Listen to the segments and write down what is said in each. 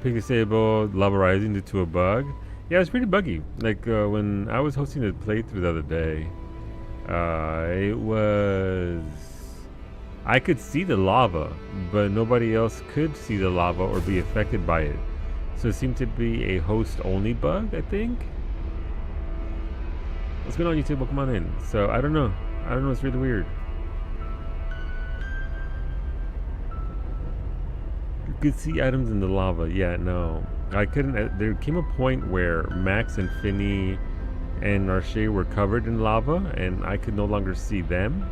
Pink disabled, lava rising due to a bug. Yeah, it's pretty buggy. Like when I was hosting a playthrough the other day, it was. I could see the lava, but nobody else could see the lava or be affected by it. So it seemed to be a host-only bug, I think. What's going on, YouTube? Welcome on in. So I don't know. It's really weird. You could see items in the lava. Yeah, no. I couldn't. There came a point where Max and Finny and Arshay were covered in lava, and I could no longer see them.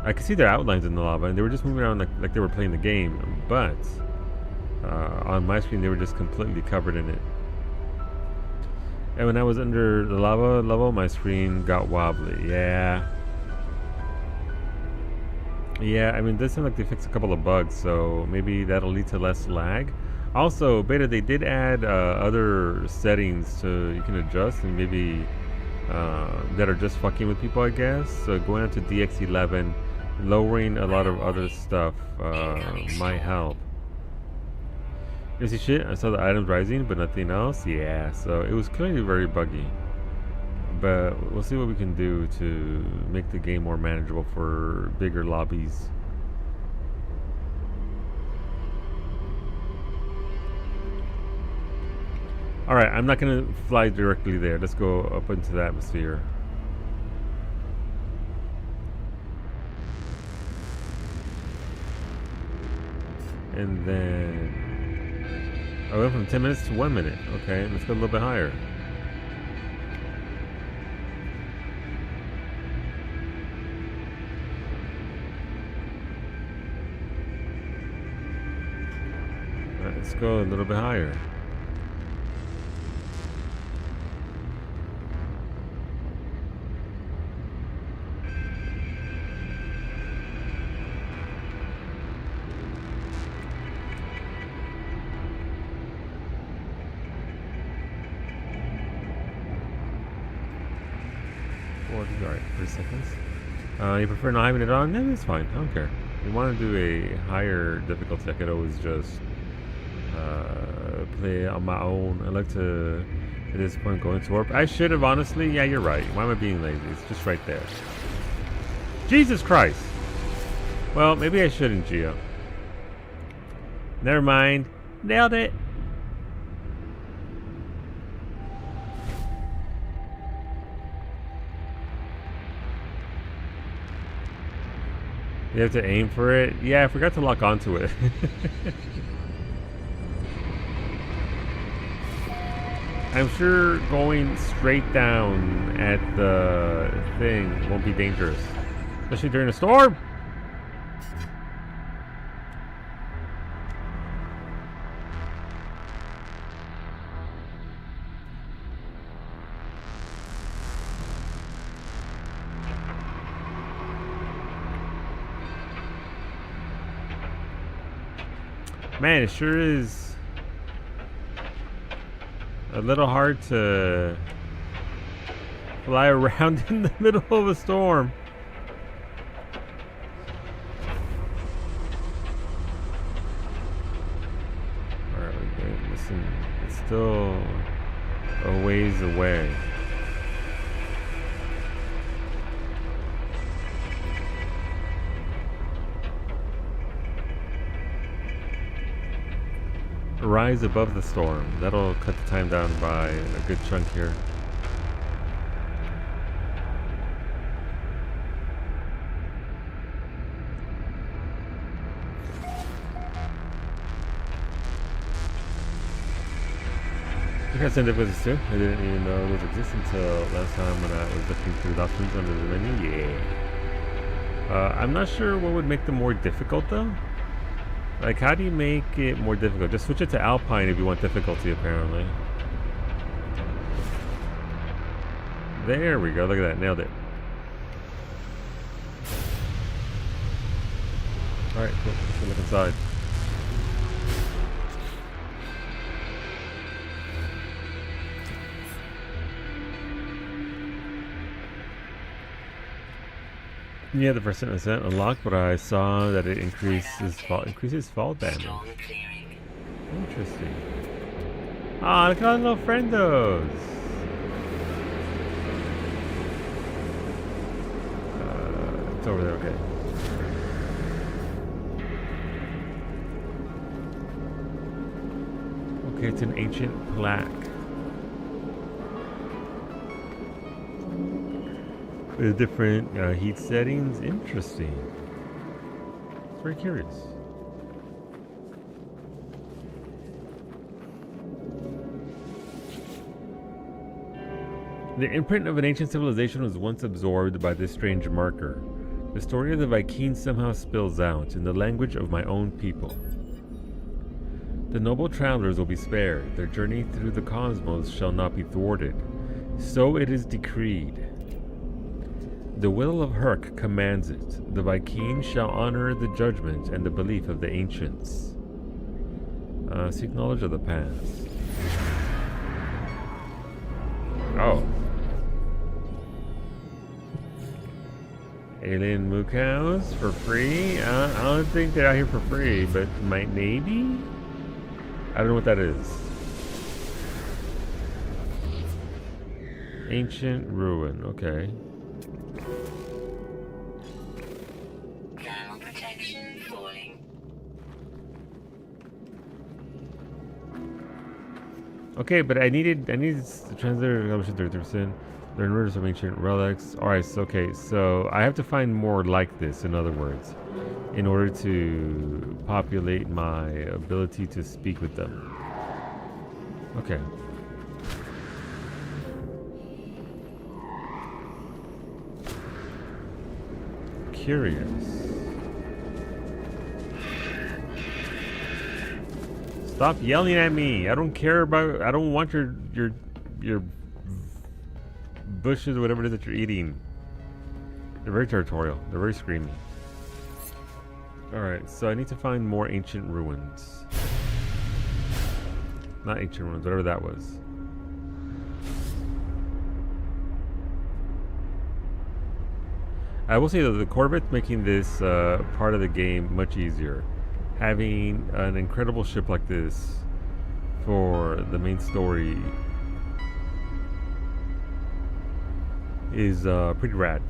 I could see their outlines in the lava, and they were just moving around like they were playing the game. But on my screen, they were just completely covered in it. And when I was under the lava level, my screen got wobbly. Yeah. Yeah, I mean, this seems like they fixed a couple of bugs, so maybe that'll lead to less lag. Also, beta, they did add other settings you can adjust, and maybe that are just fucking with people, I guess. So going on to DX11, lowering a lot of other stuff might help. You see shit? I saw the items rising, but nothing else. Yeah, so it was clearly very buggy. But we'll see what we can do to make the game more manageable for bigger lobbies. Alright, I'm not going to fly directly there. Let's go up into the atmosphere. And then... I went from 10 minutes to 1 minute. Okay, let's go a little bit higher. Alright, let's go a little bit higher. Alright, 30 seconds. You prefer not having it on? Yeah, that's fine. I don't care. If you want to do a higher difficulty, I could always just play on my own. I like to, at this point, go into warp. I should have, honestly. Yeah, you're right. Why am I being lazy? It's just right there. Jesus Christ! Well, maybe I shouldn't, Geo. Never mind. Nailed it! You have to aim for it? Yeah, I forgot to lock onto it. I'm sure going straight down at the thing won't be dangerous. Especially during a storm! Man, it sure is a little hard to fly around in the middle of a storm. Alright, listen, it's still a ways away. Rise above the storm. That'll cut the time down by a good chunk here. I got some difficulties too. I didn't even know those exist until last time when I was looking through the options under the menu. Yeah. I'm not sure what would make them more difficult though. Like, how do you make it more difficult? Just switch it to Alpine if you want difficulty, apparently. There we go. Look at that. Nailed it. Alright, cool. Let's go look inside. Yeah, the percent unlocked, but I saw that it increases fall damage. Interesting. Ah, look at all the little friendos. It's over there, okay. Okay, it's an ancient plaque. With different heat settings. Interesting. It's very curious. The imprint of an ancient civilization was once absorbed by this strange marker. The story of the Vikings somehow spills out in the language of my own people. The noble travelers will be spared. Their journey through the cosmos shall not be thwarted. So it is decreed. The will of Herc commands it. The Vikings shall honor the judgment and the belief of the ancients. Seek knowledge of the past. Oh. Alien moo cows for free? I don't think they're out here for free, but maybe? I don't know what that is. Ancient ruin, okay. Thermal protection falling. Okay, but I needed to translate 33%. They're inverters of ancient relics. Alright, so, okay, so I have to find more like this, in other words, in order to populate my ability to speak with them. Okay. Curious. Stop yelling at me. I don't care about. I don't want your bushes or whatever it is that you're eating. They're very territorial. They're very screamy. Alright, so I need to find more ancient ruins. Not ancient ruins, whatever that was. I will say though, the Corvette's making this part of the game much easier. Having an incredible ship like this for the main story is pretty rad.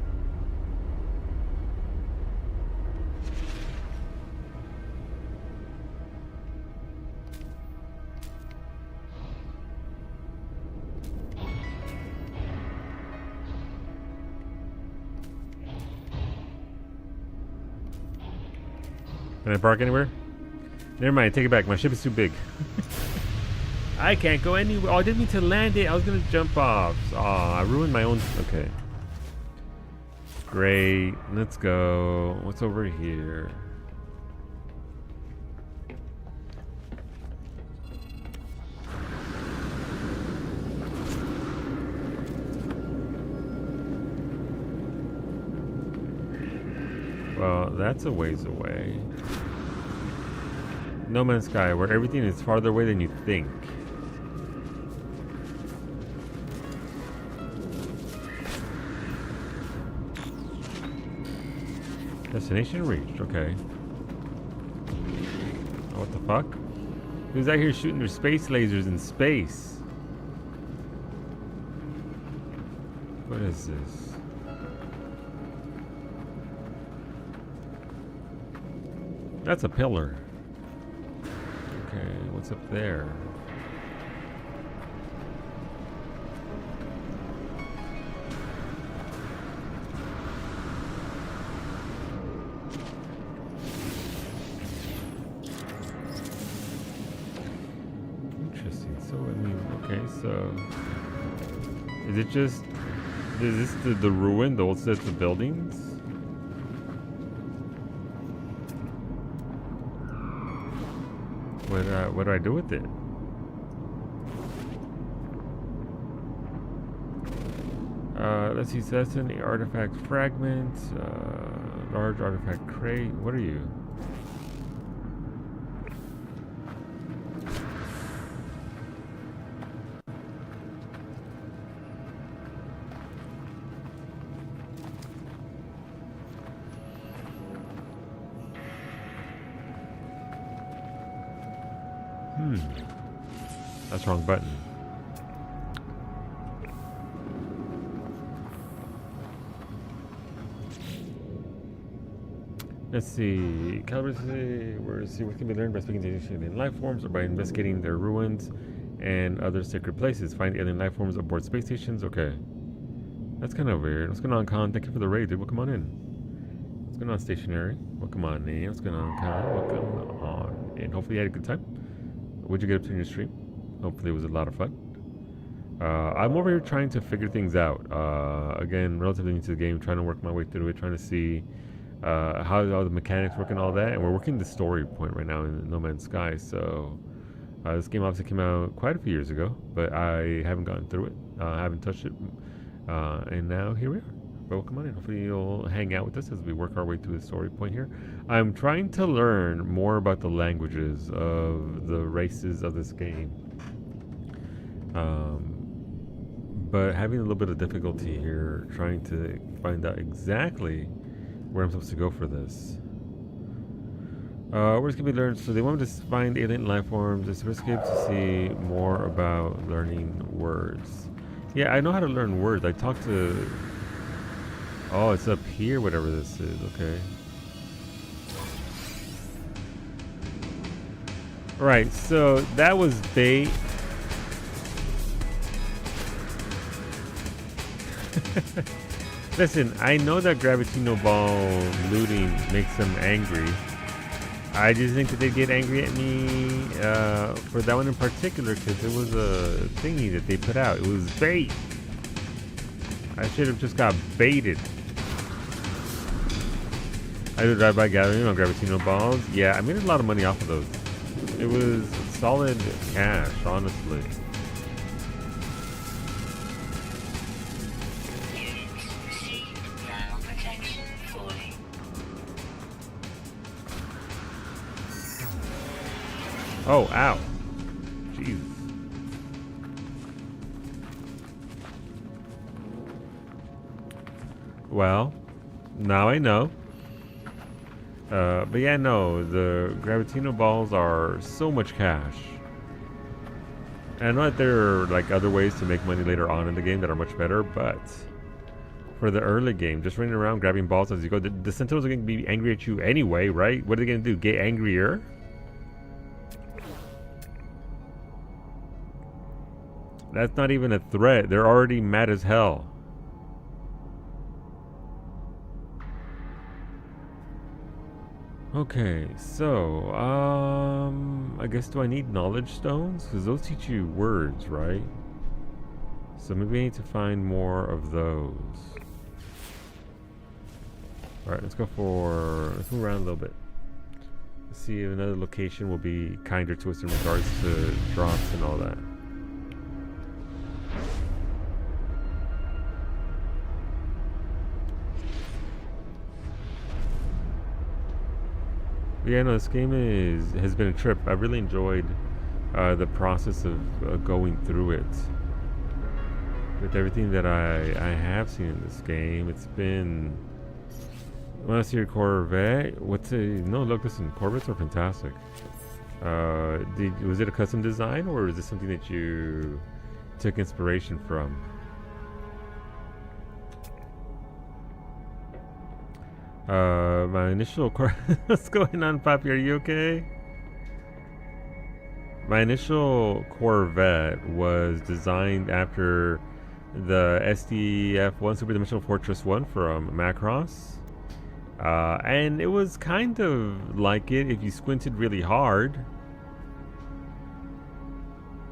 Can I park anywhere? Never mind, take it back. My ship is too big. I can't go anywhere. Oh, I didn't mean to land it. I was gonna jump off. Oh, I ruined my own. Okay. Great. Let's go. What's over here? Well, that's a ways away. No Man's Sky, where everything is farther away than you think. Destination reached, okay. Oh, what the fuck? Who's out here shooting their space lasers in space? What is this? That's a pillar. Okay, what's up there? Interesting. So, I mean, okay, so is it just, is this the ruin, the old sets of buildings? What do I do with it? Let's see, so that's an artifact fragment, large artifact crate. What are you? Hmm. That's the wrong button. Let's see. We're see what can be learned by speaking to alien life forms or by investigating their ruins and other sacred places. Find alien life forms aboard space stations. Okay. That's kind of weird. What's going on, Khan? Thank you for the raid, dude. Welcome on in. What's going on, stationary? Welcome on in. What's going on, Khan? Welcome on in. Hopefully you had a good time. What'd you get up to in your stream? Hopefully it was a lot of fun. I'm over here trying to figure things out. Again, relatively new to the game, trying to work my way through it, trying to see how all the mechanics work and all that. And we're working the story point right now in No Man's Sky. So this game obviously came out quite a few years ago, but I haven't gotten through it. I haven't touched it. And now here we are. Welcome on in. Hopefully you'll hang out with us as we work our way through the story point here. I'm trying to learn more about the languages of the races of this game. But having a little bit of difficulty here trying to find out exactly where I'm supposed to go for this. Words can be learned. So they want me to find alien life forms. It's risky to see more about learning words. Yeah, I know how to learn words. I talked to... Oh, it's up here, whatever this is. Okay. Right, so that was bait. Listen, I know that Gravitino Ball looting makes them angry. I just think that they get angry at me for that one in particular because it was a thingy that they put out. It was bait. I should have just got baited. I did drive-by gathering on Gravitino Balls. Yeah, I made a lot of money off of those. It was solid cash, honestly. Oh, ow. Jeez. Well, now I know. But yeah, no, the Gravitino Balls are so much cash. And I know that there are like other ways to make money later on in the game that are much better, but for the early game, just running around grabbing balls as you go, the Sentinels are going to be angry at you anyway, right? What are they going to do? Get angrier? That's not even a threat. They're already mad as hell. Okay, so, I guess do I need knowledge stones? Because those teach you words, right? So maybe I need to find more of those. Alright, let's move around a little bit. Let's see if another location will be kinder to us in regards to drops and all that. Yeah, no, this game has been a trip. I really enjoyed the process of going through it. With everything that I have seen in this game, it's been... When I see your Corvette, no, look, listen, Corvettes are fantastic. Was it a custom design, or is this something that you took inspiration from? My initial what's going on, Poppy? Are you okay? My initial Corvette was designed after the SDF-1 Super Dimensional Fortress 1 from Macross. And it was kind of like it if you squinted really hard.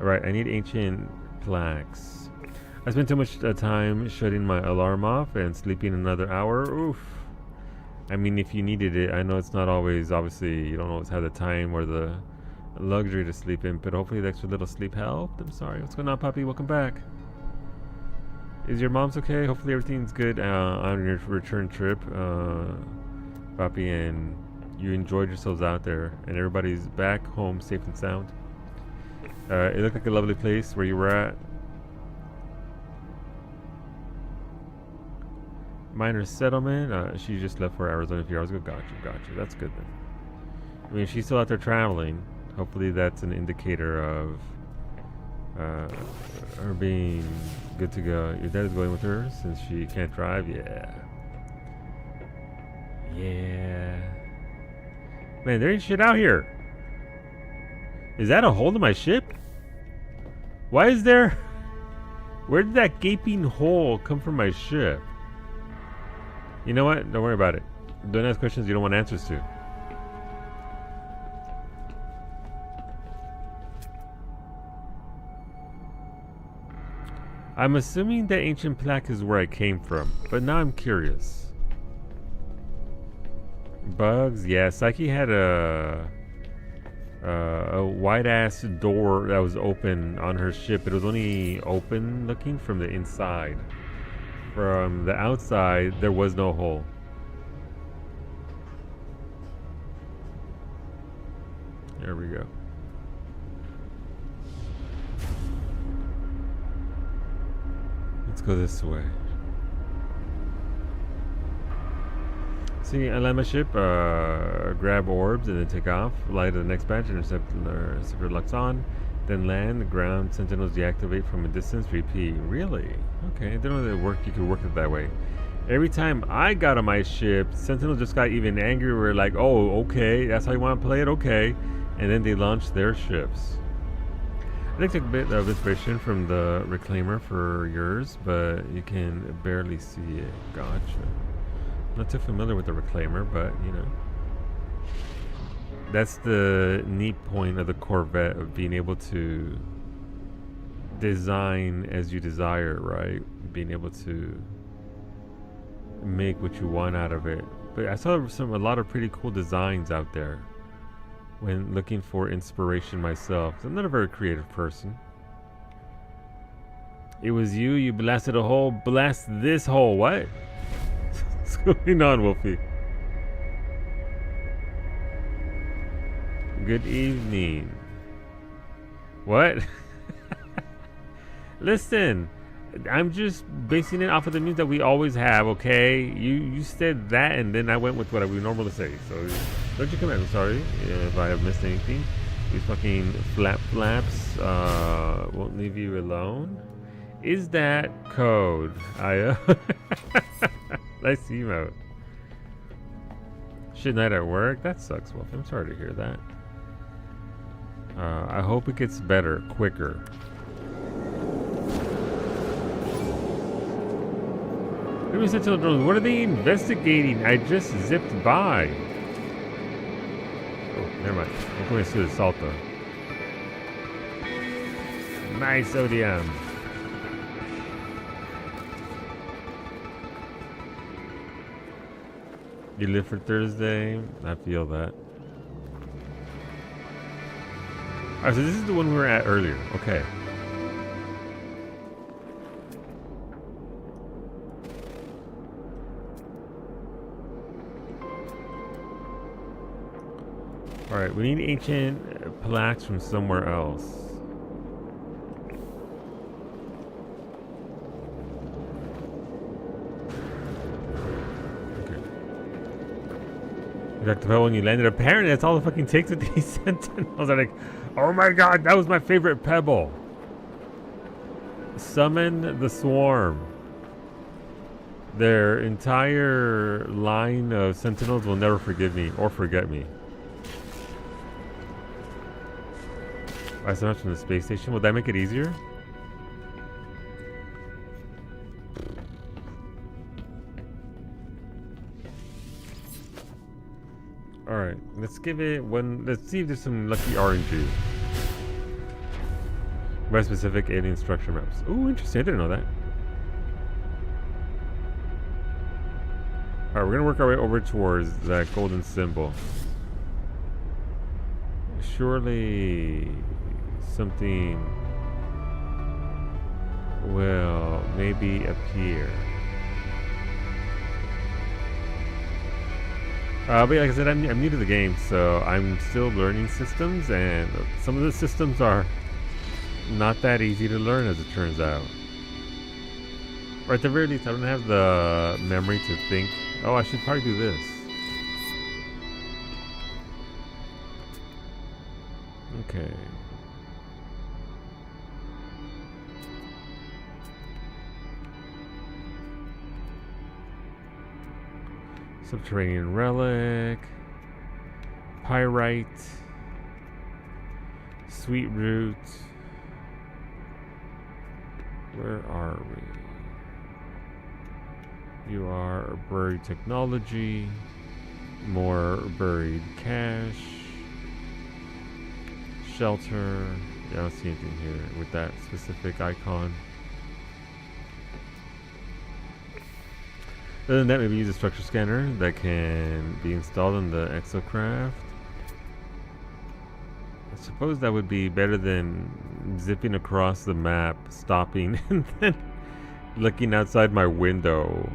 Alright, I need ancient plaques. I spent too much time shutting my alarm off and sleeping another hour. Oof. I mean, if you needed it, I know it's not always, obviously, you don't always have the time or the luxury to sleep in, but hopefully the extra little sleep helped. I'm sorry. What's going on, Poppy? Welcome back. Is your mom's okay? Hopefully everything's good on your return trip, Poppy, and you enjoyed yourselves out there, and everybody's back home safe and sound. It looked like a lovely place where you were at. Minor settlement. She just left for Arizona a few hours ago. Gotcha. That's good then. I mean, she's still out there traveling. Hopefully that's an indicator of her being good to go. Your dad is going with her since she can't drive? Yeah. Yeah. Man, there ain't shit out here. Is that a hole in my ship? Why is there... Where did that gaping hole come from my ship? You know what? Don't worry about it. Don't ask questions you don't want answers to. I'm assuming that ancient plaque is where I came from, but now I'm curious. Bugs? Yeah, Psyche had a wide-ass door that was open on her ship. It was only open looking from the inside. From the outside, there was no hole. There we go. Let's go this way. See, I land my ship, grab orbs, and then take off. Fly to the next batch, intercept Luxon, then land. Ground sentinels deactivate from a distance. Repeat. Really? Okay, I didn't know that you could work it that way. Every time I got on my ship, sentinels just got even angrier. We're like, oh, okay, that's how you want to play it? Okay. And then they launched their ships. I took a bit of inspiration from the Reclaimer for yours, but you can barely see it. Gotcha. Not too familiar with the Reclaimer, but you know. That's the neat point of the Corvette, of being able to design as you desire, right? Being able to make what you want out of it. But I saw a lot of pretty cool designs out there when looking for inspiration myself. I'm not a very creative person. It was you blasted a hole. Blast this hole. What? What's going on, Wolfie? Good evening. What? Listen, I'm just basing it off of the news that we always have, okay? You said that, and then I went with what we normally say. So don't you come at me, sorry if I have missed anything. These fucking flaps won't leave you alone. Is that code? Nice emote. Shit night at work? That sucks, Wolf. I'm sorry to hear that. I hope it gets better, quicker. Maybe Sentinel drones. What are they investigating? I just zipped by. Oh, never mind. I'm going to see the Salto. My sodium. You live for Thursday? I feel that. Alright, so this is the one we were at earlier. Okay. Alright, we need ancient plaques from somewhere else. Okay. You got to tell when you landed. Apparently that's all it fucking takes with these sentinels. I'm like, oh my god, that was my favorite pebble. Summon the swarm. Their entire line of sentinels will never forgive me or forget me. I so much from the space station. Would that make it easier? Alright, let's give it one. Let's see if there's some lucky RNG. By specific alien structure maps. Ooh, interesting. I didn't know that. Alright, we're gonna work our way over towards that golden symbol. Surely something will maybe appear. But yeah, like I said, I'm new to the game, so I'm still learning systems, and some of the systems are not that easy to learn, as it turns out. Or at the very least, I don't have the memory to think, oh, I should probably do this. Okay. Subterranean relic. Pyrite. Sweet root. Where are we? You are buried technology. More buried cache. Shelter. Yeah, I don't see anything here with that specific icon. Other than that, maybe use a structure scanner that can be installed in the exocraft. I suppose that would be better than zipping across the map, stopping, and then looking outside my window.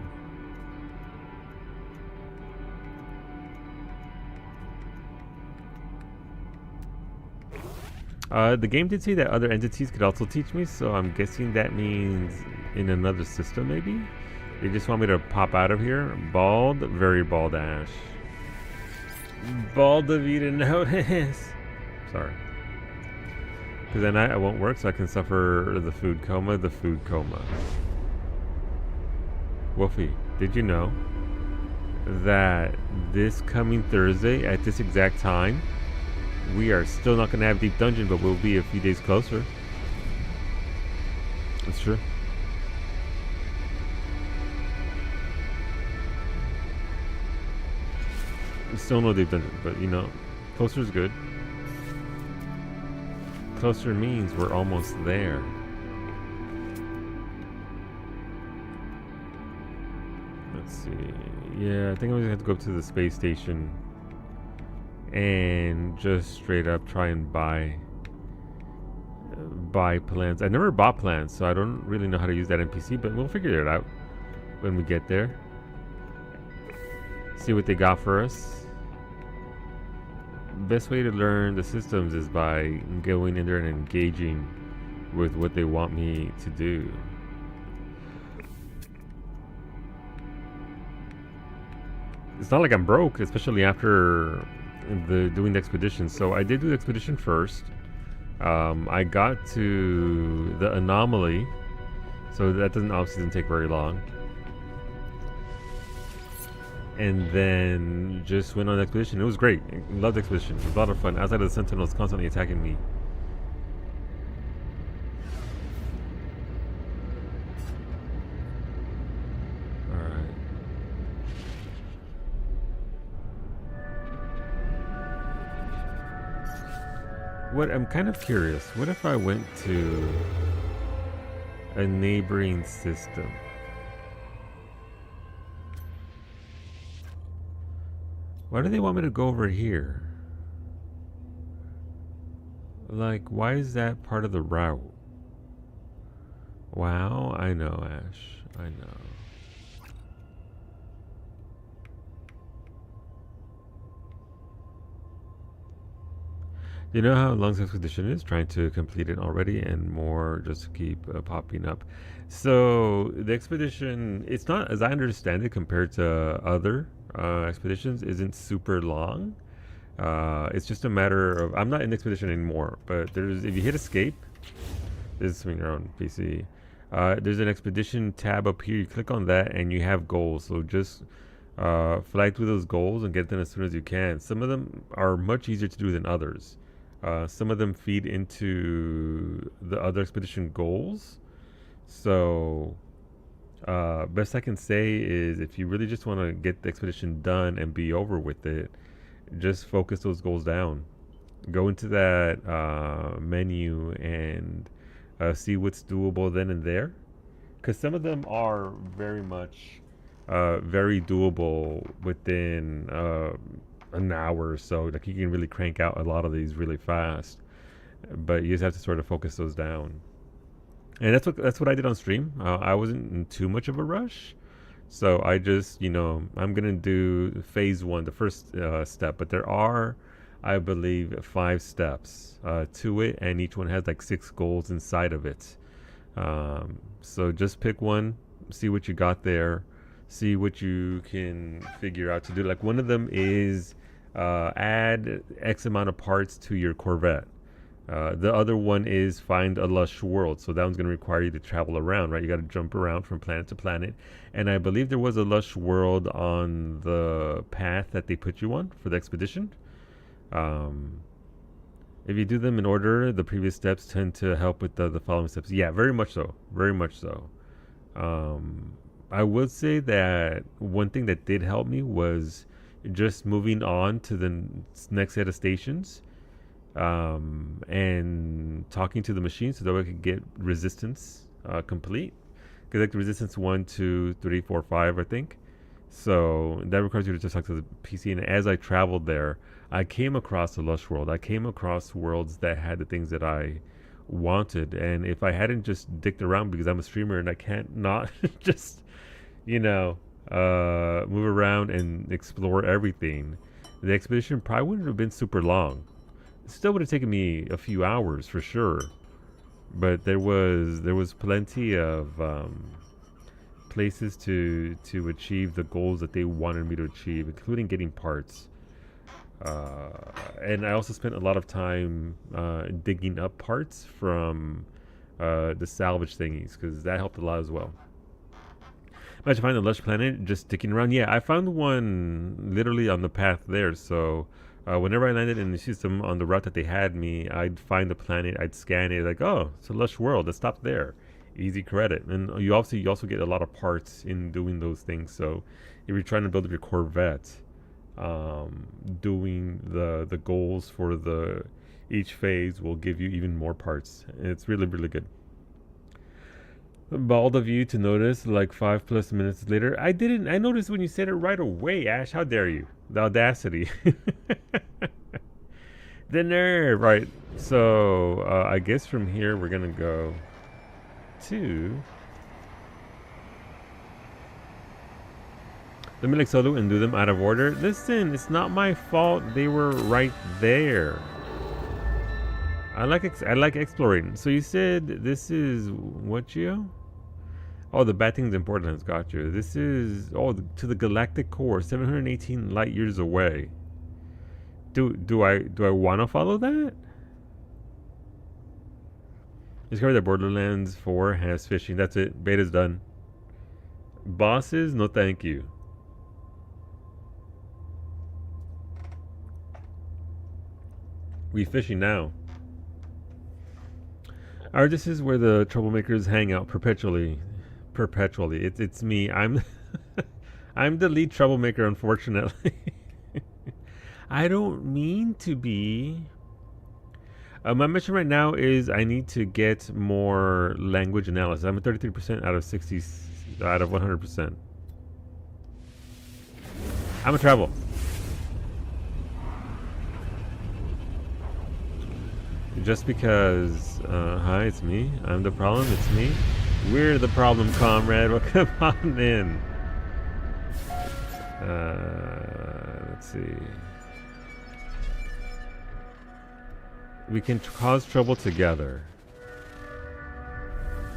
The game did say that other entities could also teach me, so I'm guessing that means in another system, maybe? They just want me to pop out of here. Bald, very bald Ash. Bald of Eden notice. Sorry. Because at night I won't work, so I can suffer the food coma. Wolfie, did you know that this coming Thursday at this exact time, we are still not going to have Deep Dungeon, but we'll be a few days closer. That's true. Still no Deep Dungeon, but you know, closer is good. Closer means we're almost there. Let's see. Yeah, I think I'm gonna have to go up to the space station and just straight up try and buy plans. I never bought plans, so I don't really know how to use that NPC, but we'll figure it out when we get there. See what they got for us. Best way to learn the systems is by going in there and engaging with what they want me to do. It's not like I'm broke, especially after doing the expedition. So I did do the expedition first. I got to the anomaly, so that obviously doesn't take very long. And then just went on an expedition. It was great. I loved the expedition. It was a lot of fun. Outside of the Sentinels constantly attacking me. Alright. I'm kind of curious. What if I went to a neighboring system? Why do they want me to go over here? Like, why is that part of the route? Wow, I know, Ash. I know. You know how long this expedition is? Trying to complete it already, and more just keep popping up. So the expedition, it's not, as I understand it, compared to other expeditions, isn't super long. It's just a matter of, I'm not in the expedition anymore, but if you hit escape, this is swing around PC. There's an expedition tab up here. You click on that, and you have goals. So just fly through those goals and get them as soon as you can. Some of them are much easier to do than others. Some of them feed into the other expedition goals. So, best I can say is if you really just want to get the expedition done and be over with it, just focus those goals down. Go into that menu and see what's doable then and there. Because some of them are very much very doable within an hour or so. Like you can really crank out a lot of these really fast, but you just have to sort of focus those down. And that's what I did on stream. I wasn't in too much of a rush, so I just, I'm gonna do phase 1, the first step. But there are, I believe, 5 steps to it, and each one has like 6 goals inside of it. So just pick one, see what you got there, see what you can figure out to do. Like one of them is add X amount of parts to your Corvette. The other one is find a lush world. So that one's going to require you to travel around, right? You got to jump around from planet to planet. And I believe there was a lush world on the path that they put you on for the expedition. Um, if you do them in order, the previous steps tend to help with the following steps. Yeah, very much so. Very much so. I would say that one thing that did help me was just moving on to the next set of stations, and talking to the machine so that I could get resistance complete. Because like the resistance 1, 2, 3, 4, 5, I think. So that requires you to just talk to the PC. And as I traveled there, I came across the Lush World. I came across worlds that had the things that I wanted. And if I hadn't just dicked around, because I'm a streamer and I can't not just, you know, move around and explore everything, the expedition probably wouldn't have been super long. It still would have taken me a few hours for sure. But there was plenty of places to achieve the goals that they wanted me to achieve, including getting parts. And I also spent a lot of time digging up parts from the salvage thingies, because that helped a lot as well. Imagine finding the lush planet just sticking around. Yeah, I found one literally on the path there. So whenever I landed in the system on the route that they had me, I'd find the planet, I'd scan it, like, oh, it's a lush world. Let's stop there. Easy credit. And you also get a lot of parts in doing those things. So if you're trying to build up your Corvette, doing the goals for each phase will give you even more parts. It's really, really good. Bald of you to notice like 5+ minutes later. I didn't. I noticed when you said it right away, Ash. How dare you? The audacity. The nerve. Right. So I guess from here we're gonna go to let me like solo and do them out of order. Listen, it's not my fault. They were right there. I like exploring. So you said this is what, Gio? Oh, the bad thing's important. Got you. This is to the galactic core, 718 light years away. Do I want to follow that? Discover that Borderlands 4 has fishing. That's it. Beta's done. Bosses, no thank you. We fishing now. Alright, this is where the troublemakers hang out perpetually. It's me. I'm I'm the lead troublemaker, unfortunately. I don't mean to be. My mission right now is I need to get more language analysis. I'm at 33% out of 60, out of 100%. I'm a travel. Just because, hi, it's me. I'm the problem, it's me. We're the problem, comrade. Well, come on in. Let's see. We can cause trouble together.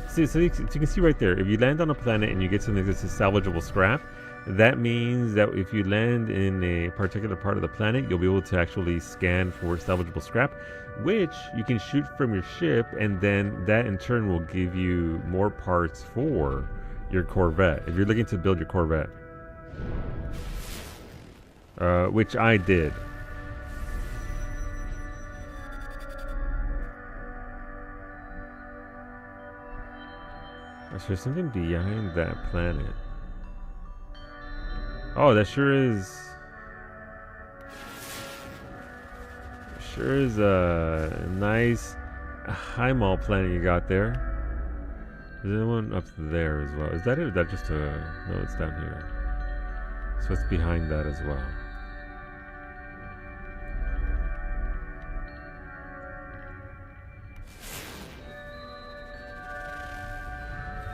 See, so you can see right there, if you land on a planet and you get something that's a salvageable scrap, that means that if you land in a particular part of the planet, you'll be able to actually scan for salvageable scrap, which you can shoot from your ship, and then that in turn will give you more parts for your Corvette, if you're looking to build your Corvette. Which I did. Is there something behind that planet? Oh, that sure is a nice high mall planet you got there. There's one up there as well. Is that it? Or is that just a... No, it's down here. So it's behind that as well.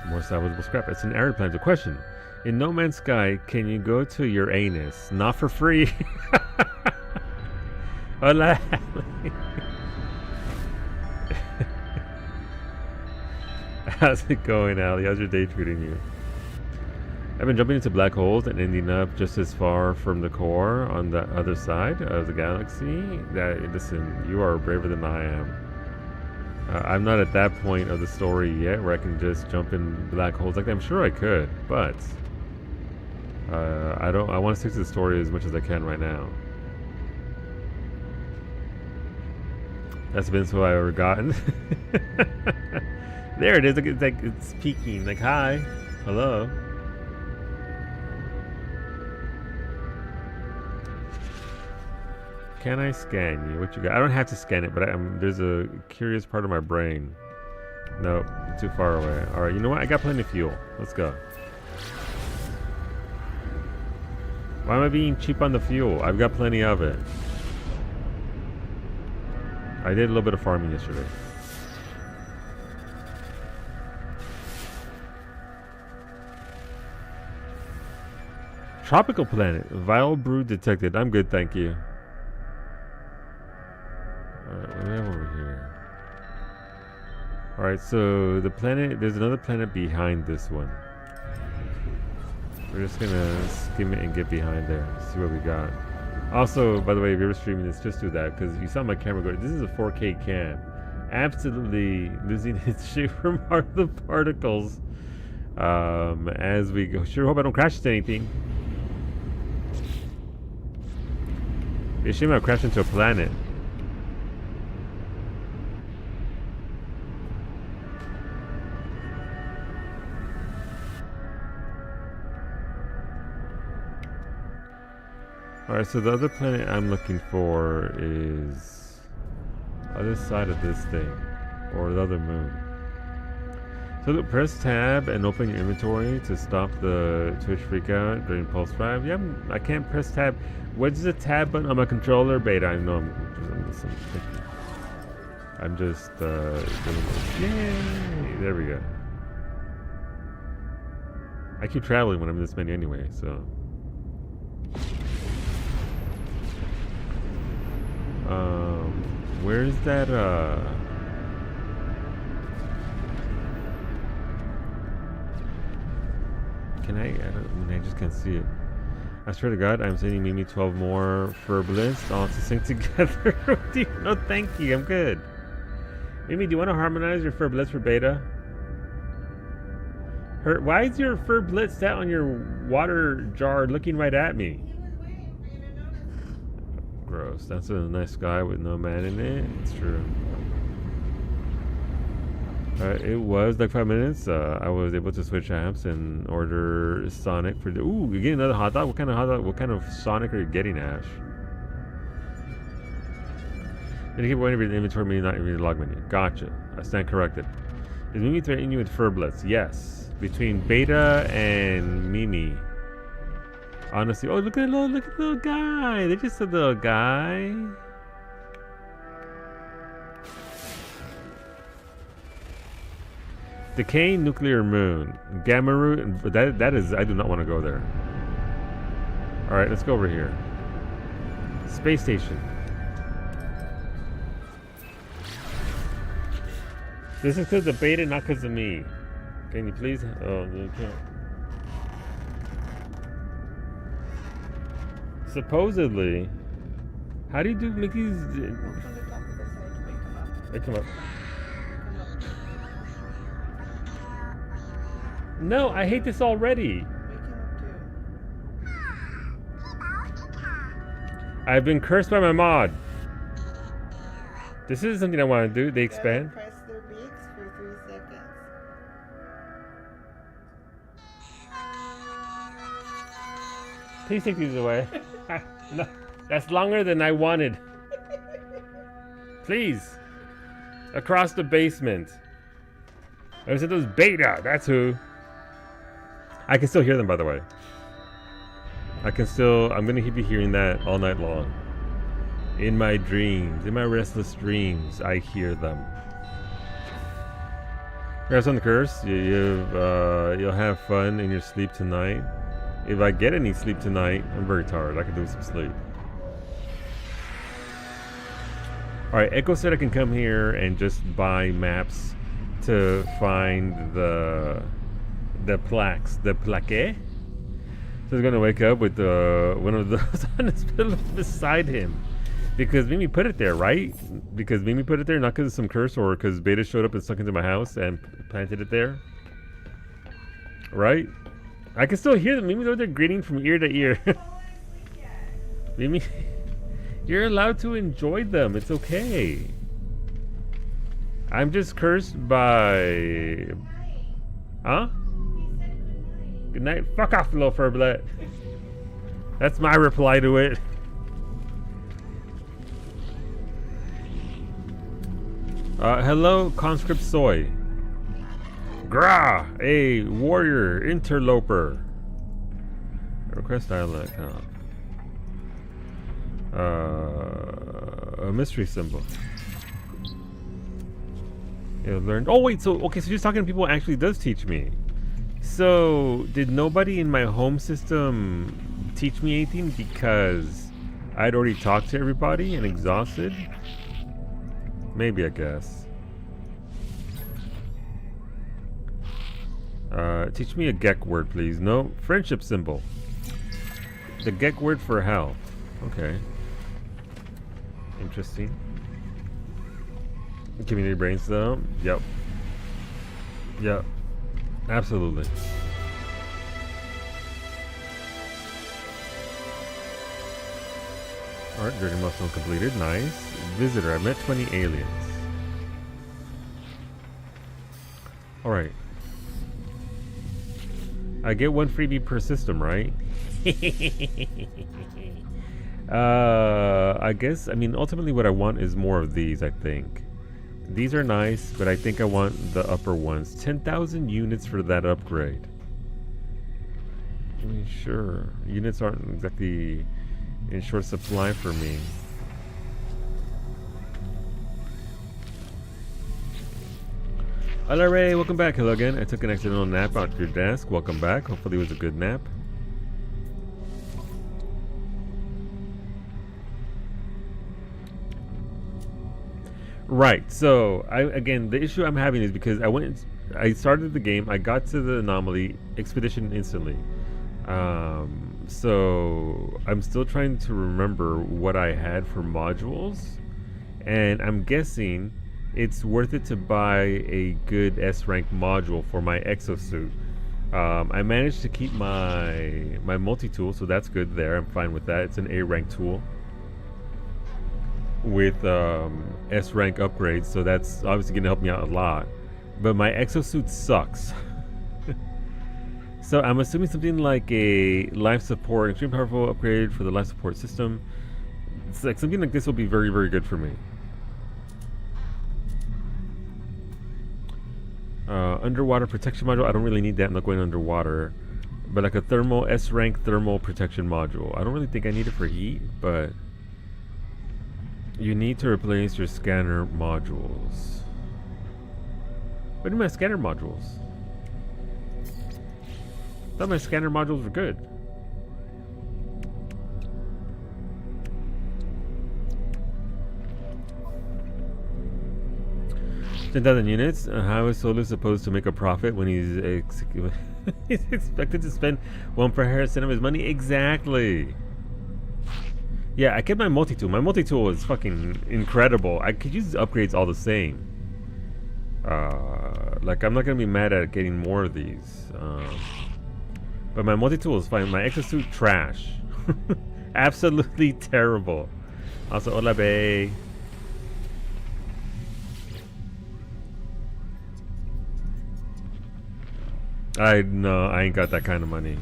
More salvageable scrap. It's an arid planet. The question: in No Man's Sky, can you go to Uranus? Not for free. Hola. How's it going, Ali? How's your day treating you? I've been jumping into black holes and ending up just as far from the core on the other side of the galaxy. Listen, you are braver than I am. I'm not at that point of the story yet where I can just jump in black holes like that. I'm sure I could, but I don't. I want to stick to the story as much as I can right now. That's been so I've ever gotten. There it is. Look, it's like it's peeking. Like, hi, hello. Can I scan you? What you got? I don't have to scan it, but there's a curious part of my brain. Nope, too far away. All right, you know what? I got plenty of fuel. Let's go. Why am I being cheap on the fuel? I've got plenty of it. I did a little bit of farming yesterday. Tropical planet. Vile brood detected. I'm good, thank you. Alright, what do we have over here? Alright, so the planet, there's another planet behind this one. We're just gonna skim it and get behind there. See what we got. Also, by the way, if you're ever streaming this, just do that, because you saw my camera go. This is a 4K cam. Absolutely losing its shit from the particles as we go. Sure hope I don't crash into anything. It's a shame I crashed into a planet. Alright, so the other planet I'm looking for is other side of this thing, or the other moon. So look, press tab and open your inventory to stop the Twitch freakout during pulse drive. Yeah, I can't press tab. What's the tab button on my controller? Beta, I know I'm just doing this. Yay! There we go. I keep traveling when I'm in this menu anyway, so. Where's that, Can I mean, I just can't see it. I swear to God, I'm sending Mimi 12 more Furblets all to sync together with you. No, thank you, I'm good. Mimi, do you want to harmonize your Furblets for beta? Why is your Furblet sat on your water jar looking right at me? Gross. That's a nice guy with no man in it. It's true. It was like 5 minutes. I was able to switch apps and order Sonic for the. Ooh, you're getting another hot dog. What kind of hot dog? What kind of Sonic are you getting, Ash? Then keep waiting for the inventory menu, not in the log menu. Gotcha. I stand corrected. Is Mimi threatening you with Furblets? Yes. Between Beta and Mimi. Honestly, oh look at the little guy. They're just a little guy. Decaying nuclear moon, Gamma root. That is. I do not want to go there. All right, let's go over here. Space station. This is because of Beta, not because of me. Can you please? Oh, you can't. Supposedly, how do you do Mickey's? They come up. No, I hate this already. I've been cursed by my mod. This is something I want to do. They expand. Press their beaks for 3 seconds. Please take these away. No, that's longer than I wanted. Please. Across the basement. I said those Beta. That's who. I can still hear them, by the way. I'm going to keep hearing that all night long. In my dreams, in my restless dreams, I hear them. Congrats on the curse. You'll have fun in your sleep tonight. If I get any sleep tonight, I'm very tired. I could do some sleep. Alright, Echo said I can come here and just buy maps to find the plaques. The plaque? So he's gonna wake up with one of those on his pillow beside him. Because Mimi put it there, right? Because Mimi put it there, not because of some curse or because Beta showed up and stuck into my house and planted it there. Right? I can still hear them. Mimi's over there grinning from ear to ear. Mimi, you're allowed to enjoy them. It's okay. I'm just cursed by... Huh? Good night. Fuck off, little furblet. That's my reply to it. Hello, conscript soy. Gra, a warrior interloper. Request dialect. A mystery symbol. You learned. Oh wait, so okay, so just talking to people actually does teach me. So did nobody in my home system teach me anything because I'd already talked to everybody and exhausted? Maybe, I guess. Teach me a Gek word, please. No, friendship symbol. The Gek word for health. Okay. Interesting. Community brainstorm. Yep. Yep. Absolutely. Alright, journey milestone completed. Nice. Visitor. I met 20 aliens. Alright. I get one freebie per system, right? I guess, I mean, ultimately what I want is more of these, I think. These are nice, but I think I want the upper ones. 10,000 units for that upgrade. I mean, sure. Units aren't exactly in short supply for me. Hello Ray, welcome back. Hello again. I took an accidental nap out your desk. Welcome back. Hopefully it was a good nap. Right, so again, the issue I'm having is because I started the game, I got to the anomaly expedition instantly. So I'm still trying to remember what I had for modules, and I'm guessing it's worth it to buy a good S rank module for my exosuit. I managed to keep my multi-tool, so that's good there. I'm fine with that. It's an A rank tool with S rank upgrades, so that's obviously gonna help me out a lot. But my exosuit sucks. So I'm assuming something like a life support, extreme powerful upgrade for the life support system. It's like something like this will be very, very good for me. Underwater protection module. I don't really need that. I'm not going underwater. But like a thermal S rank thermal protection module. I don't really think I need it for heat, but you need to replace your scanner modules. What are my scanner modules? I thought my scanner modules were good. $10,000 units. How is Solu supposed to make a profit when he's he's expected to spend 1% of his money? Exactly. Yeah, I kept my multi-tool. My multi-tool is fucking incredible. I could use upgrades all the same. Like, I'm not gonna be mad at getting more of these. But my multi-tool is fine. My exosuit, trash. Absolutely terrible. Also, hola, bae. No, I ain't got that kind of money.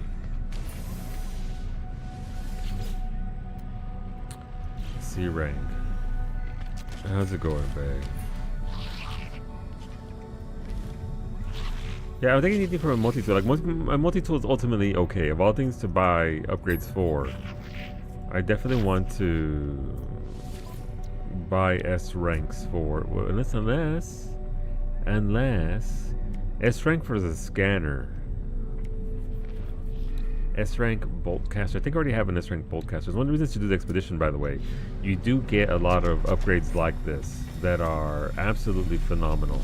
C rank. How's it going, babe? Yeah, I'm thinking anything from a multi-tool. Like, my multi-tool is ultimately okay. Of all things to buy upgrades for, I definitely want to buy S ranks for. Well, unless S rank for the scanner. S rank boltcaster. I think I already have an S rank boltcaster. One of the reasons to do the expedition, by the way, you do get a lot of upgrades like this that are absolutely phenomenal.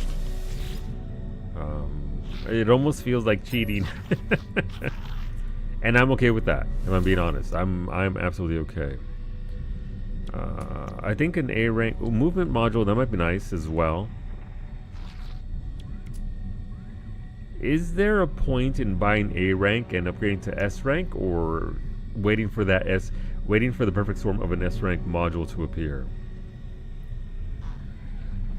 It almost feels like cheating, and I'm okay with that. If I'm being honest, I'm absolutely okay. I think an A rank movement module, that might be nice as well. Is there a point in buying A rank and upgrading to S rank, or waiting for the perfect storm of an S rank module to appear?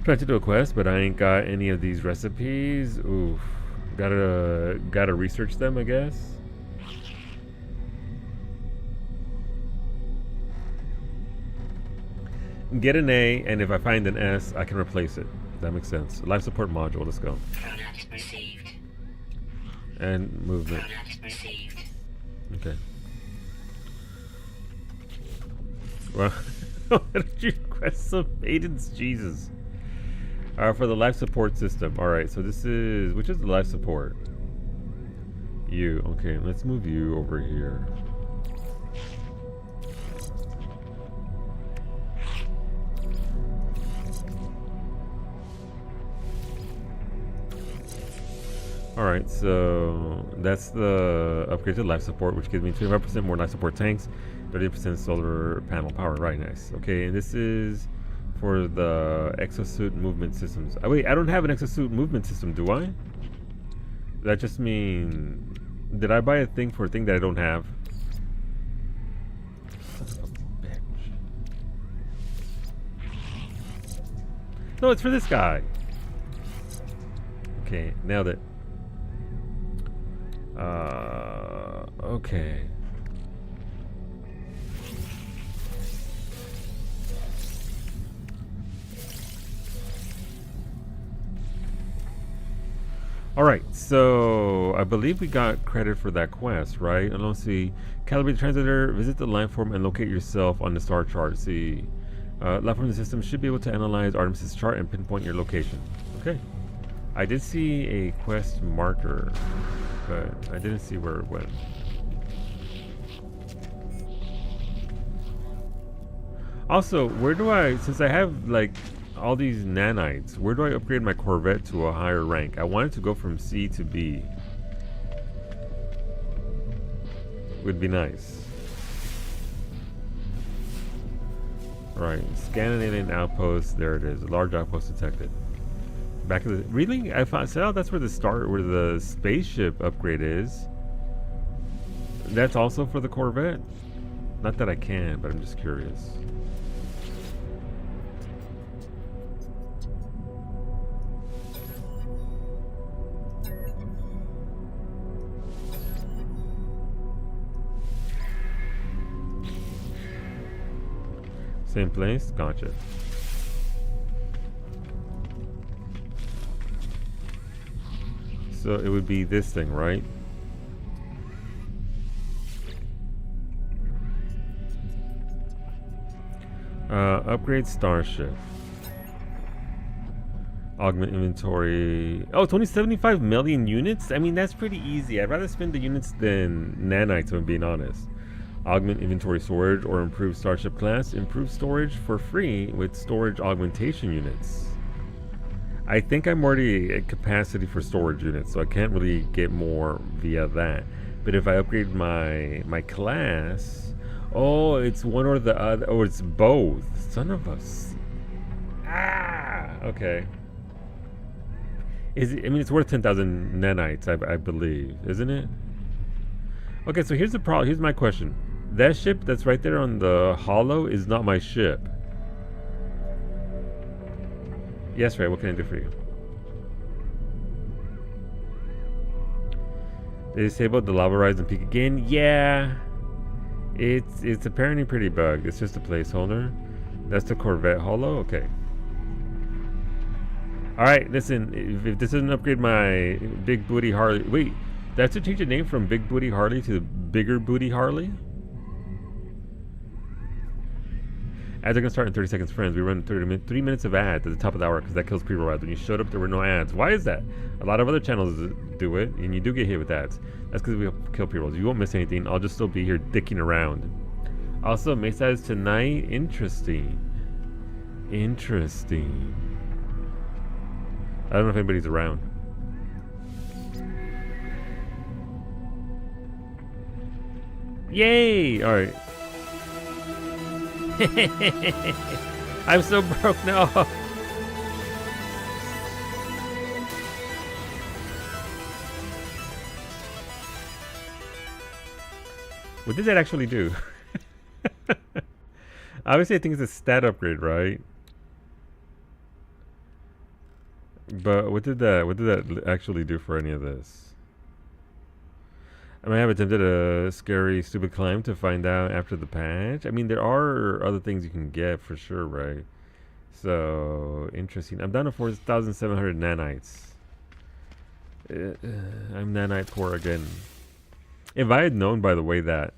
Tried to do a quest, but I ain't got any of these recipes. Oof. Gotta research them, I guess. Get an A, and if I find an S, I can replace it. That makes sense. Life support module, let's go. Product received. And movement. Product received. Okay. Well, why did you request some maidens? Jesus. For the life support system. Alright, so this is... Which is the life support? You. Okay, let's move you over here. Alright, so that's the upgrade to life support, which gives me 25% more life support tanks, 30% solar panel power. Right, nice. Okay, and this is for the exosuit movement systems. Oh, wait, I don't have an exosuit movement system, do I? Does that just mean... Did I buy a thing for a thing that I don't have? Son of a bitch. No, it's for this guy. Okay, nailed it. Okay. Alright, so I believe we got credit for that quest, right? I don't see. Calibrate the translator, visit the landform, and locate yourself on the star chart. See. Landform in the system should be able to analyze Artemis' chart and pinpoint your location. Okay. I did see a quest marker, but I didn't see where it went. Also, where do I, since I have like all these nanites, where do I upgrade my Corvette to a higher rank? I wanted to go from C to B. Would be nice. Right, scan an alien outpost. There it is. A large outpost detected. Back of the really, I found out that's where the spaceship upgrade is. That's also for the Corvette. Not that I can, but I'm just curious. Same place? Gotcha. So it would be this thing, right? Upgrade Starship. Augment inventory. Oh, it's only 75 million units? I mean, that's pretty easy. I'd rather spend the units than nanites, if I'm being honest. Augment inventory storage or improve Starship class. Improve storage for free with storage augmentation units. I think I'm already at capacity for storage units, so I can't really get more via that. But if I upgrade my class, oh, it's one or the other, or it's both. Son of a... Okay. Is it, I mean, it's worth 10,000 nanites, I believe, isn't it? Okay, so here's the problem. Here's my question. That ship that's right there on the hollow is not my ship. Yes, Ray, what can I do for you? They disabled the lava rise and peak again? Yeah. It's apparently pretty bugged. It's just a placeholder. That's the Corvette hollow? Okay. Alright, listen, if this doesn't upgrade my Big Booty Harley... Wait, that's to change the name from Big Booty Harley to Bigger Booty Harley? Ads are going to start in 30 seconds, friends. We run 3 minutes of ads at the top of the hour because that kills pre-roll ads. When you showed up, there were no ads. Why is that? A lot of other channels do it, and you do get hit with ads. That's because we kill pre-rolls. You won't miss anything. I'll just still be here dicking around. Also, Mesa is tonight. Interesting. Interesting. I don't know if anybody's around. Yay! Alright. I'm so broke now. What did that actually do? Obviously, I think it's a stat upgrade, right? But what did that actually do for any of this? I may have attempted a scary, stupid climb to find out after the patch. I mean, there are other things you can get for sure, right? So, interesting. I'm down to 4,700 nanites. I'm nanite poor again. If I had known, by the way, that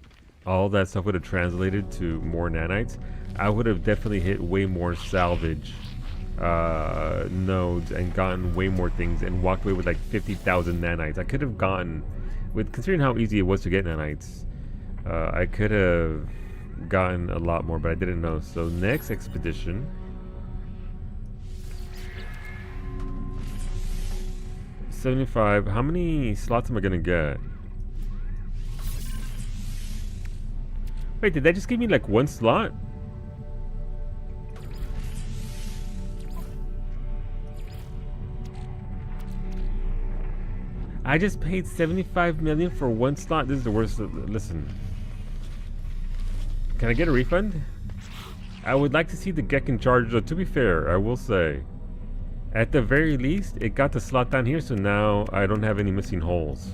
all that stuff would have translated to more nanites, I would have definitely hit way more salvage nodes and gotten way more things and walked away with like 50,000 nanites. I could have gotten, with considering how easy it was to get nanites, I could have gotten a lot more, but I didn't know. So next expedition, $75. How many slots am I gonna get? Wait, did that just give me like one slot? I just paid 75 million for one slot. This is the worst. Listen, can I get a refund? I would like to see the Gekken charge, though. To be fair, I will say, at the very least, it got the slot down here, so now I don't have any missing holes.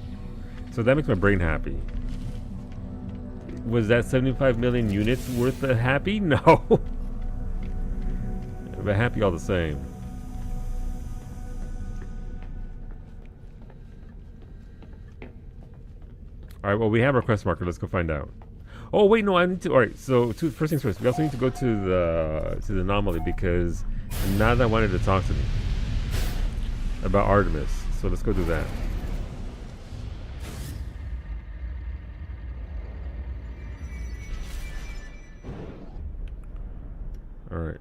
So that makes my brain happy. Was that 75 million units worth of happy? No. But happy all the same. Alright, well, we have our quest marker. Let's go find out. Oh, wait, no, I need to... Alright, so first things first. We also need to go to the anomaly because Nada wanted to talk to me about Artemis. So let's go do that. Alright.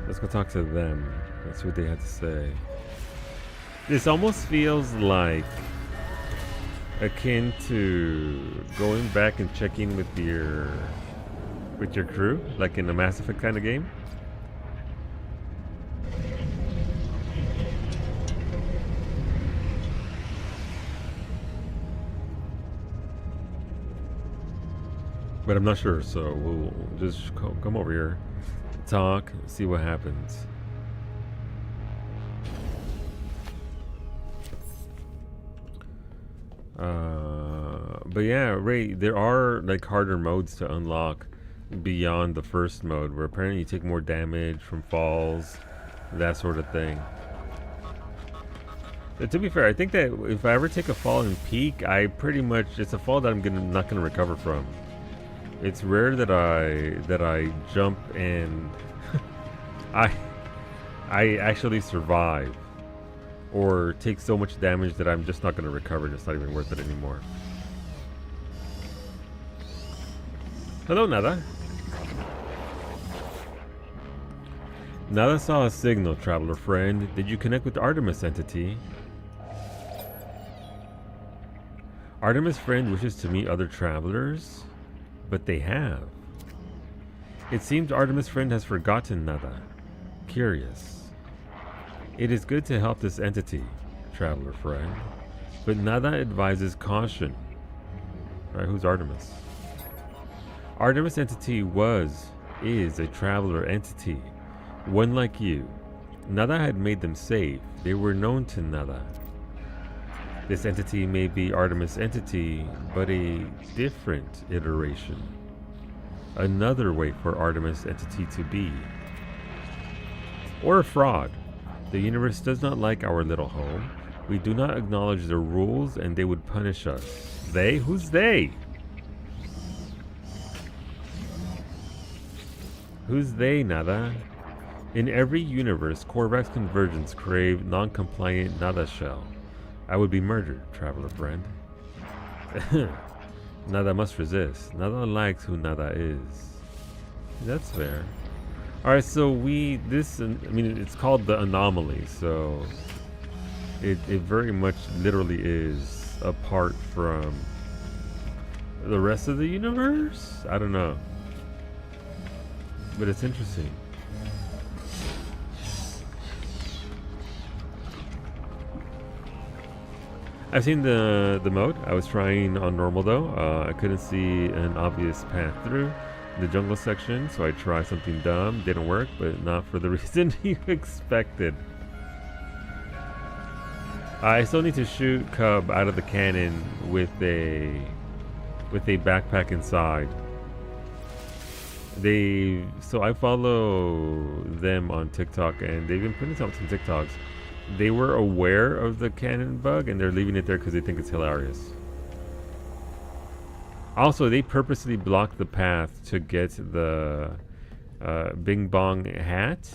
Let's go talk to them. Let's see what they had to say. This almost feels like akin to going back and checking with your crew, like in a Mass Effect kind of game. But I'm not sure, so we'll just come over here, talk, see what happens. But yeah, Ray, there are like harder modes to unlock beyond the first mode, where apparently you take more damage from falls, that sort of thing. But to be fair, I think that if I ever take a fall in Peak, I pretty much, it's a fall that I'm not gonna recover from. It's rare that I jump and I actually survive or take so much damage that I'm just not going to recover and it's not even worth it anymore. Hello, Nada. Nada saw a signal, traveler friend. Did you connect with the Artemis entity? Artemis friend wishes to meet other travelers, but they have. It seems Artemis friend has forgotten Nada. Curious. It is good to help this entity, traveler friend, but Nada advises caution. Alright, who's Artemis? Artemis entity is a traveler entity, one like you. Nada had made them safe. They were known to Nada. This entity may be Artemis entity, but a different iteration. Another way for Artemis entity to be. Or a fraud. The universe does not like our little home. We do not acknowledge their rules and they would punish us. They? Who's they? Who's they, Nada? In every universe, Korvax convergence crave non-compliant Nada shell. I would be murdered, traveler friend. Nada must resist. Nada likes who Nada is. That's fair. Alright, so it's called the anomaly, so It very much literally is apart from the rest of the universe. I don't know, but it's interesting. I've seen the mode. I was trying on normal though. I couldn't see an obvious path through the jungle section, so I tried something dumb. Didn't work, but not for the reason you expected. I still need to shoot Cub out of the cannon with a backpack inside. So I follow them on TikTok, and they've been putting out some TikToks. They were aware of the cannon bug, and they're leaving it there because they think it's hilarious. Also, they purposely blocked the path to get the Bing Bong hat.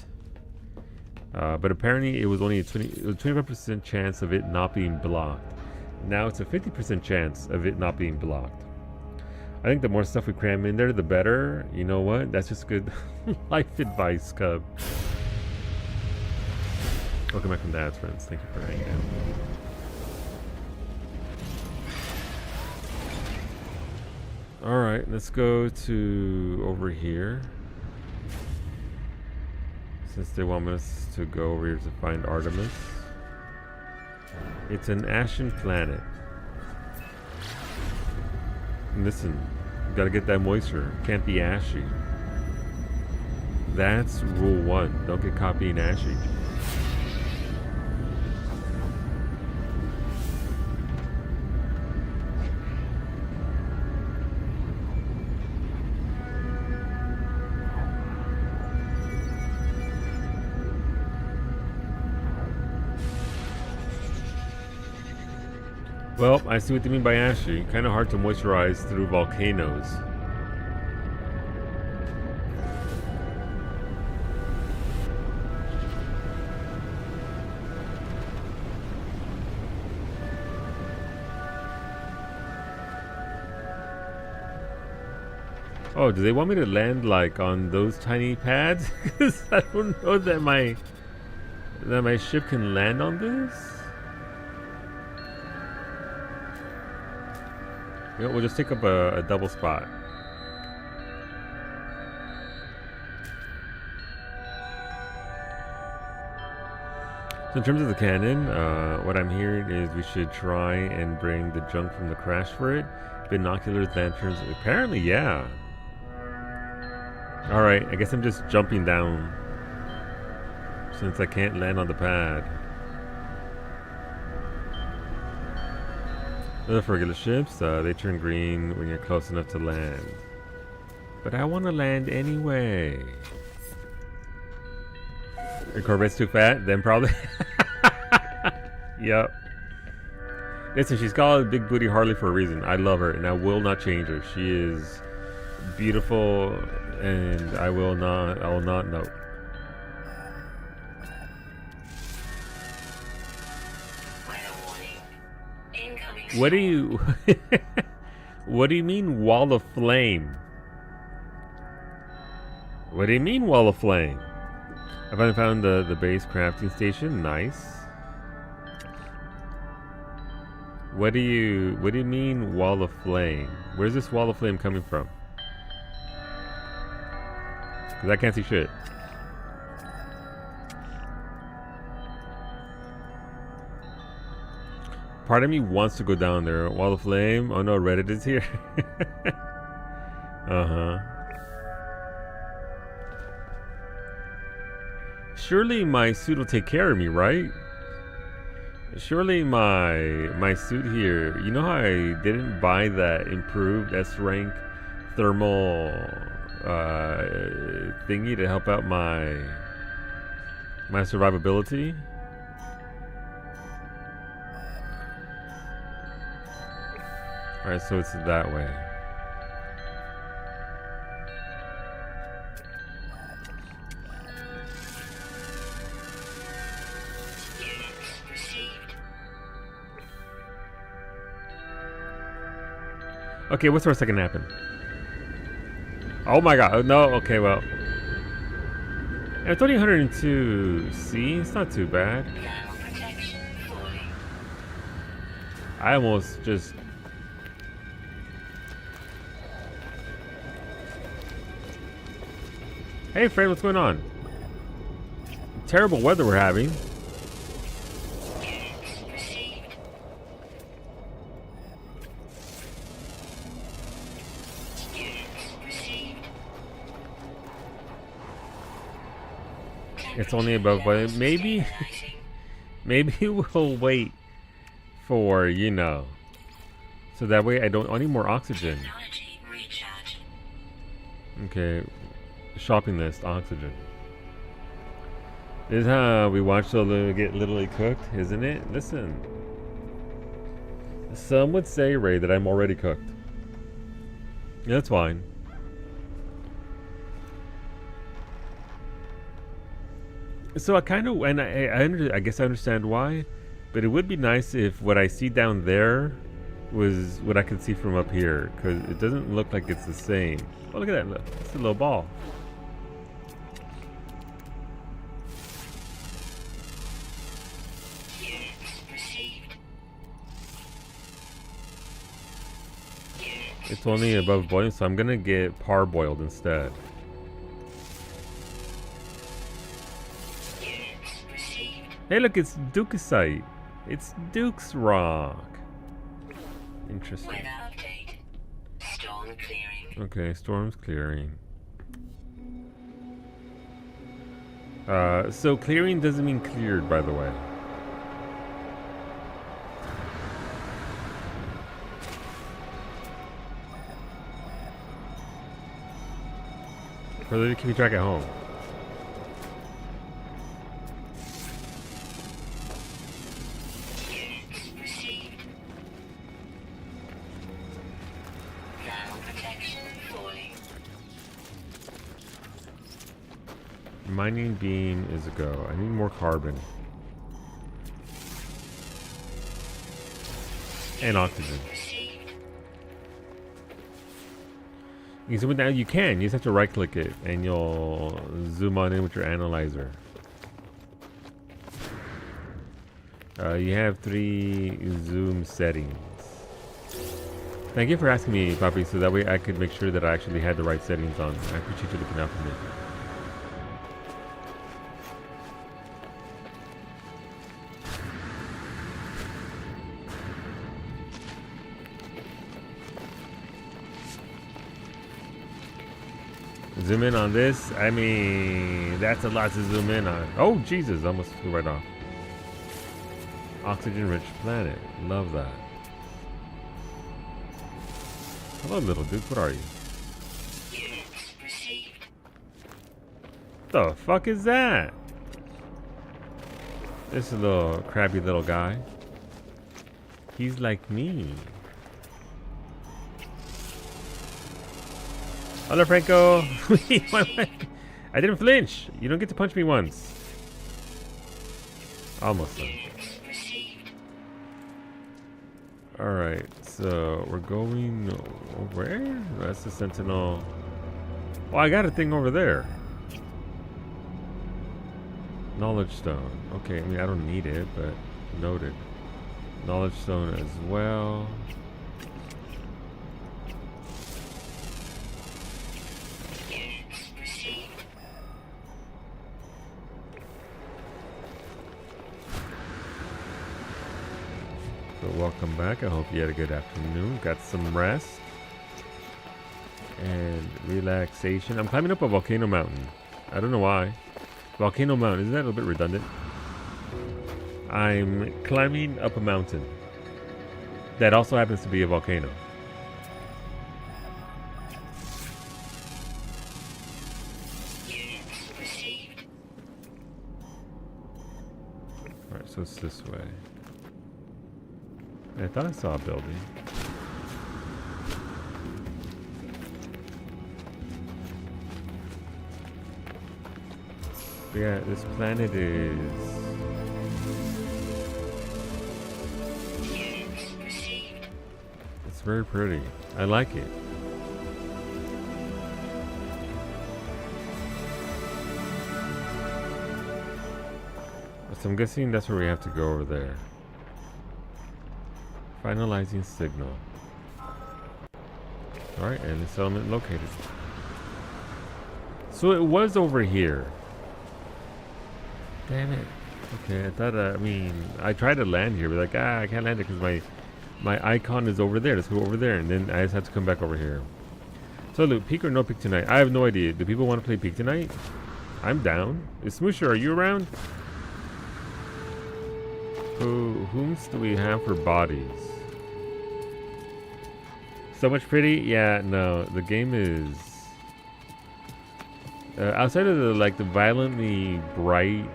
But apparently it was only a 25% chance of it not being blocked. Now it's a 50% chance of it not being blocked. I think the more stuff we cram in there, the better. You know what? That's just good life advice, Cub. Welcome back from the ads, friends. Thank you for hanging out. Alright, let's go to over here. Since they want us to go over here to find Artemis. It's an ashen planet. Listen, you gotta get that moisture. Can't be ashy. That's rule 1. Don't get caught being ashy. Well, I see what you mean by ashy. Kind of hard to moisturize through volcanoes. Oh, do they want me to land like on those tiny pads? Because I don't know that my ship can land on this. You know, we'll just take up a double spot. So in terms of the cannon, what I'm hearing is we should try and bring the junk from the crash for it. Binoculars, lanterns, apparently, yeah. Alright, I guess I'm just jumping down since I can't land on the pad. The regular ships, they turn green when you're close enough to land. But I want to land anyway. Your Corvette's too fat? Then probably. Yep. Listen, she's called Big Booty Harley for a reason. I love her, and I will not change her. She is beautiful, and I will not know. What do you what do you mean wall of flame? What do you mean wall of flame? I found the base crafting station. Nice. What do you mean wall of flame? Where's this wall of flame coming from? Cause I can't see shit. Part of me wants to go down there. Wall of flame. Oh no, Reddit is here. Uh-huh. Surely my suit will take care of me, right? Surely my suit here. You know how I didn't buy that improved S rank thermal thingy to help out my survivability? Alright, so it's that way. Units received. Okay, what's our second happen? Oh my god, no, okay, well. It's only 102C, it's not too bad. Thermal protection fully I almost just... Hey Fred, what's going on? Terrible weather we're having. Units received. Units received. It's only above, but maybe... Stabilizing. Maybe we'll wait for, you know, so that way I need more oxygen. Technology recharge. Okay, shopping list, oxygen. This is how we watch the get literally cooked, isn't it? Listen, some would say, Ray, that I'm already cooked. Yeah, that's fine. So I kind of, and I guess I understand why, but it would be nice if what I see down there was what I could see from up here, because it doesn't look like it's the same. Oh, look at that! Look, it's a little ball. Units received. Units It's only above boiling, so I'm gonna get parboiled instead. Units received. Hey, look, it's Dukesite. It's Duke's Rock. Interesting. Weather update. Storm clearing. Okay, storm's clearing. So clearing doesn't mean cleared, by the way. For those who keep track at home. Units received. Thermal protection falling. Mining beam is a go. I need more carbon. And oxygen. Received. You zoom it down, you can. You just have to right click it and you'll zoom on in with your analyzer. You have 3 zoom settings. Thank you for asking me, Poppy, so that way I could make sure that I actually had the right settings on. I appreciate you looking out for me. Zoom in on this. I mean, that's a lot to zoom in on. Oh, Jesus, I almost flew right off. Oxygen-rich planet. Love that. Hello, little dude. What are you? Units received. The fuck is that? This is a little crabby little guy. He's like me. Hello, Franco. I didn't flinch. You don't get to punch me once. Almost done. Units received. Alright, so we're going where? That's the Sentinel. Oh, I got a thing over there. Knowledge Stone. Okay, I mean, I don't need it, but noted. Knowledge Stone as well. Units received. So welcome back. I hope you had a good afternoon. Got some rest and relaxation. I'm climbing up a volcano mountain. I don't know why. Volcano Mountain. Isn't that a little bit redundant? I'm climbing up a mountain that also happens to be a volcano. Units received. Alright, so it's this way. I thought I saw a building. But yeah, this planet is... Units received. It's very pretty. I like it. So I'm guessing that's where we have to go over there. Finalizing signal. Alright, and the settlement located. So it was over here. Damn it. Okay, I thought, I mean, I tried to land here, but like, I can't land it because my icon is over there. Let's go over there, and then I just have to come back over here. So, Luke, peak or no peak tonight? I have no idea. Do people want to play peak tonight? I'm down. Is Smoosher, are you around? Whomst do we have for bodies? So much pretty? Yeah, no. The game is... outside of the violently bright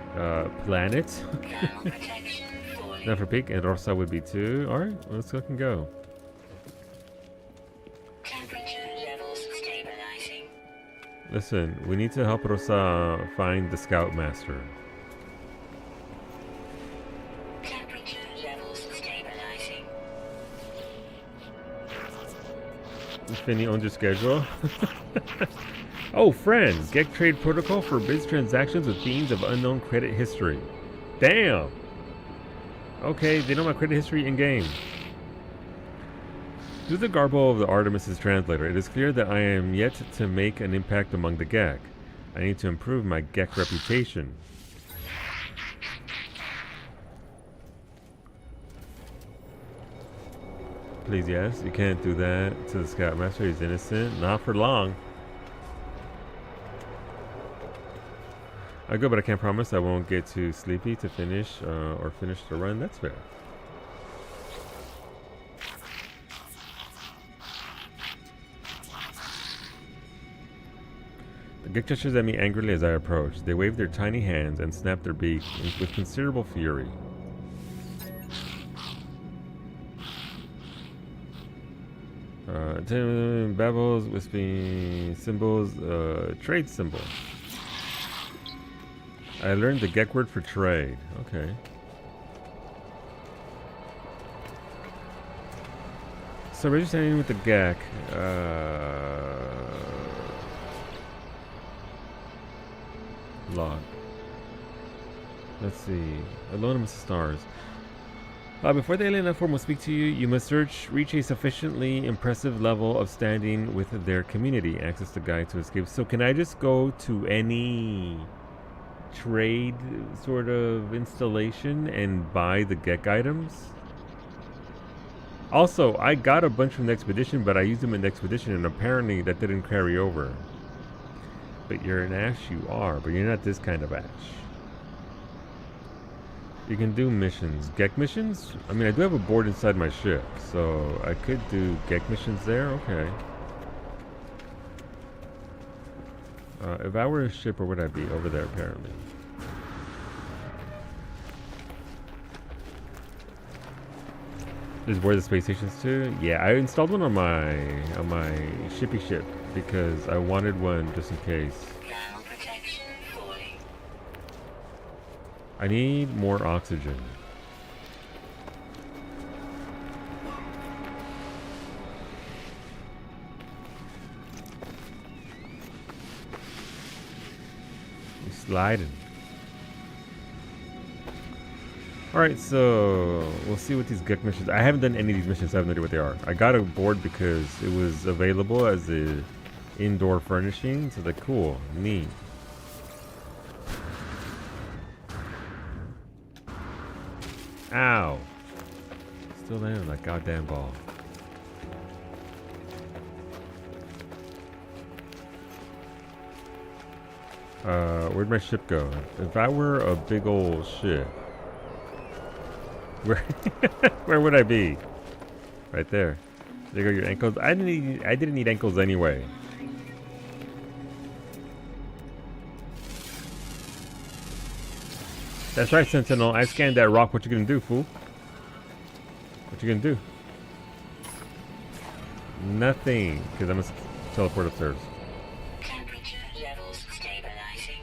planet. Thermal protection falling. Not for peak, and Rosa would be too. Alright, let's fucking go. Temperature levels stabilizing. Listen, we need to help Rosa find the Scoutmaster. Temperature levels stabilizing. Finny owns your schedule. Oh, friends, get trade protocol forbids transactions with beings of unknown credit history. Damn. Okay, they know my credit history in game. Through the garble of the Artemis's translator, it is clear that I am yet to make an impact among the Gek. I need to improve my Gek reputation. Please, yes, you can't do that to the Scoutmaster. He's innocent. Not for long. I go, but I can't promise I won't get too sleepy to finish or finish the run. That's fair. The Gek gestures at me angrily as I approach. They wave their tiny hands and snap their beaks with considerable fury. Babbles, wispy symbols, trade symbol. I learned the Gek word for trade. Okay. So registering with the Gek. Log. Let's see. Alone amongst the stars. Before the alien life form will speak to you, you must reach a sufficiently impressive level of standing with their community. Access the guide to escape. So can I just go to any trade sort of installation and buy the Gek items? Also, I got a bunch from the expedition, but I used them in the expedition, and apparently that didn't carry over. But you're an Ash, you are, but you're not this kind of Ash. You can do missions. Gek missions? I mean, I do have a board inside my ship, so I could do Gek missions there. Okay. If I were a ship, where would I be? Over there, apparently. There's board the space stations too. Yeah, I installed one on my shippy ship because I wanted one just in case. Thermal protection falling. I need more oxygen. You're sliding. Alright, so we'll see what these Gek missions. I haven't done any of these missions, so I have no idea what they are. I got a board because it was available as a indoor furnishing, so they're cool, neat. Ow! Still landing on that goddamn ball. Where'd my ship go? If I were a big old ship, where would I be? Right there. There go your ankles. I didn't need ankles anyway. That's right, Sentinel. I scanned that rock. What you gonna do, fool? What you gonna do? Nothing, because I'm gonna teleport upstairs. Temperature levels stabilizing.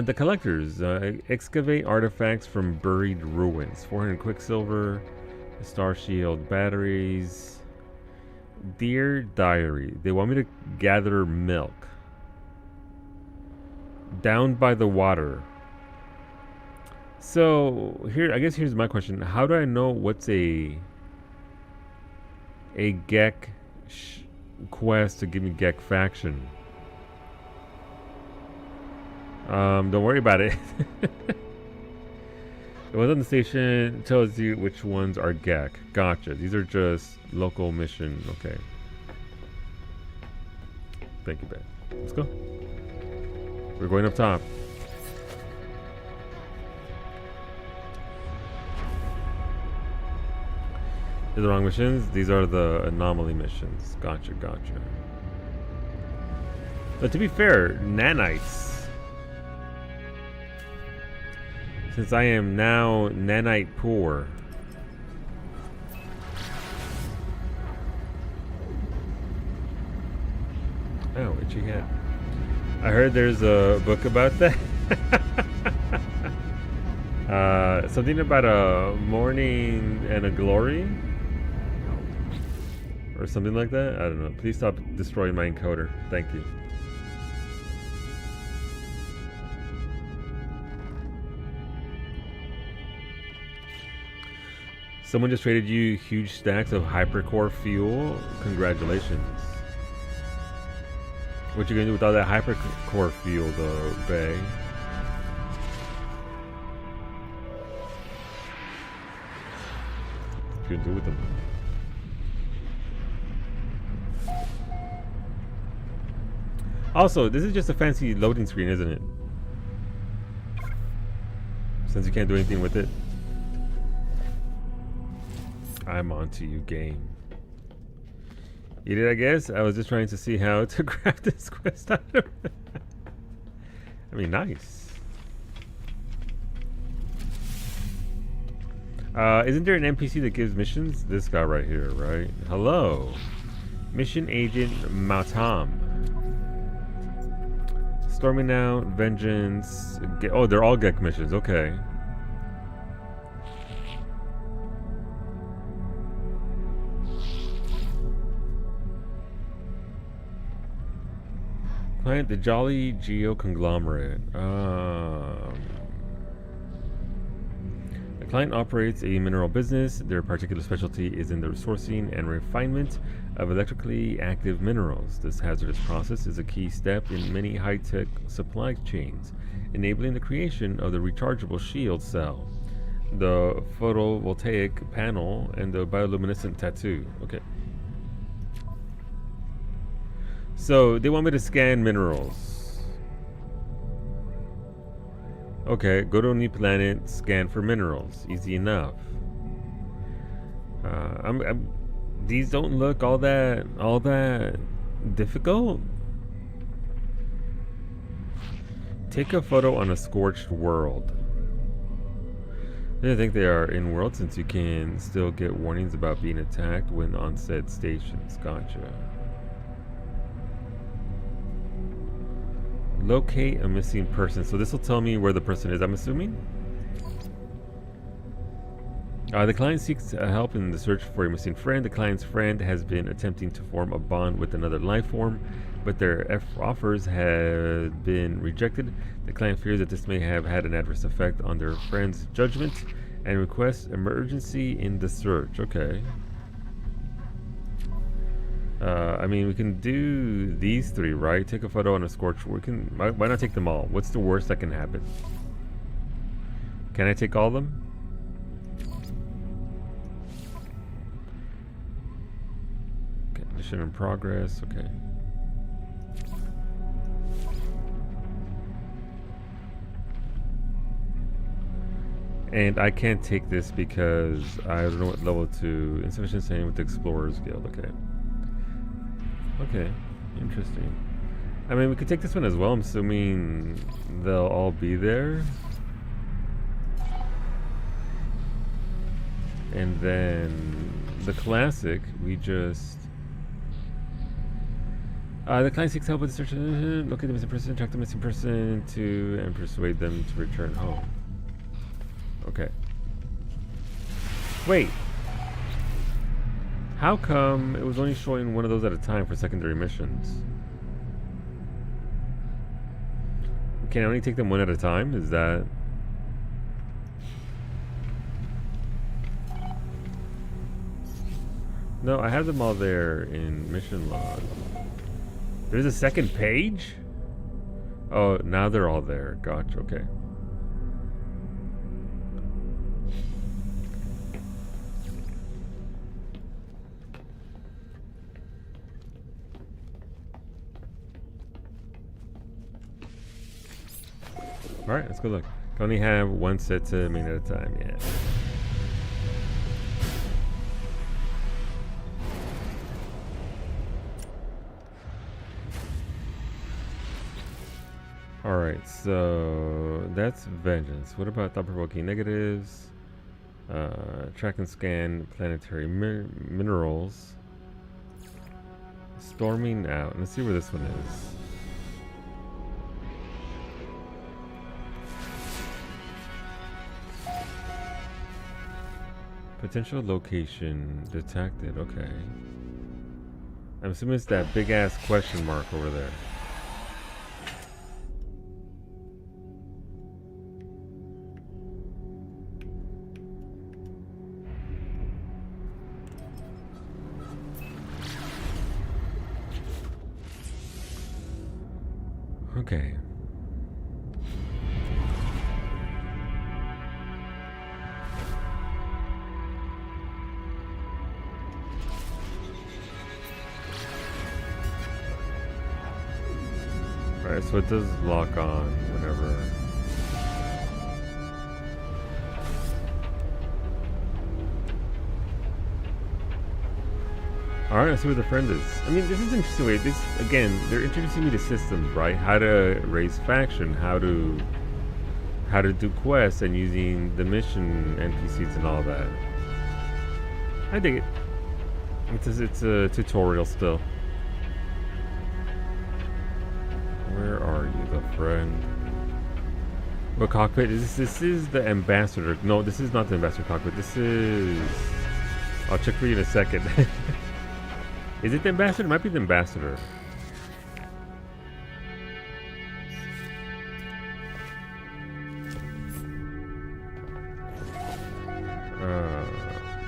The collectors excavate artifacts from buried ruins. 400 quicksilver, star shield batteries. Dear diary, they want me to gather milk. Down by the water. So here, I guess here's my question: how do I know what's a Gek quest to give me Gek faction? Don't worry about it. The ones on the station tells you which ones are Gek. Gotcha. These are just local mission. Okay. Thank you, Ben. Let's go. We're going up top. These are the wrong missions. These are the anomaly missions. Gotcha, gotcha. But to be fair, nanites. Since I am now nanite poor. Oh, itchy hat. I heard there's a book about that. Something about a morning and a glory? Or something like that? I don't know. Please stop destroying my encoder. Thank you. Someone just traded you huge stacks of hypercore fuel. Congratulations. What you gonna do with all that hypercore fuel though, Bay? What you gonna do with them? Also, this is just a fancy loading screen, isn't it? Since you can't do anything with it. I'm onto you, game. You did, I guess? I was just trying to see how to craft this quest item. I mean, nice. Isn't there an NPC that gives missions? This guy right here, right? Hello. Mission Agent Matam. Storming Out, Vengeance. Oh, they're all Gek missions. Okay. Client, the Jolly Geo Conglomerate. The client operates a mineral business. Their particular specialty is in the sourcing and refinement of electrically active minerals. This hazardous process is a key step in many high-tech supply chains, enabling the creation of the rechargeable shield cell, the photovoltaic panel, and the bioluminescent tattoo. Okay. So, they want me to scan minerals. Okay, go to a new planet, scan for minerals. Easy enough. These don't look all that difficult. Take a photo on a scorched world. I don't think they are in world since you can still get warnings about being attacked when on said stations. Gotcha. Locate a missing person. So this will tell me where the person is, I'm assuming? The client seeks help in the search for a missing friend. The client's friend has been attempting to form a bond with another life form, but their offers have been rejected. The client fears that this may have had an adverse effect on their friend's judgment and requests emergency in the search. Okay. I mean, we can do these three, right? Take a photo on a scorch. We can. Why not take them all? What's the worst that can happen? Can I take all of them? Okay, mission in progress. Okay. And I can't take this because I don't know what level to. Insufficient standing with the Explorers Guild. Okay. Okay, interesting. I mean, we could take this one as well. I'm assuming they'll all be there. And then the classic, we just... the client seeks help with the search. Locate the missing person, track the missing person to, and persuade them to return home. Okay. Wait. How come it was only showing one of those at a time for secondary missions? Can I only take them one at a time? Is that... No, I have them all there in mission log. There's a second page? Oh, now they're all there. Gotcha, okay. Alright, let's go look. Can only have one set to main at a time, yeah. Alright, so that's vengeance. What about thought-provoking negatives? Track and scan planetary minerals. Storming out. Let's see where this one is. Potential location detected. Okay. I'm assuming it's that big ass question mark over there. Okay. Alright, so it does lock on whenever. Alright, let's see where the friend is. I mean, this is interesting. Wait, this, again, they're introducing me to systems, right? How to raise faction, how to do quests, and using the mission NPCs and all that. I dig it. It's a tutorial still. Where are you, the friend? What cockpit is this? This is the ambassador. No, this is not the ambassador cockpit. This is... I'll check for you in a second. Is it the ambassador? It might be the ambassador.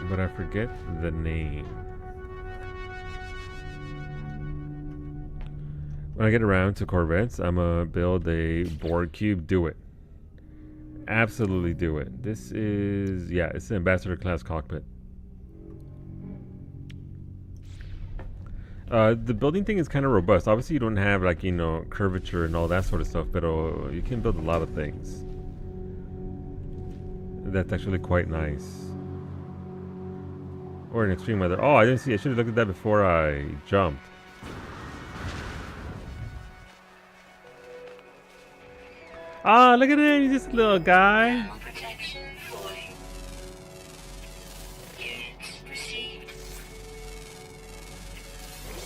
But I forget the name. When I get around to Corvettes, I'm gonna build a Borg cube. Do it. Absolutely do it. This is... yeah, it's the ambassador class cockpit. The building thing is kind of robust. Obviously, you don't have, like, you know, curvature and all that sort of stuff, but you can build a lot of things. That's actually quite nice. Or in extreme weather. Oh, I didn't see. I should have looked at that before I jumped. Ah, look at him. He's just a little guy. Thermal protection falling. Units received.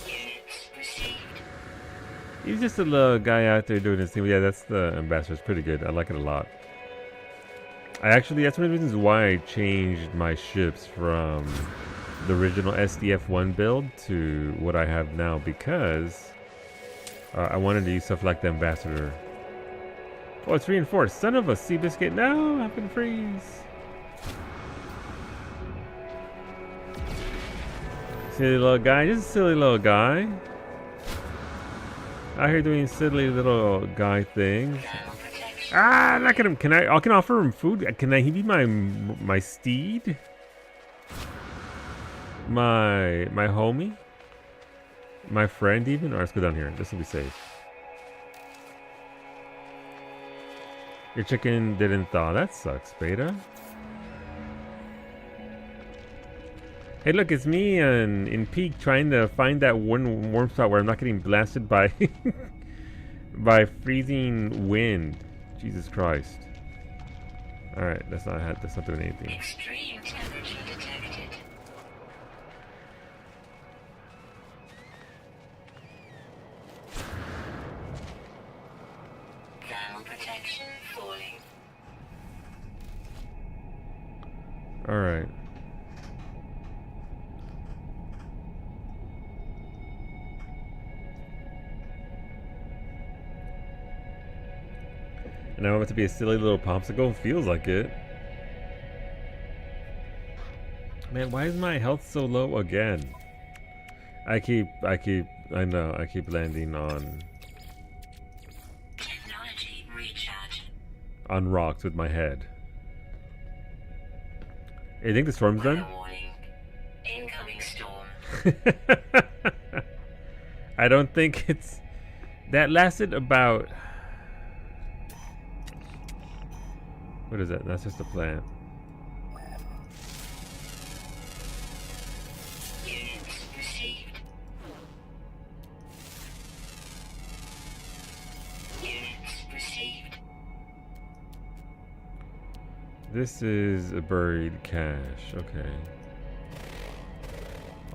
Units received. He's just a little guy out there doing his thing. But yeah, that's the ambassador. It's pretty good. I like it a lot. That's one of the reasons why I changed my ships from the original SDF-1 build to what I have now, because I wanted to use stuff like the ambassador. Oh, it's reinforced. Son of a Seabiscuit. No, I can freeze. Silly little guy. Just a silly little guy. Out here doing silly little guy things. Thermal protection. Ah, look at him. I can offer him food. Can he be my steed? My homie? My friend even? Alright, let's go down here. This will be safe. Your chicken didn't thaw. That sucks, Beta. Hey, look, it's me in Peak trying to find that one warm spot where I'm not getting blasted by by freezing wind. Jesus Christ. Alright, that's not doing anything. Extreme temperature detected. Thermal protection falling. Alright. And I'm about to be a silly little popsicle. Feels like it. Man, why is my health so low again? I know, I keep landing Technology recharge. on rocks with my head. You think the storm's done? Weather warning. Incoming storm. I don't think it's... That lasted about... What is that? That's just a plant. Units received. Units received. This is a buried cache. Okay.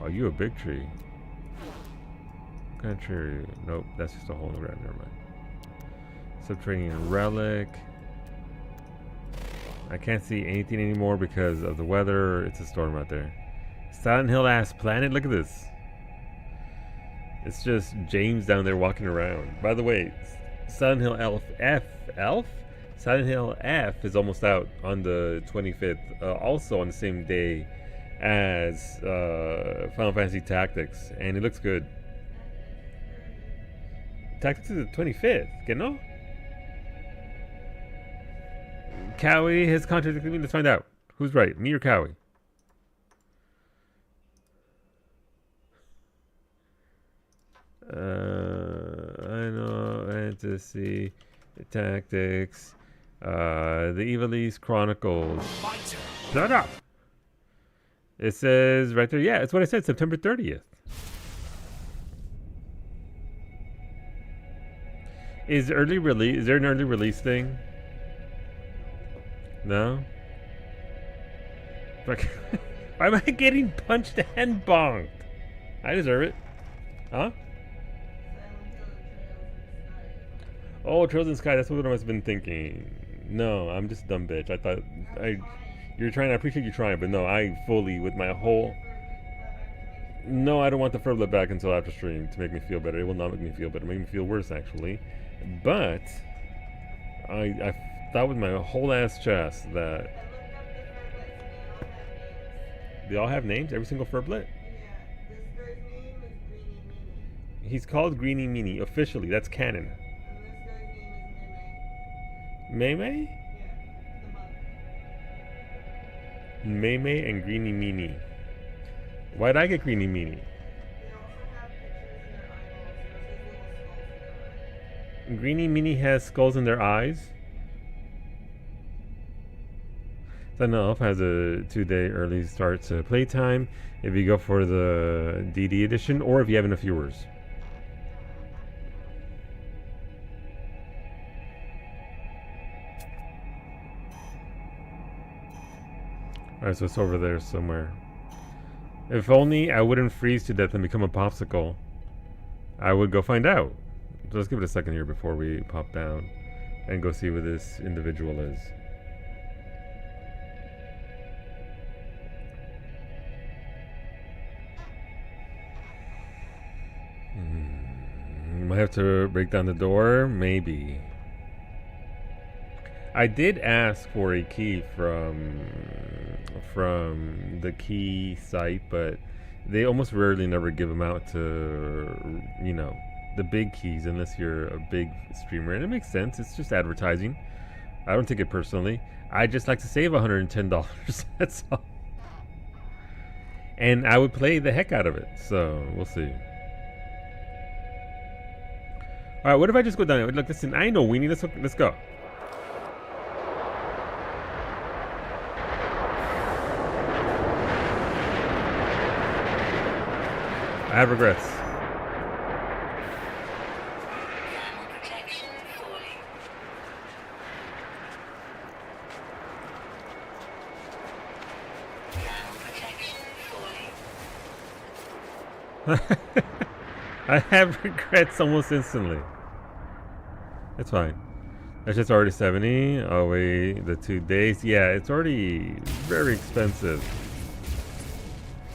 Oh, you a big tree. What kind of tree are you? Nope, that's just a hole in the ground. Never mind. Subterranean relic. I can't see anything anymore because of the weather. It's a storm out there. Silent Hill ass planet. Look at this. It's just James down there walking around. By the way, Silent Hill Elf? Silent Hill F is almost out on the 25th. Also on the same day as Final Fantasy Tactics. And it looks good. Tactics is the 25th. Que no? Cowie has contradicted me. Let's find out. Who's right? Me or Cowie? I know. Fantasy. Tactics. The Ivalice Chronicles. Shut up! It says right there. Yeah, it's what I said. September 30th. Is early release? Is there an early release thing? No? Fuck. Why am I getting punched and bonked? I deserve it. Huh? Oh, Trails in Sky. That's what I must have been thinking. No, I'm just a dumb bitch. I thought... You're trying... I appreciate you trying, but no, I fully, with my whole... No, I don't want the Furblet back until after stream to make me feel better. It will not make me feel better. It'll make me feel worse, actually. But... I thought with my whole ass chest that... They all have names? Every single Furblet? Yeah, this guy's name is Greeny Meanie. He's called Greeny Meanie. Officially, that's canon. And this guy's name is Mei? Yeah, the monk. Mei and Greeny Meanie. Why'd I get Greeny Meanie? They also have pictures in their eyeballs. There's his little skulls in their eye. Greeny Meanie has skulls in their eyes. Silent Elf has a 2-day early start to playtime if you go for the DD edition or if you have enough viewers. Alright, so it's over there somewhere. If only I wouldn't freeze to death and become a popsicle, I would go find out. So let's give it a second here before we pop down and go see where this individual is. Might have to break down the door, maybe. I did ask for a key from the key site, but they almost rarely never give them out to, you know, the big keys unless you're a big streamer. And it makes sense. It's just advertising. I don't take it personally. I just like to save $110. That's all. And I would play the heck out of it. So we'll see. All right, what if I just go down there? Look, listen, I know weenie. Let's go. I have regrets. Thermal protection falling. Thermal protection falling. I have regrets almost instantly. It's fine. That's just already 70. Oh wait, the 2 days. Yeah, it's already very expensive.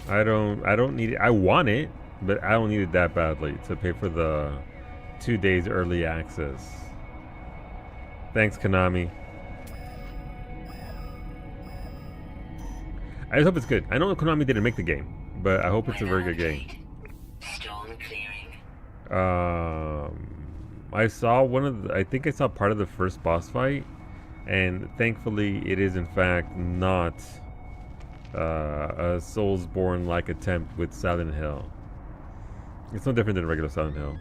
I don't need it. I want it, but I don't need it that badly to pay for the 2 days early access. Thanks, Konami. I just hope it's good. I know Konami didn't make the game, but I hope it's a very good game. Storm clearing. I saw I think I saw part of the first boss fight, and thankfully it is in fact not a Soulsborne-like attempt with Silent Hill. It's no different than regular Silent Hill.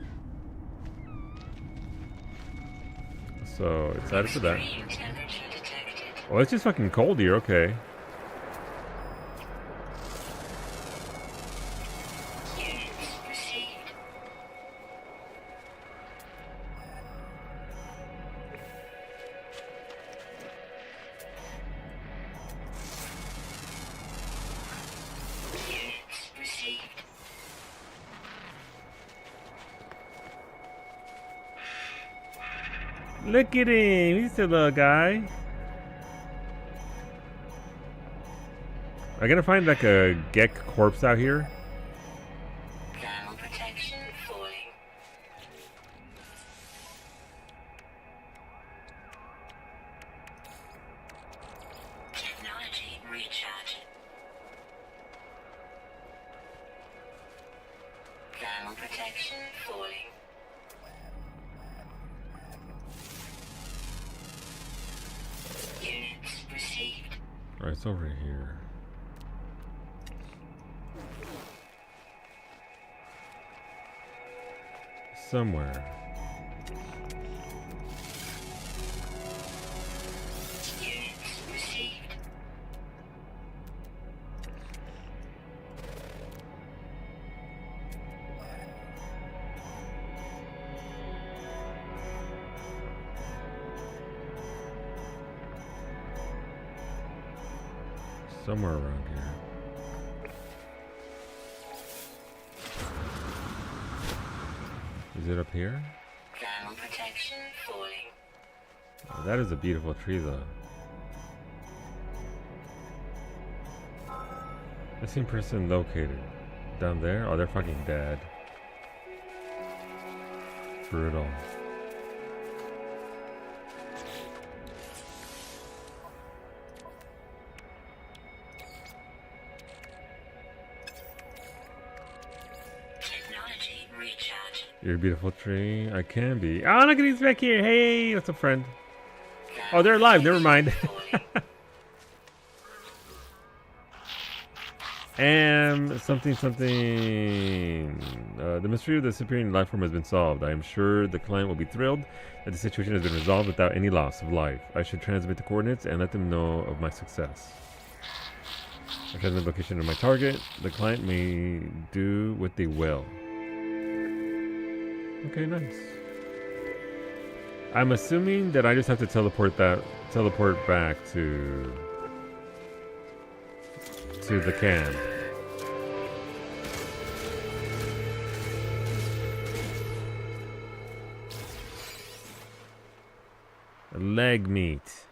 So excited for that. Extreme temperature detected. Oh, it's just fucking cold here. Okay. Units received. Units received. Look at him. He's a little guy. I'm gonna find like a Gek corpse out here. Thermal protection falling. Technology recharging. Thermal protection falling. Units received. Alright, it's over here. Somewhere. Units received. Somewhere around here. Is it up here? Thermal protection falling. Oh, that is a beautiful tree, though. Missing person located. Down there? Oh, they're fucking dead. Brutal. Technology recharging. You're a beautiful tree. I can be. Oh, look at these back here. Hey, what's up, friend? Oh, they're alive. Never mind. And something. The mystery of the disappearing life form has been solved. I am sure the client will be thrilled that the situation has been resolved without any loss of life. I should transmit the coordinates and let them know of my success. I transmit the location of my target. The client may do what they will. Okay, nice. I'm assuming that I just have to teleport back to the can. Leg meat.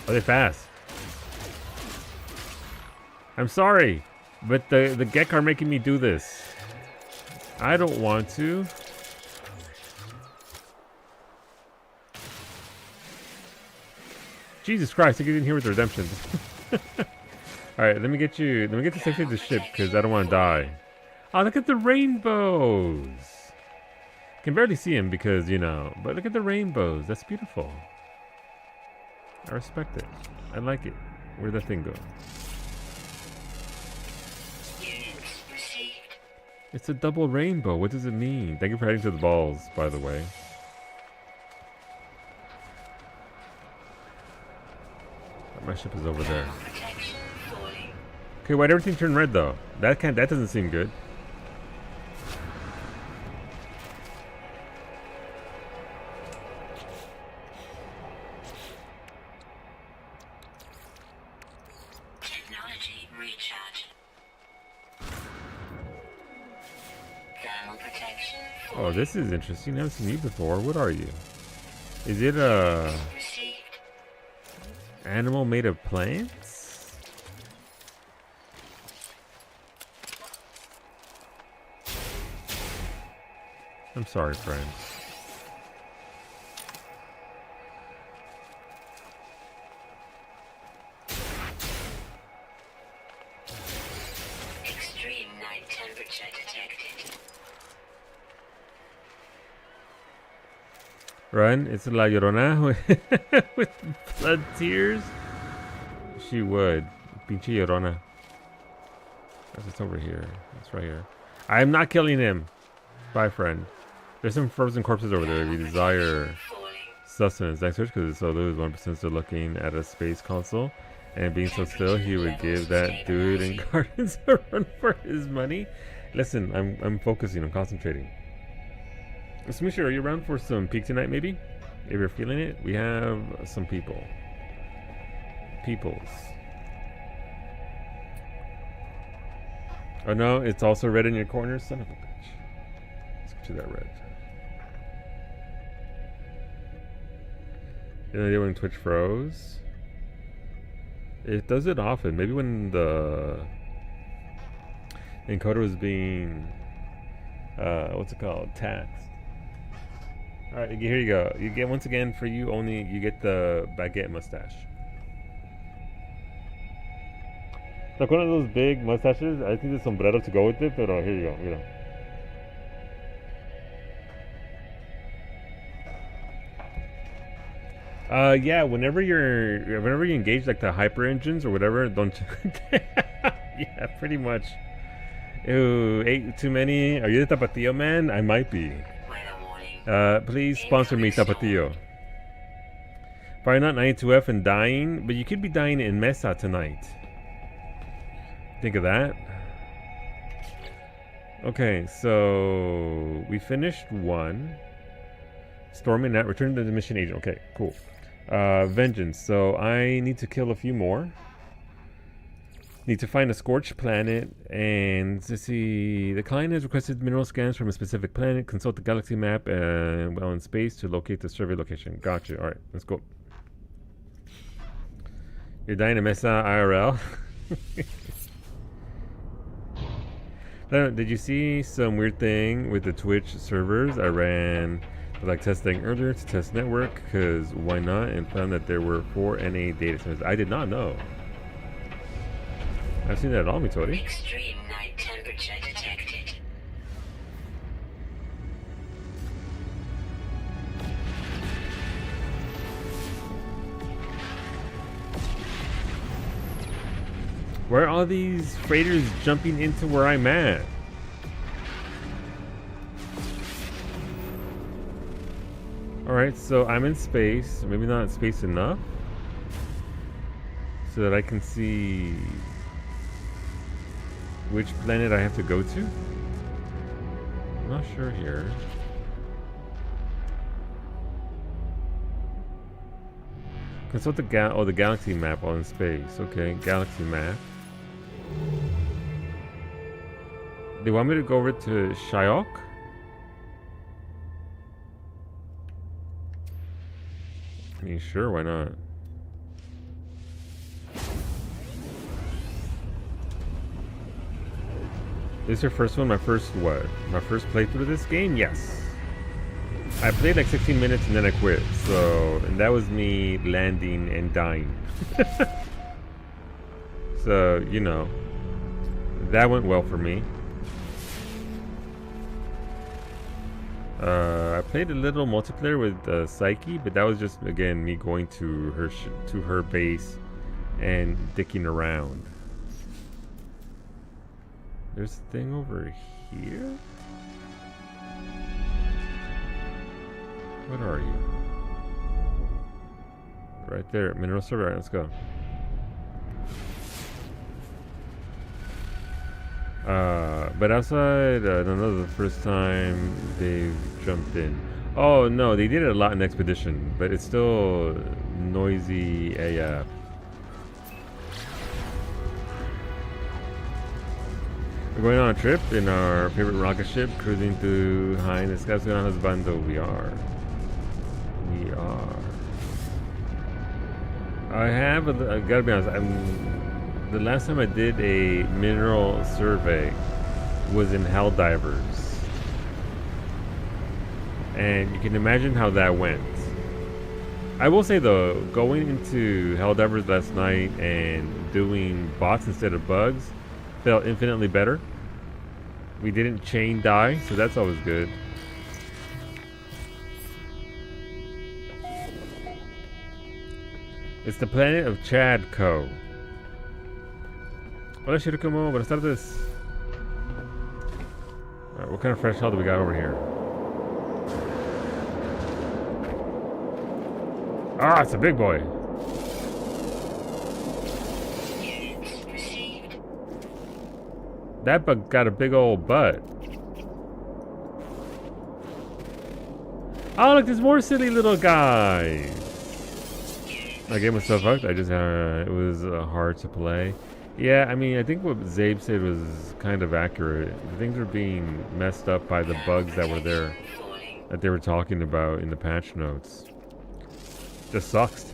Oh, they're fast. I'm sorry, but the Gek are making me do this. I don't want to. Jesus Christ, I get in here with the redemption. Alright, let me get to safety of the ship because I don't want to die. Oh, look at the rainbows. Can barely see him because, you know, but look at the rainbows. That's beautiful. I respect it. I like it. Where'd that thing go? Units received. It's a double rainbow. What does it mean? Thank you for heading to the balls, by the way. My ship is over there. Thermal protection falling. Okay, why'd everything turn red though? That doesn't seem good. Technology recharging. Thermal protection Oh, falling. this is interesting. I haven't seen you before. What are you? Is it a Received. animal made of plants? I'm sorry, friends. temperature detected. Run, it's La Llorona with blood tears. She would. Pinche Llorona. It's over here. It's right here. I'm not killing him. Bye, friend. There's some frozen corpses over there if you desire Falling. sustenance. Next switch, because so lose 1% still looking at a space console. And being so still, he would give that dude in gardens a run for his money. Listen, I'm focusing. I'm concentrating. Smisher, are you around for some peak tonight, maybe? If you're feeling it, we have some people. Peoples. Oh no, it's also red in your corner? Son of a bitch. Let's get you that red. You know the idea when Twitch froze? It does it often. Maybe when the encoder was being what's it called? Taxed. Alright, here you go. You get once again for you only you get the baguette mustache. Like one of those big mustaches. I think the sombrero to go with it, but here you go. You know. Yeah. Whenever you engage like the hyper engines or whatever, don't. Yeah, pretty much. Ew, ate too many. Are you the Tapatio man? I might be. Weather warning. Please sponsor me, Tapatio. Probably not 92F and dying, but you could be dying in Mesa tonight. Think of that. Okay, so we finished one. Storm and Nat, return to the mission agent. Okay, cool. Vengeance. So I need to kill a few more. Need to find a scorched planet, and to see the client has requested mineral scans from a specific planet. Consult the galaxy map while in space to locate the survey location. Gotcha. All right, let's go. You're dying in Mesa IRL. Did you see some weird thing with the Twitch servers? I ran like testing earlier to test network because why not, and found that there were 4 NA data centers. I did not know. I've seen that at all, Mitori. Extreme night temperature detected. Why are all these freighters jumping into where I'm at? Alright, so I'm in space. Maybe not space enough. So that I can see which planet I have to go to. I'm not sure here. Consult the the galaxy map while in space. Okay, galaxy map. They want me to go over to Shyok? I mean, sure, why not? This is your first one? My first what? My first playthrough of this game? Yes. I played like 16 minutes and then I quit. So, and that was me landing and dying. So, you know, that went well for me. I played a little multiplayer with Psyche, but that was just again me going to her base and dicking around. There's a thing over here. What are you? Right there, mineral server. Alright, let's go. But outside, no, the first time they've jumped in. Oh no, they did it a lot in Expedition, but it's still noisy AF. We're going on a trip in our favorite rocket ship, cruising through high in the sky. Husbando, we are. We are. I have, I gotta be honest, the last time I did a mineral survey was in Helldivers. And you can imagine how that went. I will say though, going into Helldivers last night and doing bots instead of bugs felt infinitely better. We didn't chain die, so that's always good. It's the planet of Chadco. Hola Shirikumo, buenas tardes. Alright, what kind of fresh hell do we got over here? Ah, it's a big boy. Units received. That bug got a big old butt. Oh, look, there's more silly little guys. I gave myself fucked. I just, it was hard to play. Yeah, I mean, I think what Zabe said was kind of accurate. Things are being messed up by the bugs that were there, Falling. that they were talking about in the patch notes. Just sucks.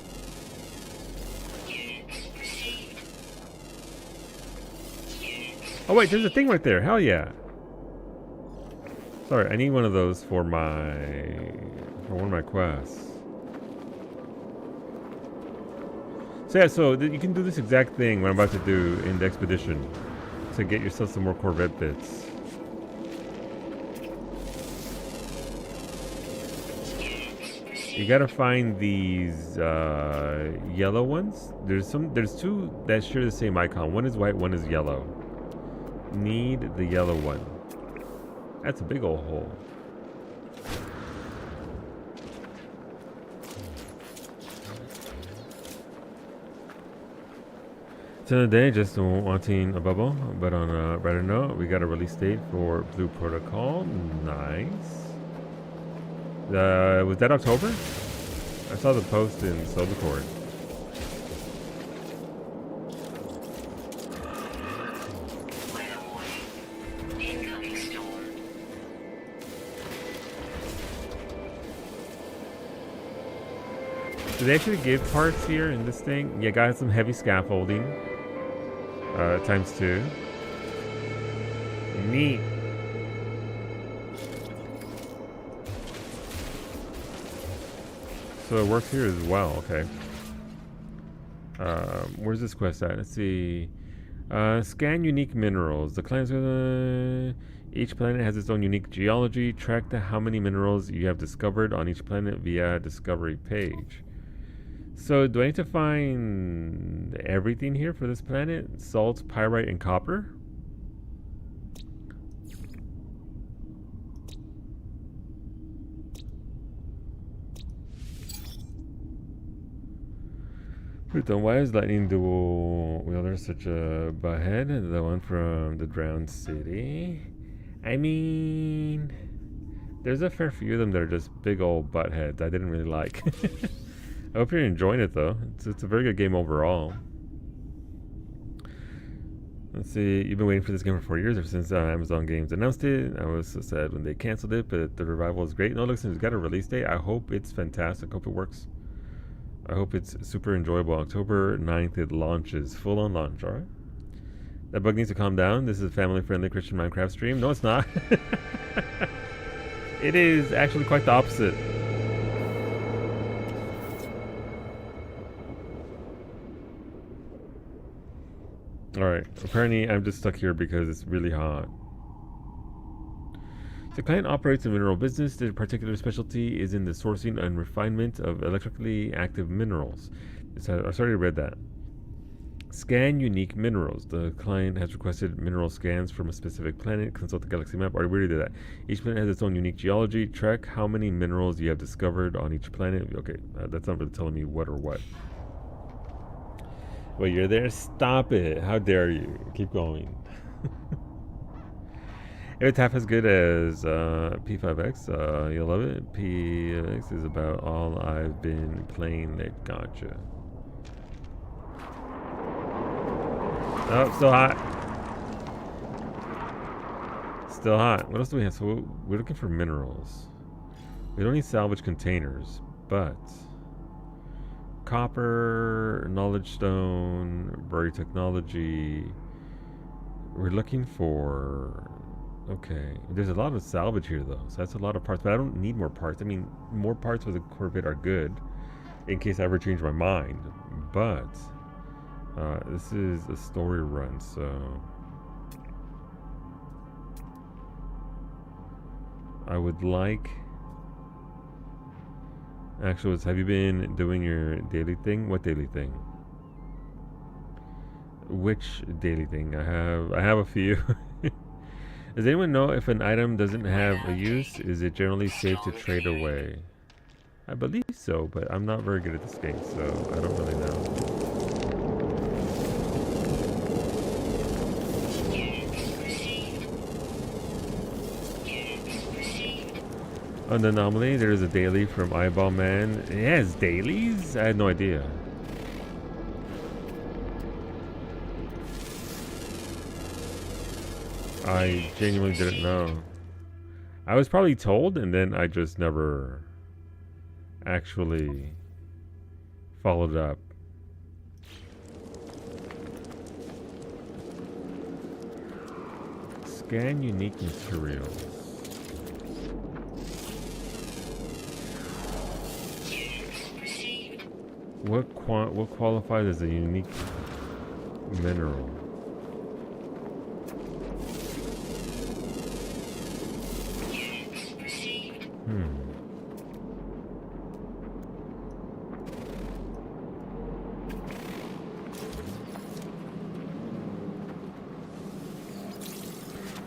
Units received. Units. Oh wait, there's a thing right there. Hell yeah. Sorry, I need one of those for one of my quests. So yeah, so you can do this exact thing what I'm about to do in the expedition to get yourself some more Corvette bits. You gotta find these yellow ones. There's two that share the same icon. One is white, one is yellow. Need the yellow one. That's a big old hole. So today, just wanting a bubble, but on a brighter note, we got a release date for Blue Protocol. Nice. Was that October? I saw the post in Soulcore. Weather warning. Incoming storm. Do they actually give parts here in this thing? Yeah, got some heavy scaffolding. ×2. Neat. So it works here as well, okay. Where's this quest at? Let's see. Scan unique minerals. The client's gonna... Each planet has its own unique geology. Track how many minerals you have discovered on each planet via discovery page. So do I need to find everything here for this planet? Salt, pyrite, and copper? Then why is Lightning Dual Wielder such a butthead? The one from the Drowned City? I mean, there's a fair few of them that are just big old buttheads I didn't really like. I hope you're enjoying it though. It's a very good game overall. Let's see, you've been waiting for this game for 4 years, ever since Amazon Games announced it. I was so sad when they canceled it, but the revival is great. No, listen, it's got a release date. I hope it's fantastic. I hope it works. I hope it's super enjoyable. October 9th it launches. Full on launch, alright? That bug needs to calm down. This is a family-friendly Christian Minecraft stream. No, it's not. It is actually quite the opposite. Alright, apparently I'm just stuck here because it's really hot. The client operates a mineral business. Their particular specialty is in the sourcing and refinement of electrically active minerals. I already read that. Scan unique minerals. The client has requested mineral scans from a specific planet. Consult the galaxy map. I already did that. Each planet has its own unique geology. Track how many minerals you have discovered on each planet. Okay, that's not really telling me what or what. Wait, you're there? Stop it. How dare you? Keep going. If it's half as good as P5X, you'll love it. P5X is about all I've been playing. Gotcha. Oh, still hot. Still hot. What else do we have? So we're looking for minerals. We don't need salvage containers, but copper, knowledge stone, buried technology. We're looking for... Okay, there's a lot of salvage here though, so that's a lot of parts, but I don't need more parts. I mean, more parts with the Corvette are good in case I ever change my mind, but this is a story run, so I would like. Actually, have you been doing your daily thing? What daily thing? Which daily thing? I have a few. Does anyone know if an item doesn't have a use, is it generally safe to trade away? I believe so, but I'm not very good at this game, so I don't really know. Units received. Units received. On the anomaly, there's a daily from Eyeball Man. It has dailies? I had no idea. I genuinely didn't know. I was probably told, and then I just never actually followed up. Scan unique materials. Units received. What qualifies as a unique mineral? Units received.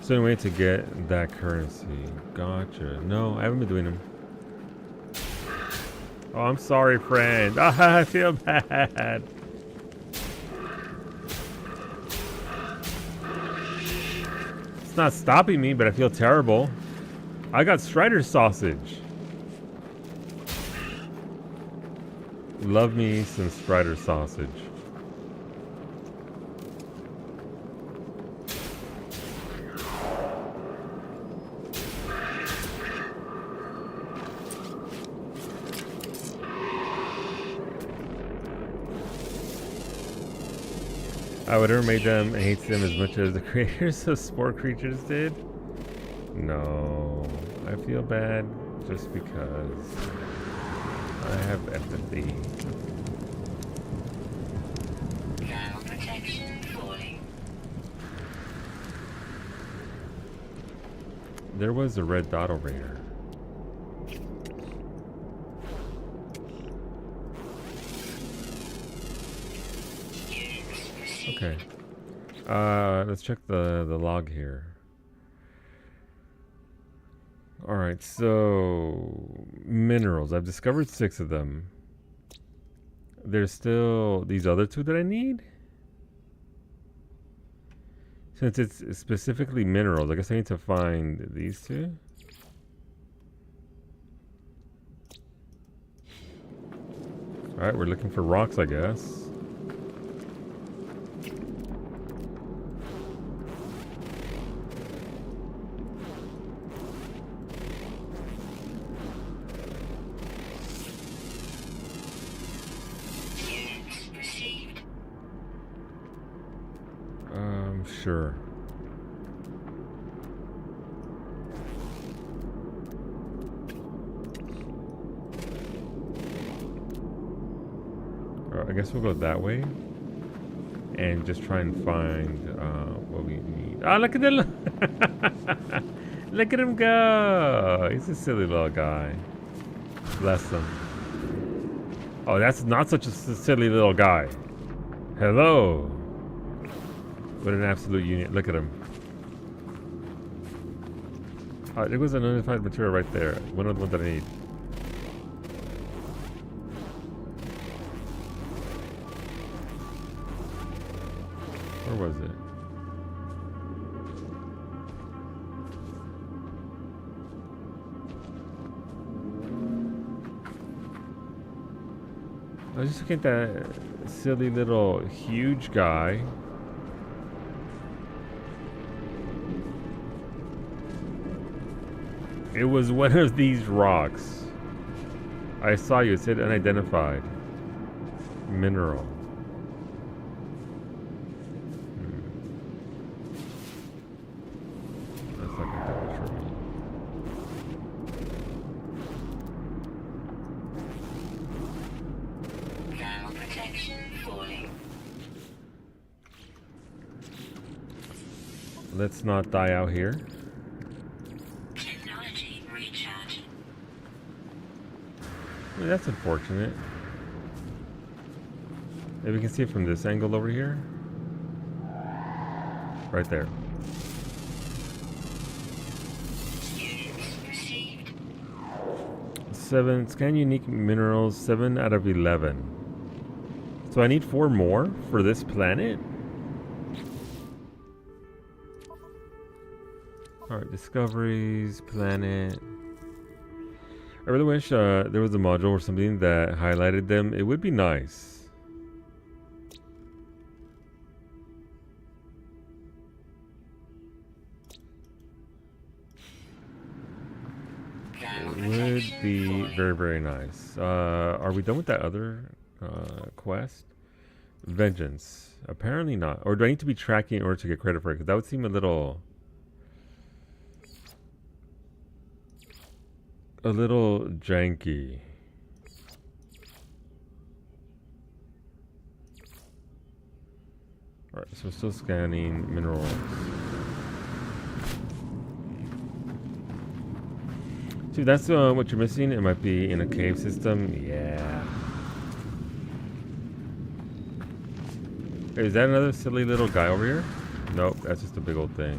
So anyway, to get that currency. Gotcha. No, I haven't been doing them. Oh, I'm sorry, friend. Ah, I feel bad. It's not stopping me, but I feel terrible. I got Strider sausage. Love me some Strider sausage. I would have made them hate them as much as the creators of Spore Creatures did. No, I feel bad just because I have empathy. Thermal protection falling. There was a red dot over here. Okay. Let's check the log here. Alright, so minerals. I've discovered 6 of them. There's still these other 2 that I need? Since it's specifically minerals, I guess I need to find these 2. Alright, we're looking for rocks, I guess. Sure. I guess we'll go that way and just try and find what we need. Oh, look at the look at him go! He's a silly little guy. Bless him. Oh, that's not such a silly little guy. Hello. What an absolute unit. Look at him. There was an unidentified material right there. One of the ones that I need. Where was it? I was just looking at that silly little huge guy. It was one of these rocks. I saw you. It said unidentified mineral. That's not gonna do much for me. Thermal protection falling. Let's not die out here. Technology mean, that's unfortunate. Maybe we can see it from this angle over here. Right there. Units received. 7 scan unique minerals, 7 out of 11. So I need 4 more for this planet. Alright, discoveries, planet. I really wish there was a module or something that highlighted them. It would be nice. Ground It would protection be falling. very, very nice. Are we done with that other quest? Vengeance. Apparently not. Or do I need to be tracking in order to get credit for it? Because that would seem a little janky. Alright, so we're still scanning minerals. See, that's what you're missing. It might be in a cave system. Yeah. Hey, is that another silly little guy over here? Nope, that's just a big old thing.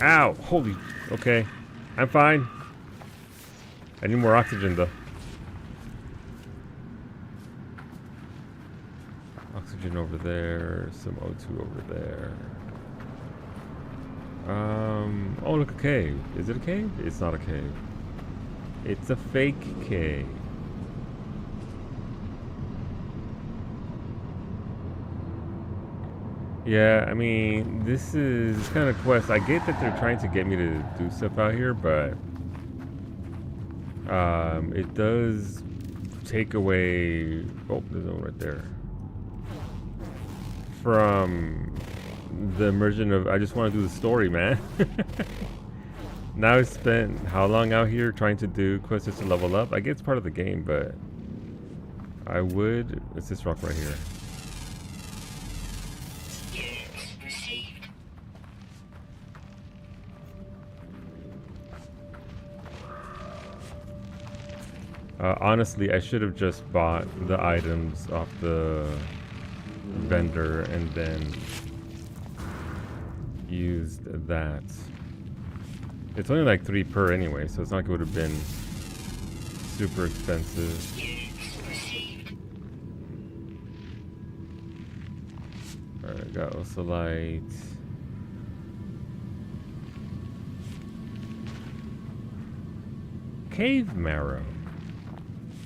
Ow! Holy... Okay. I'm fine. I need more oxygen, though. Oxygen over there. Some O2 over there. Oh, look, a cave. Is it a cave? It's not a cave. It's a fake cave. Yeah, I mean, this kind of quest. I get that they're trying to get me to do stuff out here, but it does take away. Oh, there's one right there. From the immersion of, I just want to do the story, man. Now I spent how long out here trying to do quests just to level up? I get it's part of the game, but I would. It's this rock right here. Units received. Honestly, I should have just bought the items off the vendor and then used that. It's only like 3 per anyway, so it's not like it would have been super expensive. Units received. Alright, got Osolite. Cave marrow.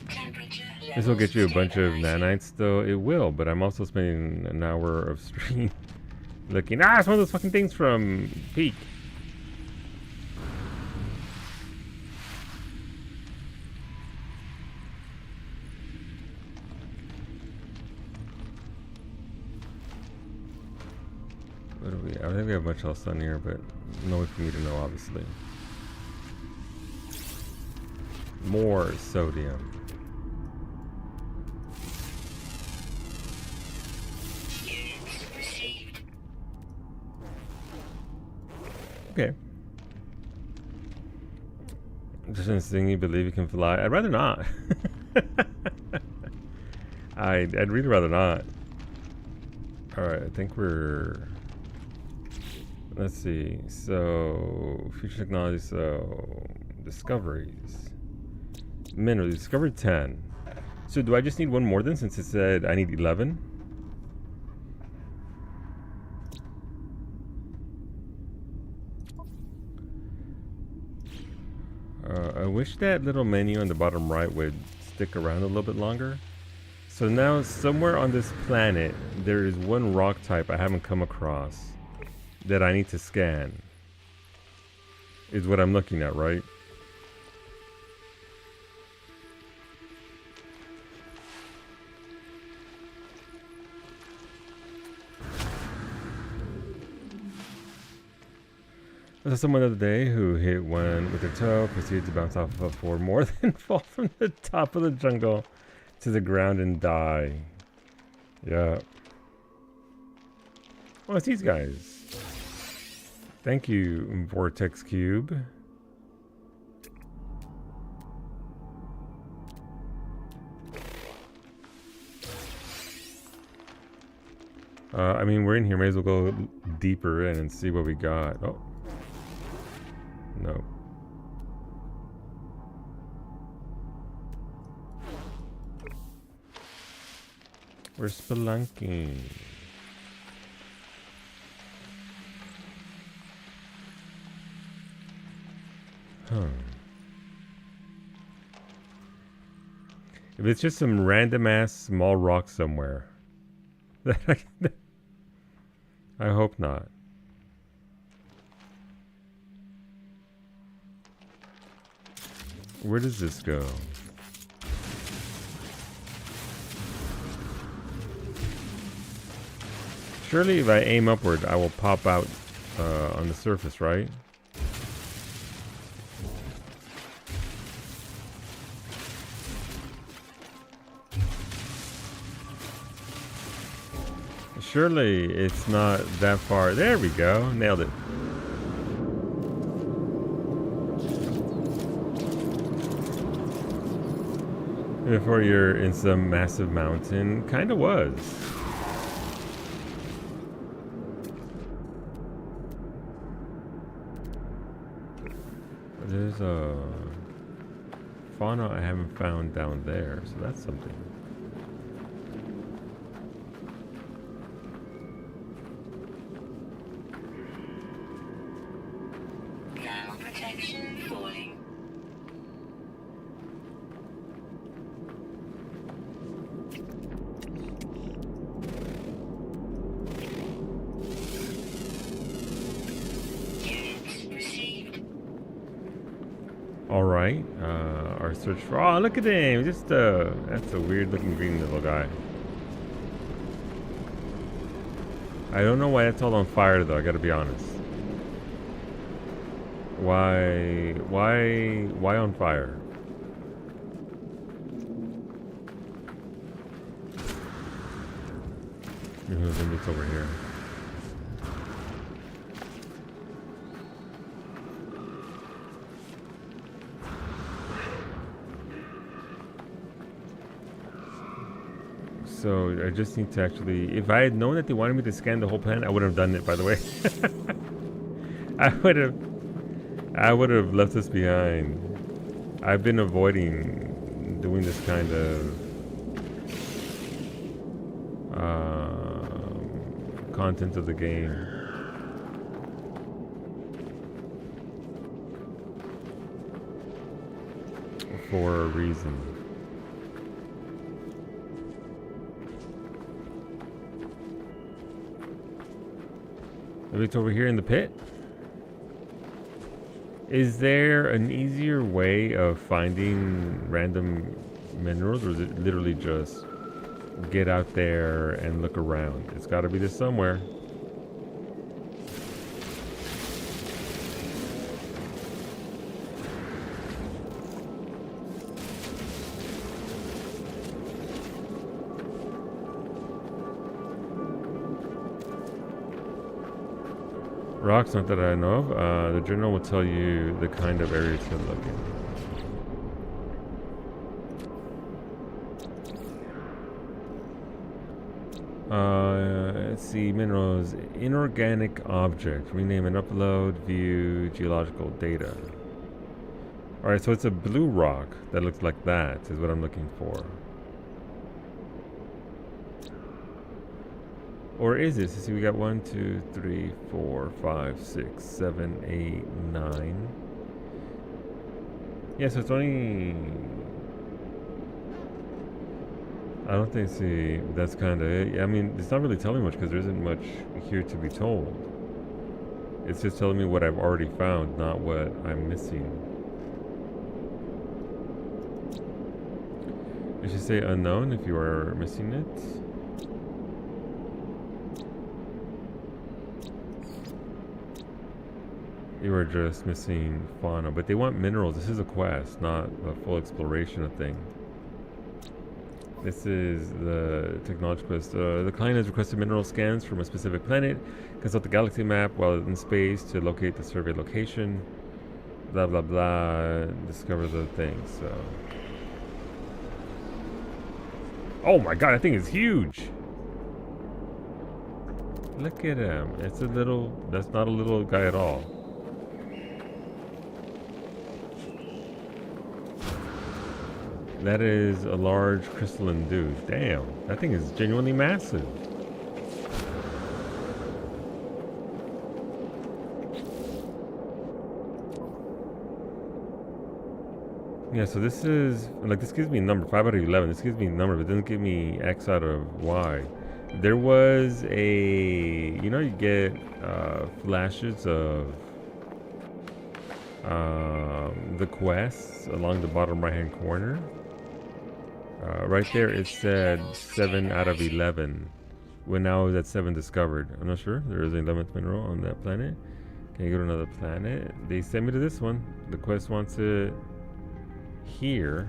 Temperature This will get you a levels bunch of stabilizing. nanites, though. It will, but I'm also spending an hour of stream looking. Ah, it's one of those fucking things from Peak. What do we? I think we have much else on here, but no for me to know, obviously. More sodium. Units received. Okay. Just instinct you believe you can fly. I'd rather not. I'd really rather not. Alright, I think we're... Let's see. So, future technology, so... Discoveries. Minerals. Discovered 10. So do I just need one more then, since it said I need 11? I wish that little menu on the bottom right would stick around a little bit longer. So now somewhere on this planet there is one rock type I haven't come across that I need to scan. Is what I'm looking at, right? I saw someone the other day who hit one with their toe, proceeded to bounce off of a floor more than fall from the top of the jungle to the ground and die. Yeah. Oh, it's these guys. Thank you, Vortex Cube. I mean, we're in here. May as well go deeper in and see what we got. Oh. No. We're spelunking. Huh. If it's just some random ass small rock somewhere. I hope not. Where does this go? Surely if I aim upward, I will pop out on the surface, right? Surely it's not that far. There we go. Nailed it. Before you're in some massive mountain. Kinda was. There's a fauna I haven't found down there, so that's something. Thermal protection falling. Units received. All right, our search for. Oh, look at him! Just that's a weird-looking green little guy. I don't know why that's all on fire, though. I gotta be honest. Why on fire? Maybe it's over here. So I just need to actually, if I had known that they wanted me to scan the whole planet, I would have done it, by the way. I would have left this behind. I've been avoiding doing this kind of content of the game. For a reason. Maybe it's over here in the pit. Is there an easier way of finding random minerals, or is it literally just get out there and look around? It's got to be this somewhere. Rocks, not that I know of. The journal will tell you the kind of areas to look in. Let's see, minerals, inorganic object. Rename and upload, view, geological data. Alright, so it's a blue rock that looks like that, is what I'm looking for. Or is it? So see, we got 1, 2, 3, 4, 5, 6, 7, 8, 9. Yeah, so it's only. I don't think. See, that's kind of it. I mean, it's not really telling much because there isn't much here to be told. It's just telling me what I've already found, not what I'm missing. It should say unknown if you are missing it. You are just missing fauna, but they want minerals. This is a quest, not a full exploration of thing. This is the technology quest. The client has requested mineral scans from a specific planet. Consult the galaxy map while in space to locate the survey location. Blah blah blah. Discover the thing. So. Oh my god, that thing is huge. Look at him. It's a little. That's not a little guy at all. That is a large crystalline dude. Damn, that thing is genuinely massive. Yeah, so this is, like, this gives me a number, 5 out of 11. This gives me a number, but it doesn't give me X out of Y. There was a, you know, you get flashes of the quests along the bottom right-hand corner. Right there it said 7 out of 11. When now is at 7 discovered. I'm not sure. There is an 11th mineral on that planet. Can you go to another planet? They sent me to this one. The quest wants it here.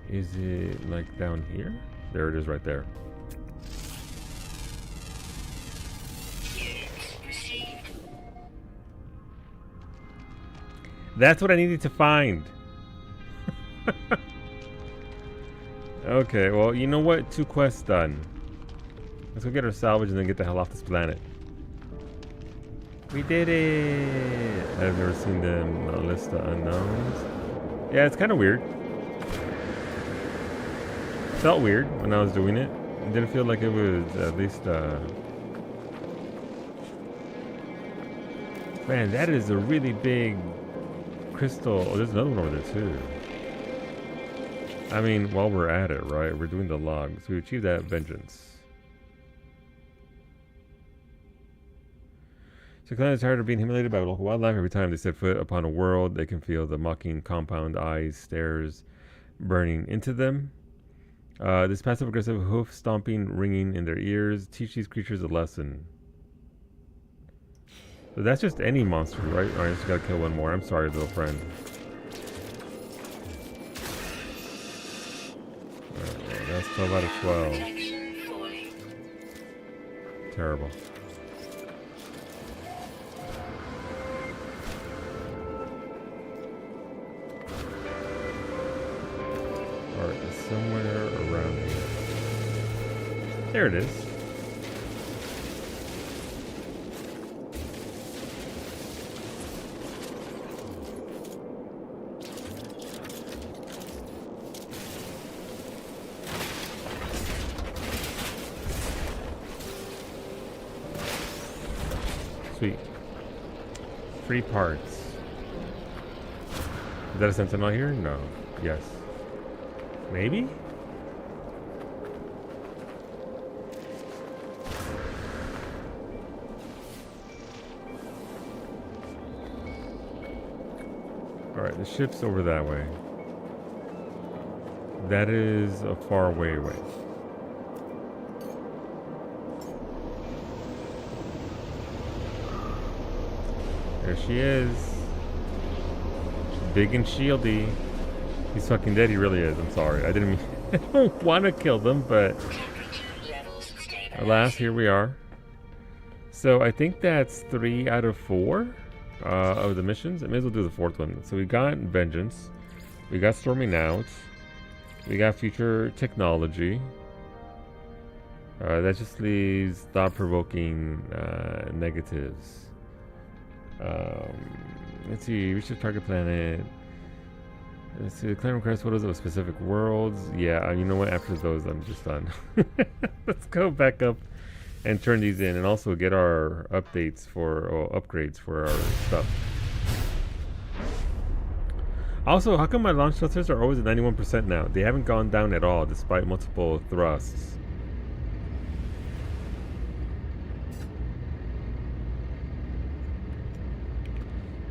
Is it like down here? There it is right there. That's what I needed to find. Okay, well, you know what? 2 quests done. Let's go get our salvage and then get the hell off this planet. We did it! I've never seen them list the unknowns. Yeah, it's kind of weird. Felt weird when I was doing it. It didn't feel like it was at least man, that is a really big crystal. Oh, there's another one over there too. I mean, while we're at it, right? We're doing the log. So we achieved that vengeance. So client is tired of being humiliated by local wildlife. Every time they set foot upon a world, they can feel the mocking compound eyes, stares burning into them. This passive-aggressive hoof stomping, ringing in their ears. Teach these creatures a lesson. So that's just any monster, right? Alright, just gotta kill one more. I'm sorry, little friend. Alright, that's 12 out of 12. Terrible. Alright, it's somewhere around here. There it is. Sweet. 3 parts. Is that a sentinel here? No. Yes. Maybe? Alright, the ship's over that way. That is a far way away. There she is. Big and shieldy. He's fucking dead, he really is. I'm sorry. I didn't mean I don't want to kill them, but alas, here we are. So I think that's 3 out of 4 of the missions. I may as well do the 4th one. So we got Vengeance. We got Storming Out. We got Future Technology. That just leaves thought-provoking negatives. Let's see. Reach the target planet. Let's see. The claim requires photos of specific worlds. Yeah, you know what? After those, I'm just done. Let's go back up and turn these in, and also get our updates for upgrades for our stuff. Also, how come my launch thrusters are always at 91% now? They haven't gone down at all, despite multiple thrusts.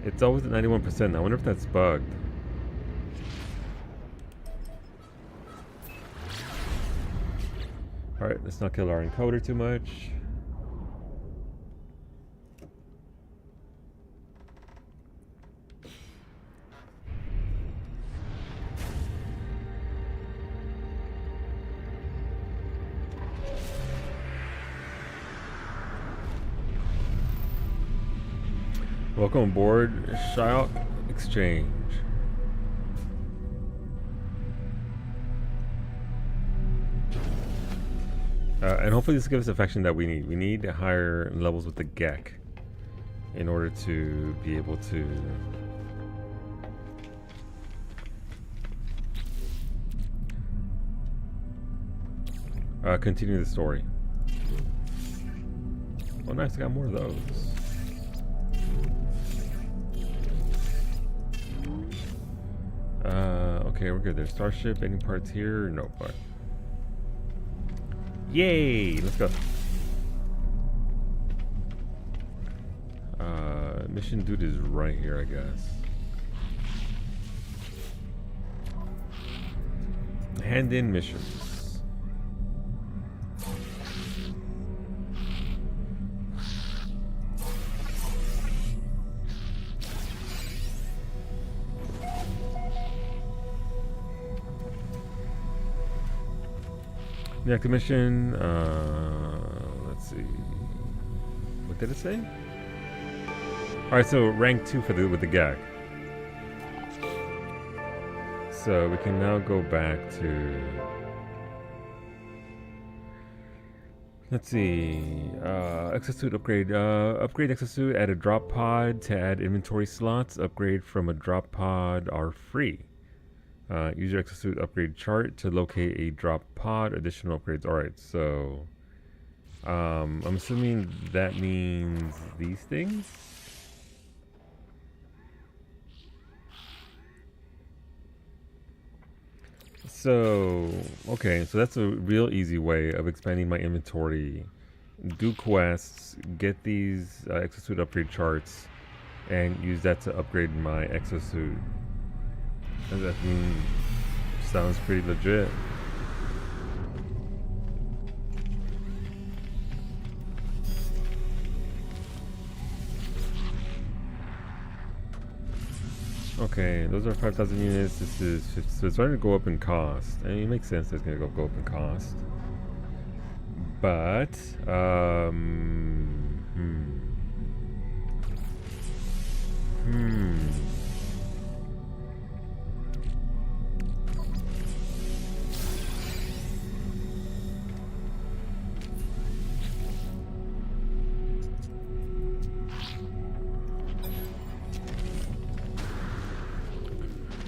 It's always at 91%. I wonder if that's bugged. Alright, let's not kill our encoder too much. Welcome aboard Shyok Exchange. And hopefully this gives us the faction that we need. We need higher levels with the Gek in order to be able to continue the story. Oh nice, I got more of those. Okay, we're good there. Starship, any parts here? No part. Yay! Let's go. Mission dude is right here, I guess. Hand in missions. The active mission, let's see. What did it say? Alright, so rank 2 for with the Gek. So we can now go back to, let's see, exosuit upgrade. Upgrade exosuit, add a drop pod to add inventory slots. Upgrade from a drop pod are free. Use your exosuit upgrade chart to locate a drop pod. Additional upgrades. Alright, so I'm assuming that means these things. So, okay, so that's a real easy way of expanding my inventory. Do quests, get these exosuit upgrade charts, and use that to upgrade my exosuit. And that sounds pretty legit. Okay, those are 5,000 units. This is 50, so it's starting to go up in cost. I mean, it makes sense that it's going to go up in cost. But,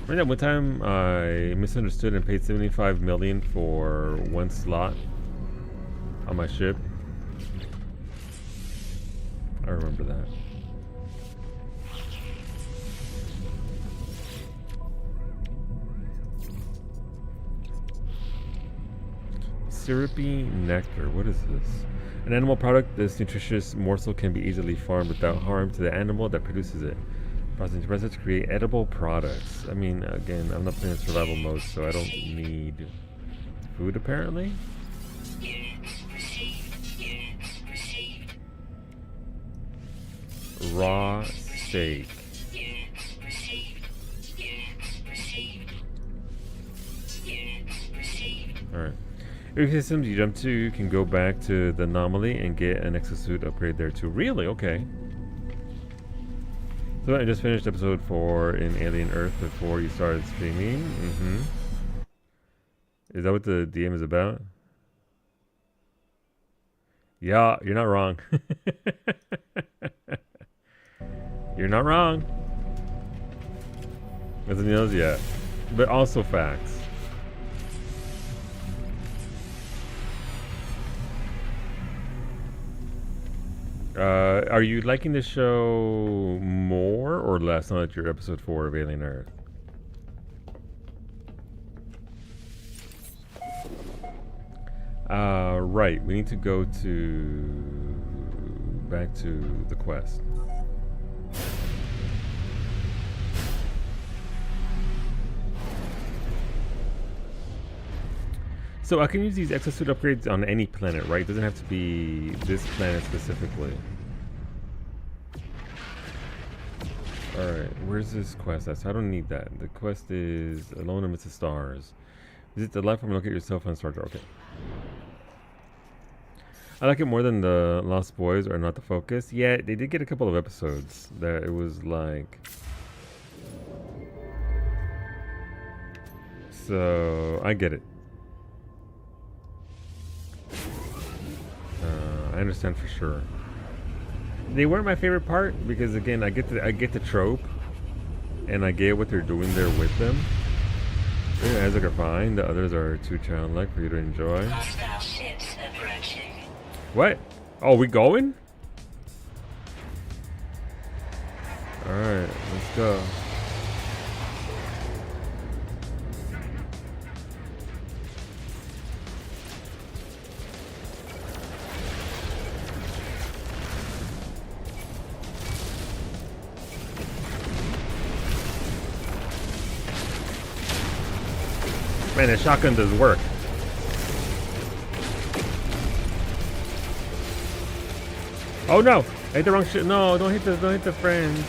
Right now, one time I misunderstood and paid 75 million for one slot on my ship. I remember that. Syrupy nectar. What is this? An animal product. This nutritious morsel can be easily farmed without harm to the animal that produces it. Processing process to create edible products. I mean, again, I'm not playing in survival mode, so I don't need food apparently. Raw steak. Alright. Ecosystems you jump to can go back to the anomaly and get an exosuit upgrade there too. Really? Okay. So I just finished episode 4 in Alien Earth before you started streaming. Is that what the DM is about? Yeah, you're not wrong. You're not wrong. Nothing else yet. But also facts. Are you liking the show more or less now that you're episode 4 of Alien Earth? Right. We need to go back to the quest. So I can use these exosuit upgrades on any planet, right? It doesn't have to be this planet specifically. Alright, where's this quest at? So I don't need that. The quest is Alone Amidst the Stars. Visit the life form and locate yourself on Star Trek. Okay. I like it more than the Lost Boys are not the focus. Yeah, they did get a couple of episodes that it was like... So, I get it. I understand for sure. They weren't my favorite part because again, I get the trope, and I get what they're doing there with them. Some Isaac are fine. The others are too childlike for you to enjoy. Hostile ships approaching. What? Oh, we going? All right, let's go. Man, the shotgun does work. Oh no! I hit the wrong shit. No, don't hit the friends.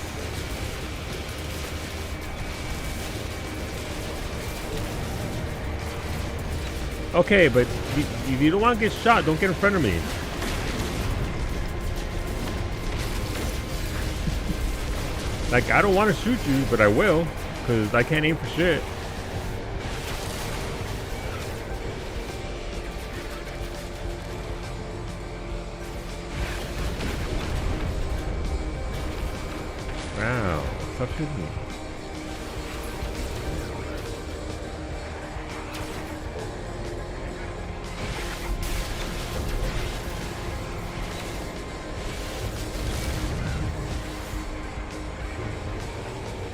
Okay, but if you don't want to get shot, don't get in front of me. Like, I don't want to shoot you, but I will, because I can't aim for shit. Wow, stop shooting me.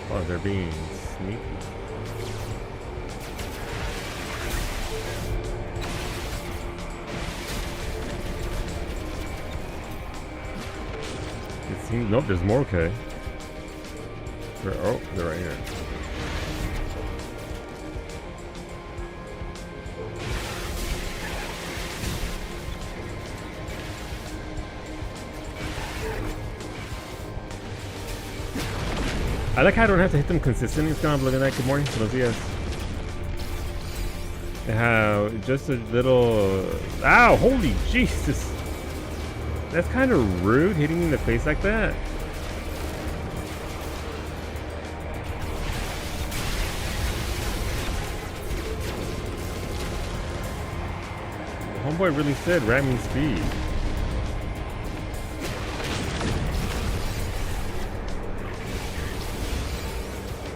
Oh, they're being sneaky. It seems, nope, there's more, okay. Oh, they're right here. I like how I don't have to hit them consistently. It's kind of looking like good morning. Buenos dias. And how just a little. Ow! Holy Jesus! That's kind of rude hitting me in the face like that. Homeboy really said ramming speed.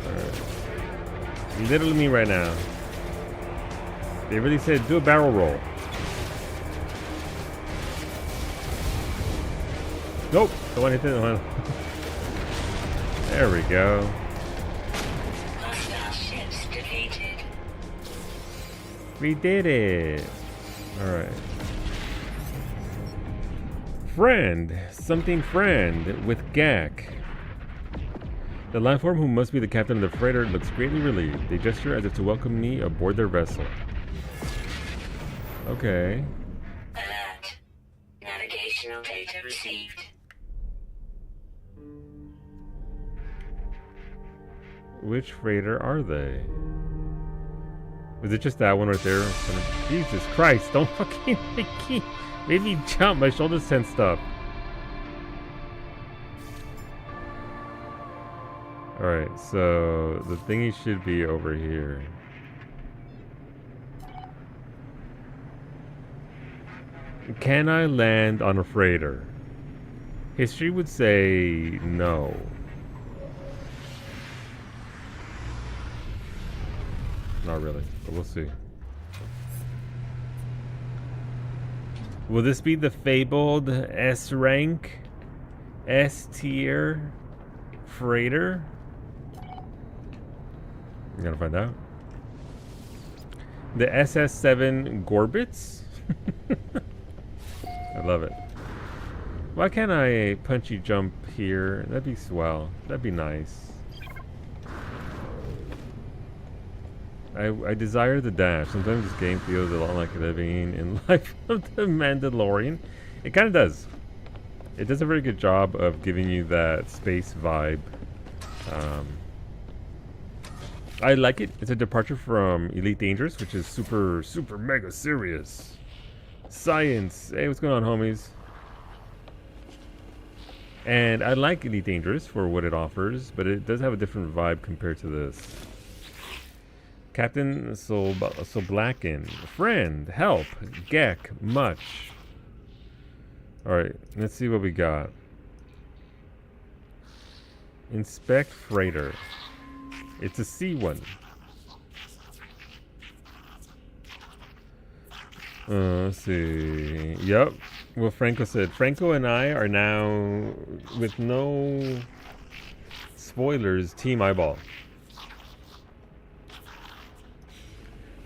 Alright. Literally me right now. They really said do a barrel roll. Nope. Don't want to hit that one. There we go. Hostile ships defeated. We did it. Alright. Friend. Something friend with Gak. The landform who must be the captain of the freighter looks greatly relieved. They gesture as if to welcome me aboard their vessel. Okay. Alert. Navigational data received. Which freighter are they? Was it just that one right there? Jesus Christ, don't fucking make me jump. My shoulders tensed up. Alright, so the thingy should be over here. Can I land on a freighter? History would say no. Not really, but we'll see. Will this be the fabled S rank, S tier freighter? We're gonna find out. The SS7 Gorbits? I love it. Why can't I punchy jump here? That'd be swell. That'd be nice. I desire the dash. Sometimes this game feels a lot like living in Life of the Mandalorian. It kind of does. It does a very good job of giving you that space vibe. I like it. It's a departure from Elite Dangerous, which is super, super mega serious. Science. Hey, what's going on, homies? And I like Elite Dangerous for what it offers, but it does have a different vibe compared to this. Captain Soblakin. Friend. Help. Gek. Much. Alright, let's see what we got. Inspect freighter. It's a C one. Let's see. Yep. What Franco said. Franco and I are now, with no spoilers, Team Eyeball.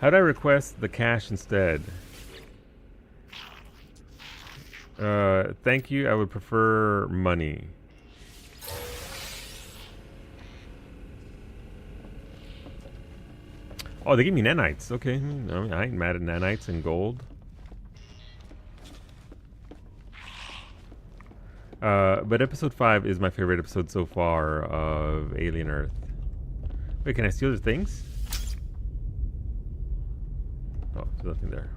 How'd I request the cash instead? Thank you. I would prefer money. Oh, they give me nanites. Okay. I mean, I ain't mad at nanites and gold. But episode 5 is my favorite episode so far of Alien Earth. Wait, can I steal the things? Oh, there's nothing there.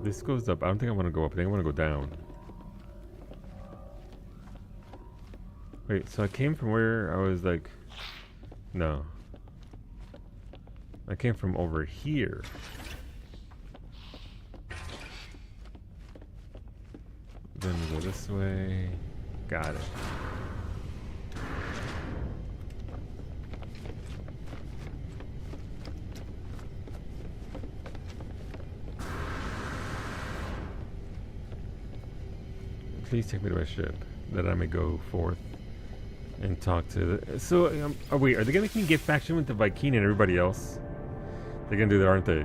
This goes up. I don't think I want to go up. I think I want to go down. Wait, so I came from where I was like... No. I came from over here. Then we go this way. Got it. Please take me to my ship, that I may go forth and talk to the... So, wait, are they gonna make me get faction with the Viking and everybody else? They're gonna do that, aren't they?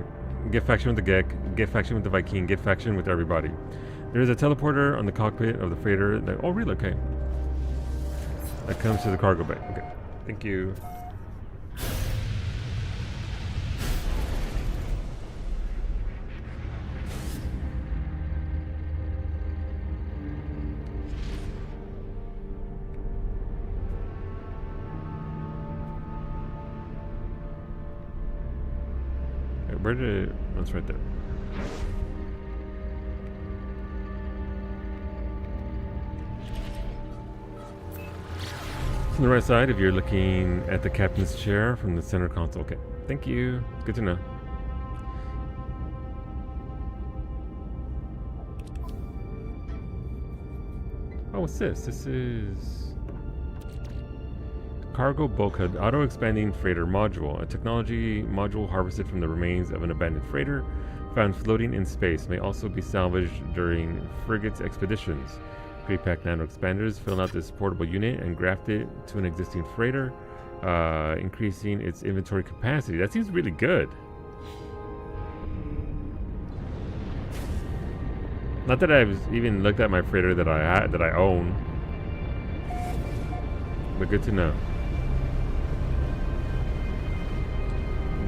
Get faction with the Gek, get faction with the Viking, get faction with everybody. There is a teleporter on the cockpit of the freighter that... Oh, really? Okay. That comes to the cargo bay. Okay. Thank you. Where did it... Oh, it's right there. On the right side, if you're looking at the captain's chair from the center console. Okay, thank you. Good to know. Oh, what's this? This is cargo bulkhead auto-expanding freighter module. A technology module harvested from the remains of an abandoned freighter found floating in space. May also be salvaged during frigates expeditions. Pre-packed nano expanders fill out this portable unit and graft it to an existing freighter, increasing its inventory capacity. That seems really good. Not that I've even looked at my freighter that I own, but good to know.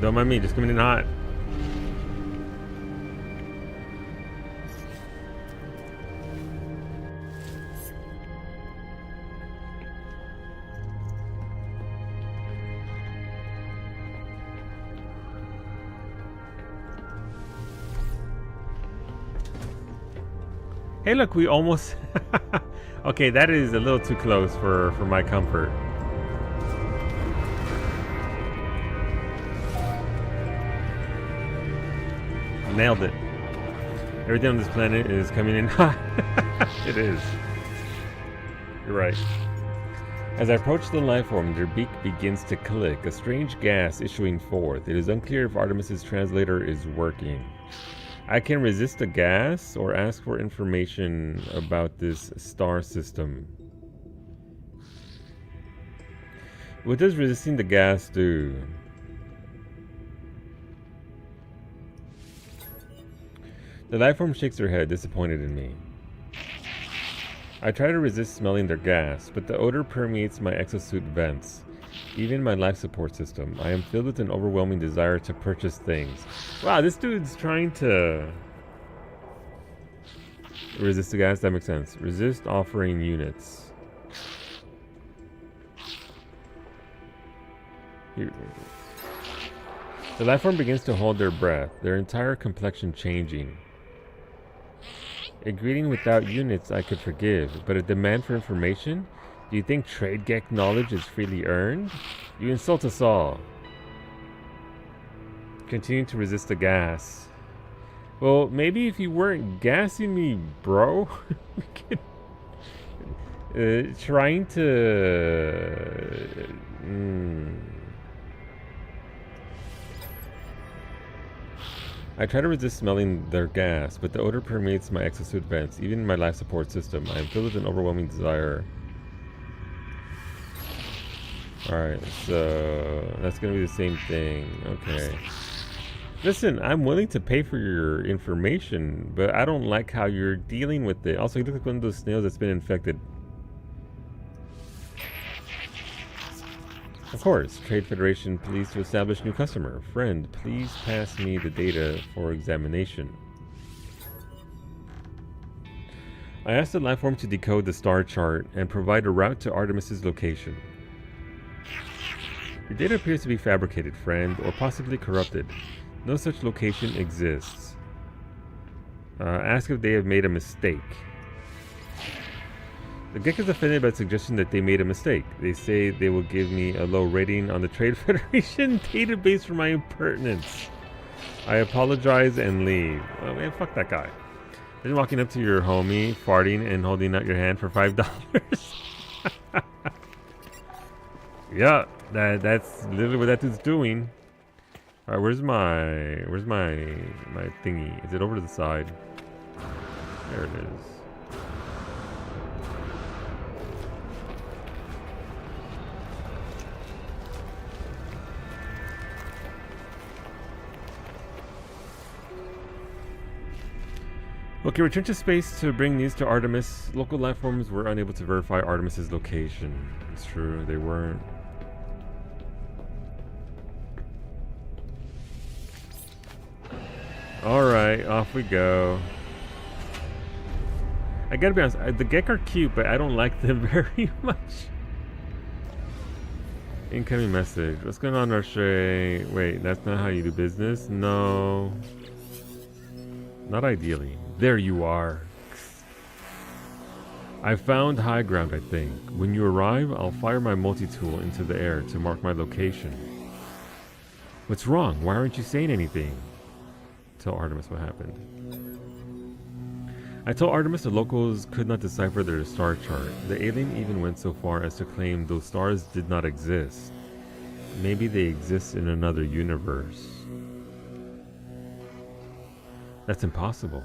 Don't mind me, just coming in hot. Hey, look, we almost... Okay, that is a little too close for my comfort. Nailed it. Everything on this planet is coming in hot. It is. You're right. As I approach the life form, their beak begins to click, a strange gas issuing forth. It is unclear if Artemis's translator is working. I can resist the gas or ask for information about this star system. What does resisting the gas do? The life form shakes her head, disappointed in me. I try to resist smelling their gas, but the odor permeates my exosuit vents. Even my life support system. I am filled with an overwhelming desire to purchase things. Wow, this dude's trying to resist the gas. That makes sense. Resist offering units. Here. The life form begins to hold their breath, their entire complexion changing. A greeting without units I could forgive, but a demand for information? Do you think trade gek knowledge is freely earned? You insult us all. Continue to resist the gas. Well, maybe if you weren't gassing me, bro. We could, trying to... I try to resist smelling their gas, but the odor permeates my exosuit vents, even my life support system. I am filled with an overwhelming desire. Alright, so that's gonna be the same thing. Okay. Listen, I'm willing to pay for your information, but I don't like how you're dealing with it. Also, you look like one of those snails that's been infected. Of course, Trade Federation pleased to establish new customer. Friend, please pass me the data for examination. I asked the lifeform to decode the star chart and provide a route to Artemis's location. Your data appears to be fabricated, friend, or possibly corrupted. No such location exists. Ask if they have made a mistake. The Gek is offended by the suggestion that they made a mistake. They say they will give me a low rating on the Trade Federation database for my impertinence. I apologize and leave. Oh man, fuck that guy. Imagine walking up to your homie, farting, and holding out your hand for $5. Yeah, that's literally what that dude's doing. All right, where's my thingy? Is it over to the side? There it is. Okay, return to space to bring news to Artemis. Local life forms were unable to verify Artemis's location. It's true, they weren't. Alright, off we go. I gotta be honest, the Gek are cute, but I don't like them very much. Incoming message. What's going on, Rache? Wait, that's not how you do business? No. Not ideally. There you are. I found high ground, I think. When you arrive, I'll fire my multi-tool into the air to mark my location. What's wrong? Why aren't you saying anything? Tell Artemis what happened. I told Artemis the locals could not decipher their star chart. The alien even went so far as to claim those stars did not exist. Maybe they exist in another universe. That's impossible.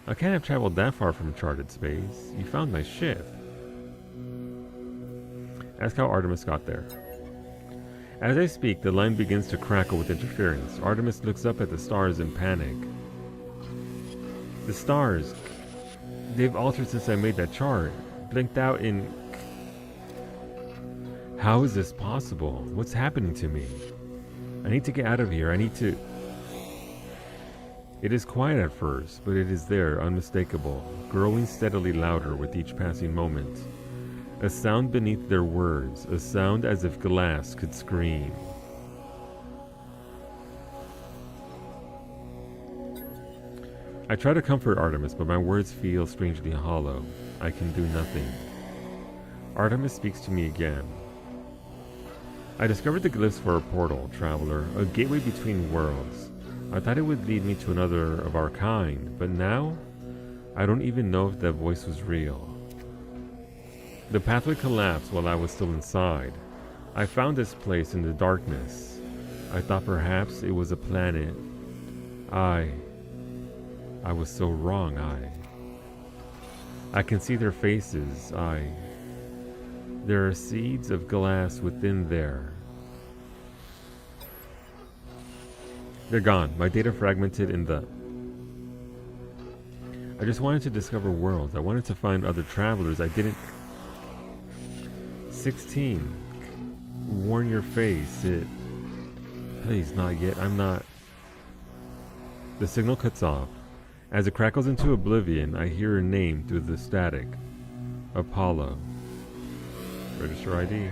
I can't have traveled that far from charted space. You found my ship. Ask how Artemis got there. As I speak, the line begins to crackle with interference. Artemis looks up at the stars in panic. The stars, they've altered since I made that chart. Blinked out in... How is this possible? What's happening to me? I need to get out of here. I need to... It is quiet at first, but it is there, unmistakable, growing steadily louder with each passing moment. A sound beneath their words, a sound as if glass could scream. I try to comfort Artemis, but my words feel strangely hollow. I can do nothing. Artemis speaks to me again. I discovered the glyphs for a portal, traveler, a gateway between worlds. I thought it would lead me to another of our kind, but now, I don't even know if that voice was real. The pathway collapsed while I was still inside. I found this place in the darkness. I thought perhaps it was a planet. I was so wrong, I can see their faces, there are seeds of glass within there. They're gone. My data fragmented in the... I just wanted to discover worlds. I wanted to find other travelers. I didn't. 16. Warn your face. It. Please, not yet. I'm not. The signal cuts off. As it crackles into oblivion, I hear her name through the static. Apollo. Register ID.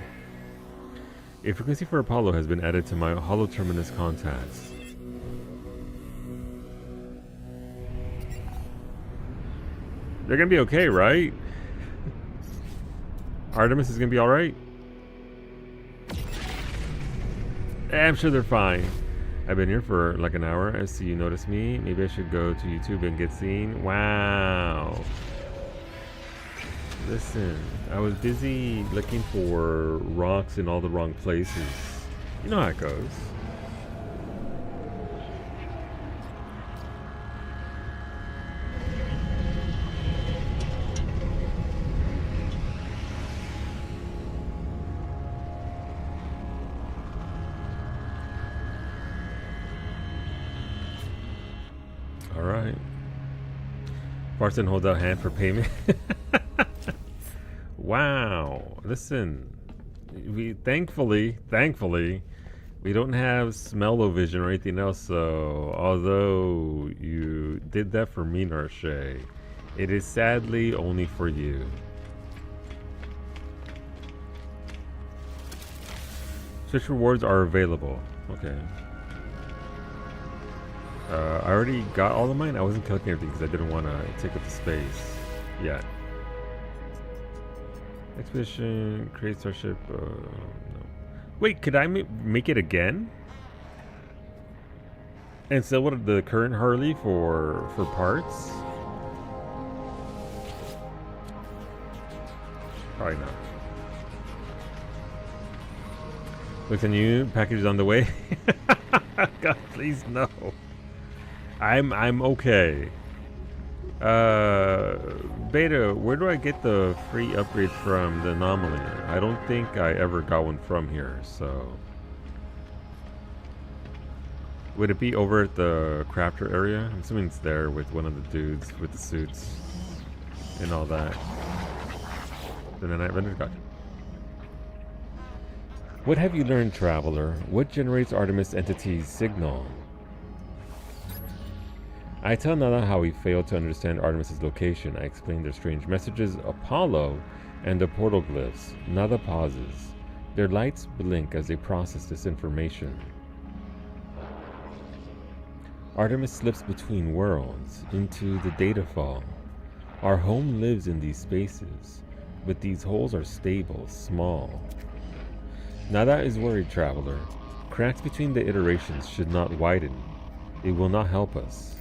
A frequency for Apollo has been added to my Holo Terminus contacts. They're gonna be okay, right? Artemis is gonna be alright? I'm sure they're fine. I've been here for like an hour. I see you notice me. Maybe I should go to YouTube and get seen. Wow. Listen, I was busy looking for rocks in all the wrong places. You know how it goes. All right. Farson holds out hand for payment. Wow. Listen, we thankfully, we don't have smell-o-vision or anything else. So, although you did that for me, Narshe, it is sadly only for you. Switch rewards are available. Okay. I already got all of mine. I wasn't collecting everything because I didn't want to take up the space yet. Expedition, create starship. No. Wait, could I make it again? And sell what the current Harley for parts? Probably not. Looks a new package on the way. God, please no. I'm okay. Beta, where do I get the free upgrade from the anomaly? I don't think I ever got one from here, so. Would it be over at the crafter area? I'm assuming it's there with one of the dudes with the suits and all that. The Nanite vendor, gotcha. What have you learned, traveler? What generates Artemis Entity's signal? I tell Nada how we failed to understand Artemis' location. I explain their strange messages, Apollo, and the portal glyphs. Nada pauses. Their lights blink as they process this information. Artemis slips between worlds, into the data fall. Our home lives in these spaces, but these holes are stable, small. Nada is worried, traveler. Cracks between the iterations should not widen. It will not help us.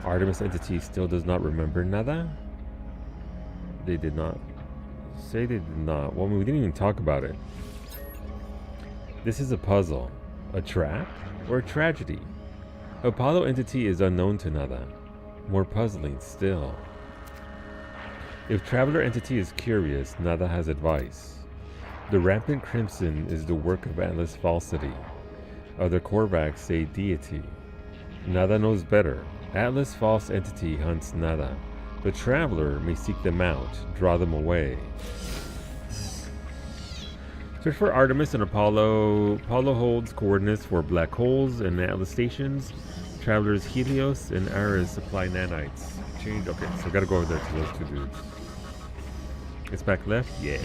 Artemis Entity still does not remember Nada? They did not. Say they did not. Well, we didn't even talk about it. This is a puzzle. A trap? Or a tragedy? Apollo Entity is unknown to Nada. More puzzling still. If Traveler Entity is curious, Nada has advice. The rampant crimson is the work of Atlas Falsity. Other Korvax say deity. Nada knows better. Atlas False Entity hunts Nada. The Traveler may seek them out, draw them away. Search for Artemis and Apollo. Apollo holds coordinates for black holes and Atlas stations. Travelers Helios and Ares supply nanites. Change. Okay, so gotta go over there to those two dudes. It's back left? Yeah.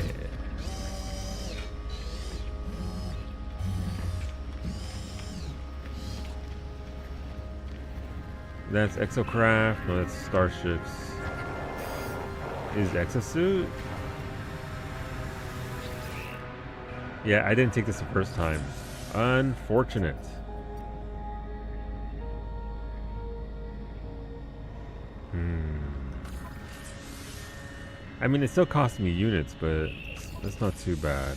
That's Exocraft. No, that's Starships. Is Exosuit? Yeah, I didn't take this the first time. Unfortunate. I mean, it still cost me units, but that's not too bad.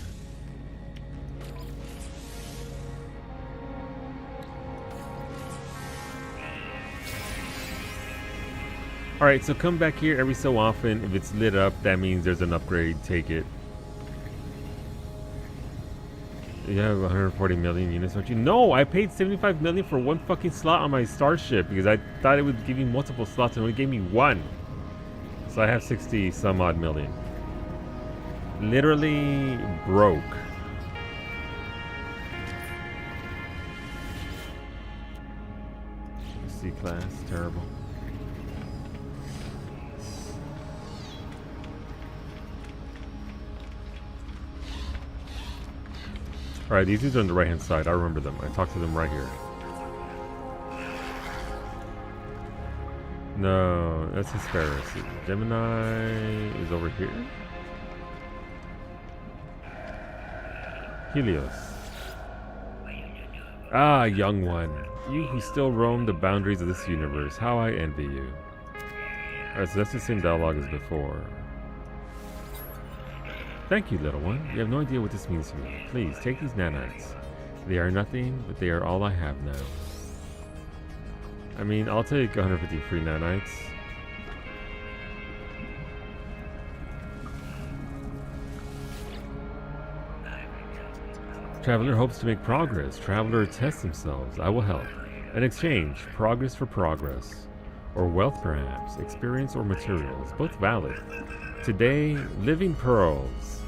Alright, so come back here every so often. If it's lit up, that means there's an upgrade. Take it. You have 140 million units, don't you? No, I paid 75 million for one fucking slot on my starship because I thought it would give me multiple slots and it only gave me one. So I have 60 some odd million. Literally broke. C class, terrible. Alright, these dudes are on the right hand side. I remember them. I talked to them right here. No, that's Hesperus. Gemini is over here. Helios. Ah, young one. You who still roam the boundaries of this universe. How I envy you. Alright, so that's the same dialogue as before. Thank you, little one. You have no idea what this means to me. Please, take these nanites. They are nothing, but they are all I have now. I mean, I'll take 150 free nanites. Traveler hopes to make progress. Traveler tests themselves. I will help. An exchange. Progress for progress. Or wealth, perhaps. Experience or materials. Both valid. Today, living pearls.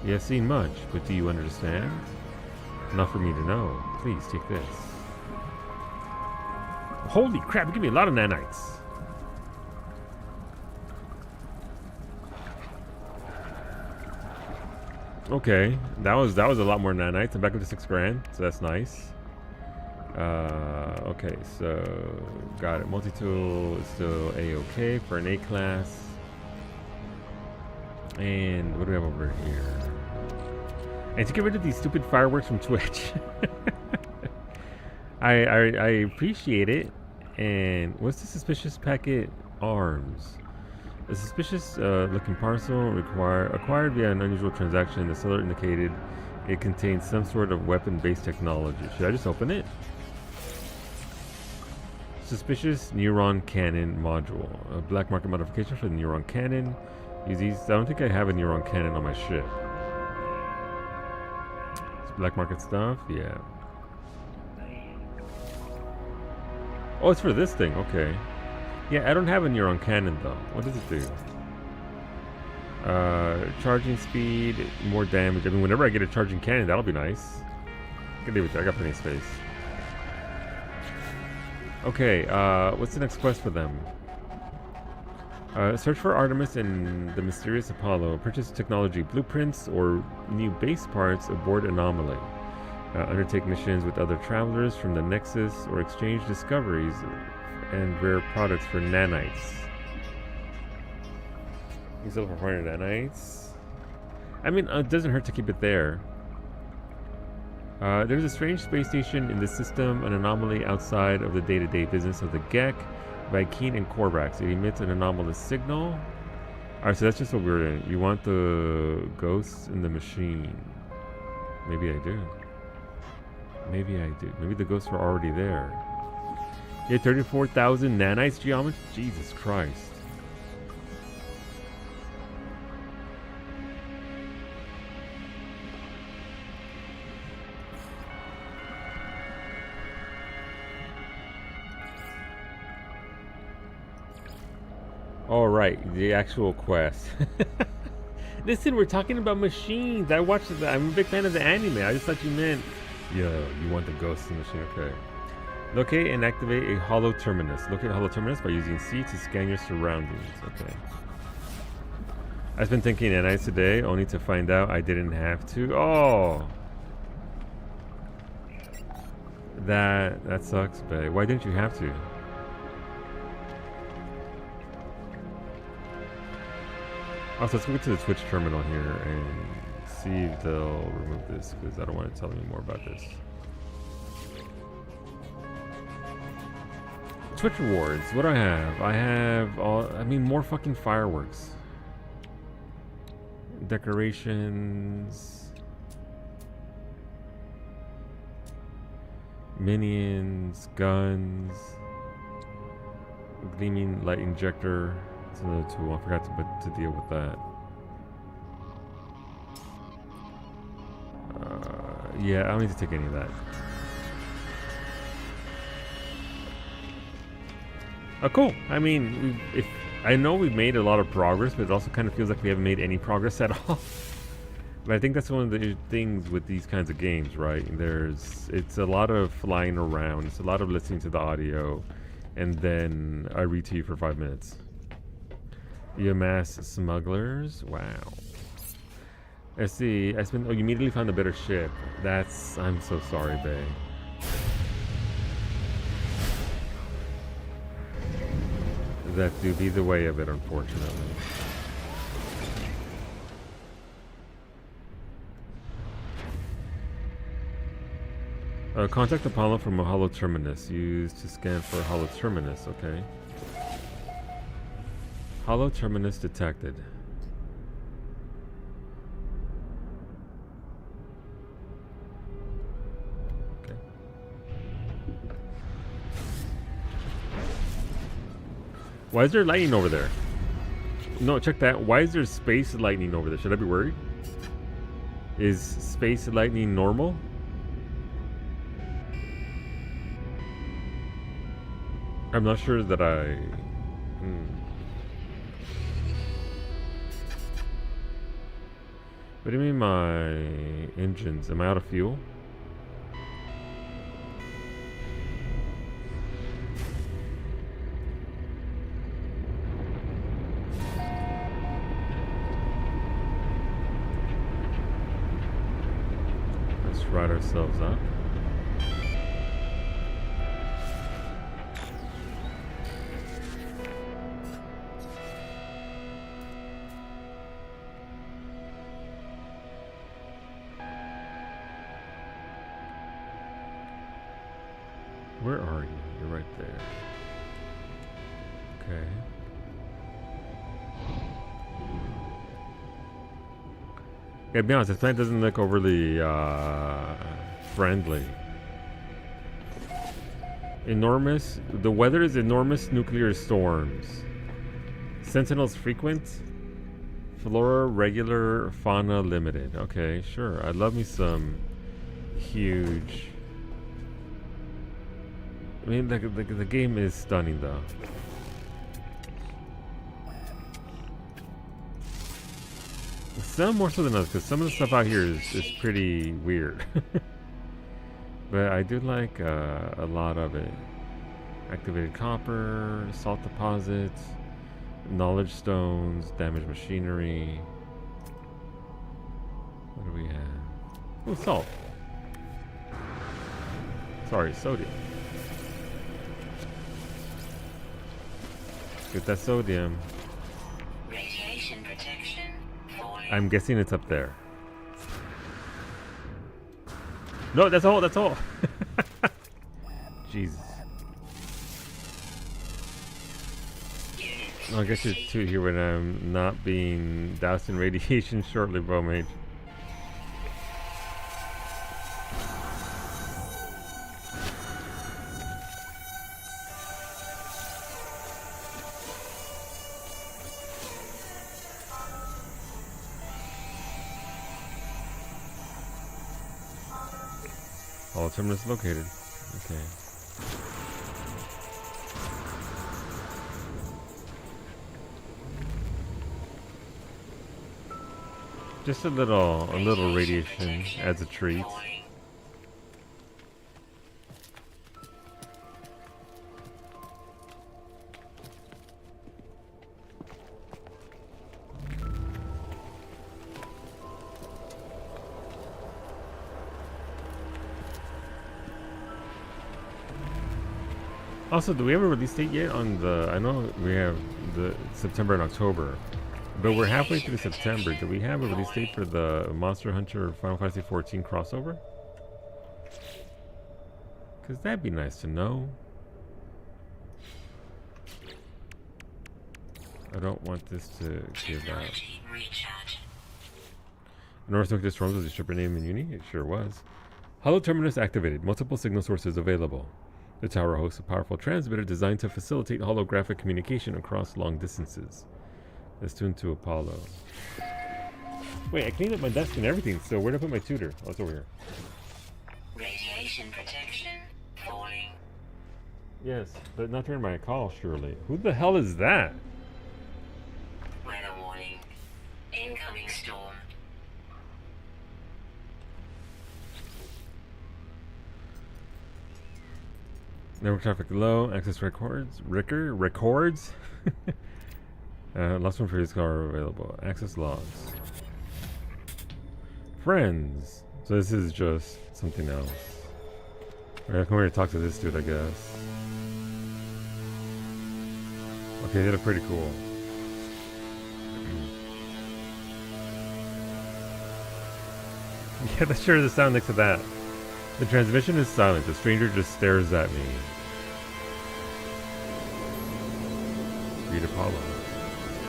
You have seen much, but do you understand? Not for me to know. Please take this. Holy crap, give me a lot of nanites. Okay, that was a lot more nanites. I'm back up to 6 grand, so that's nice. Okay, so got it. Multi-tool is still A-okay for an A-class. And what do we have over here? And to get rid of these stupid fireworks from Twitch. I appreciate it. And what's the suspicious packet? Arms. A suspicious looking parcel acquired via an unusual transaction. The seller indicated it contains some sort of weapon-based technology. Should I just open it? Suspicious neuron cannon module. A black market modification for the neuron cannon. Use these. I don't think I have a neuron cannon on my ship. It's black market stuff? Yeah. Oh, it's for this thing. Okay. Yeah, I don't have a neuron cannon though. What does it do? Charging speed, more damage. I mean, whenever I get a charging cannon, that'll be nice. I can leave it there. I got plenty of space. Okay, what's the next quest for them? Search for Artemis and the mysterious Apollo. Purchase technology blueprints or new base parts aboard Anomaly. Undertake missions with other travelers from the Nexus or exchange discoveries and rare products for nanites. You sell for 400 nanites. I mean, it doesn't hurt to keep it there. There's a strange space station in the system, an anomaly outside of the day-to-day business of the Gek, Vy'keen, and Korvax. It emits an anomalous signal. Alright, so that's just what we're in. You want the ghosts in the machine. Maybe I do. Maybe I do. Maybe the ghosts were already there. Yeah, 34,000 nanites geometry? Jesus Christ. All right, the actual quest. Listen, we're talking about machines. I watched it. I'm a big fan of the anime. I just thought you meant, yo, you want the ghost in the machine. Okay. Locate and activate a hollow terminus. Locate a hollow terminus by using C to scan your surroundings. Okay. I've been thinking nanites today, only to find out I didn't have to. Oh, that sucks, babe. Why didn't you have to? Also, let's go to the Twitch terminal here and see if they'll remove this, because I don't want to tell me more about this. Twitch rewards. What do I have? I have all. I mean, more fucking fireworks. Decorations. Minions. Guns. Gleaming light injector. That's another tool. I forgot to deal with that. Yeah, I don't need to take any of that. Oh, cool. I mean, if I know we've made a lot of progress, but it also kind of feels like we haven't made any progress at all. But I think that's one of the things with these kinds of games, right? It's a lot of flying around, it's a lot of listening to the audio, and then I read to you for 5 minutes. You amass smugglers? Wow. I see. Oh, you immediately found a better ship. I'm so sorry, bae. That do be the way of it, unfortunately. Contact Apollo from a hollow terminus. Used to scan for a hollow terminus, okay. Hollow terminus detected. Okay. Why is there lightning over there? No, check that. Why is there space lightning over there? Should I be worried? Is space lightning normal? I'm not sure that I... What do you mean my engines? Am I out of fuel? Let's ride ourselves up. Where are you? You're right there. Okay. Yeah, to be honest, this planet doesn't look overly friendly. The weather is enormous nuclear storms. Sentinels frequent. Flora regular, fauna limited. Okay, sure. I'd love me some huge... I mean, the game is stunning, though. Some more so than others, because some of the stuff out here is pretty weird. But I do like a lot of it. Activated copper, salt deposits, knowledge stones, damaged machinery. What do we have? Oh, salt. Sorry, sodium. Get that sodium. Radiation protection falling. I'm guessing it's up there. No, that's all. That's all. Jesus. Oh, I guess it's two here when I'm not being doused in radiation shortly, Bowmage. All terminus located. Okay. Just a little radiation adds a treat. Also, do we have a release date yet on the... I know we have the September and October, but we're halfway through September. Do we have a release date for the Monster Hunter Final Fantasy XIV crossover? Because that'd be nice to know. I don't want this to give out. North Nuclear Storms was your shipper name in Uni? It sure was. Hollow Terminus activated. Multiple signal sources available. The tower hosts a powerful transmitter designed to facilitate holographic communication across long distances. Let's tune to Apollo. Wait, I cleaned up my desk and everything, so where did I put my tutor? Oh, it's over here. Radiation protection falling. Yes, but not during my call, surely. Who the hell is that? Weather warning. Incoming storm. Network traffic low. Access records. Records. Last one previous car available. Access logs. Friends. So this is just something else. Alright, I'll come here to talk to this dude, I guess. Okay, they look pretty cool. Yeah, that's sure the sound next to that. The transmission is silent. The stranger just stares at me. Read Apollo.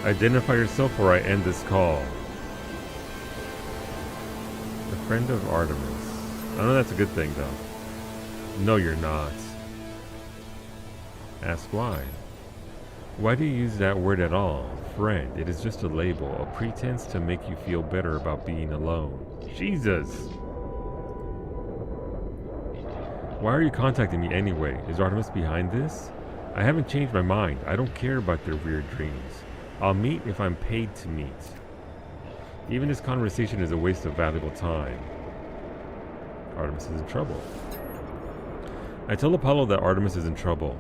Identify yourself or I end this call. A friend of Artemis. I know that's a good thing, though. No, you're not. Ask why. Why do you use that word at all? Friend. It is just a label, a pretense to make you feel better about being alone. Jesus! Why are you contacting me anyway? Is Artemis behind this? I haven't changed my mind. I don't care about their weird dreams. I'll meet if I'm paid to meet. Even this conversation is a waste of valuable time. Artemis is in trouble. I tell Apollo that Artemis is in trouble.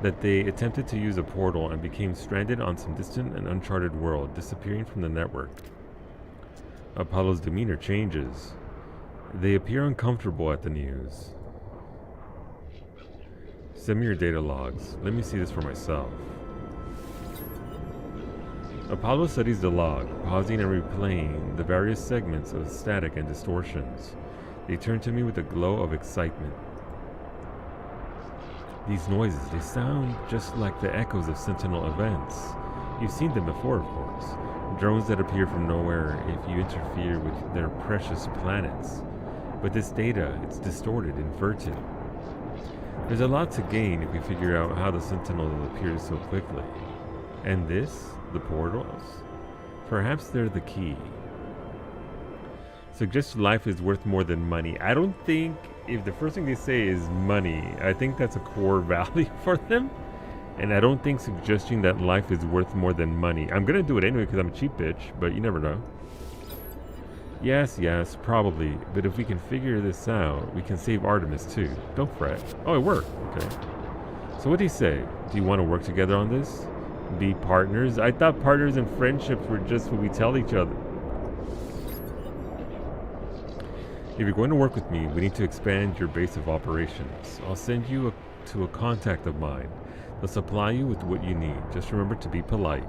That they attempted to use a portal and became stranded on some distant and uncharted world, disappearing from the network. Apollo's demeanor changes. They appear uncomfortable at the news. Send me your data logs. Let me see this for myself. Apollo studies the log, pausing and replaying the various segments of static and distortions. They turn to me with a glow of excitement. These noises, they sound just like the echoes of Sentinel events. You've seen them before, of course. Drones that appear from nowhere if you interfere with their precious planets. But this data, it's distorted, inverted. There's a lot to gain if we figure out how the Sentinel appears so quickly. And this, the portals, perhaps they're the key. Suggested life is worth more than money. I don't think, if the first thing they say is money, I think that's a core value for them. And I don't think suggesting that life is worth more than money. I'm gonna do it anyway because I'm a cheap bitch, but you never know. Yes, probably. But if we can figure this out, we can save Artemis too. Don't fret. Oh, it worked. Okay. So what do you say? Do you want to work together on this? Be partners? I thought partners and friendships were just what we tell each other. If you're going to work with me, we need to expand your base of operations. I'll send you to a contact of mine. They'll supply you with what you need. Just remember to be polite.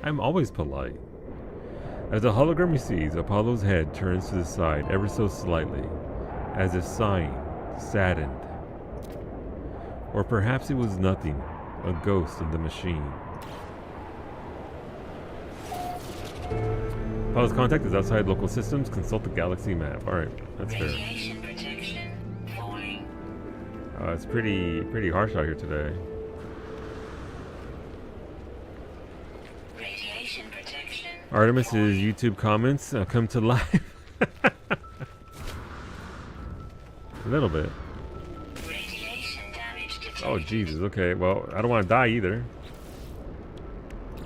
I'm always polite. As the hologram recedes, Apollo's head turns to the side ever so slightly, as if sighing, saddened. Or perhaps it was nothing, a ghost in the machine. Apollo's contact is outside local systems. Consult the galaxy map. Alright, that's fair. Radiation protection falling. It's pretty harsh out here today. Radiation protection. Artemis's YouTube comments come to life. A little bit. Radiation damage detected. Oh Jesus. Okay. Well, I don't want to die either.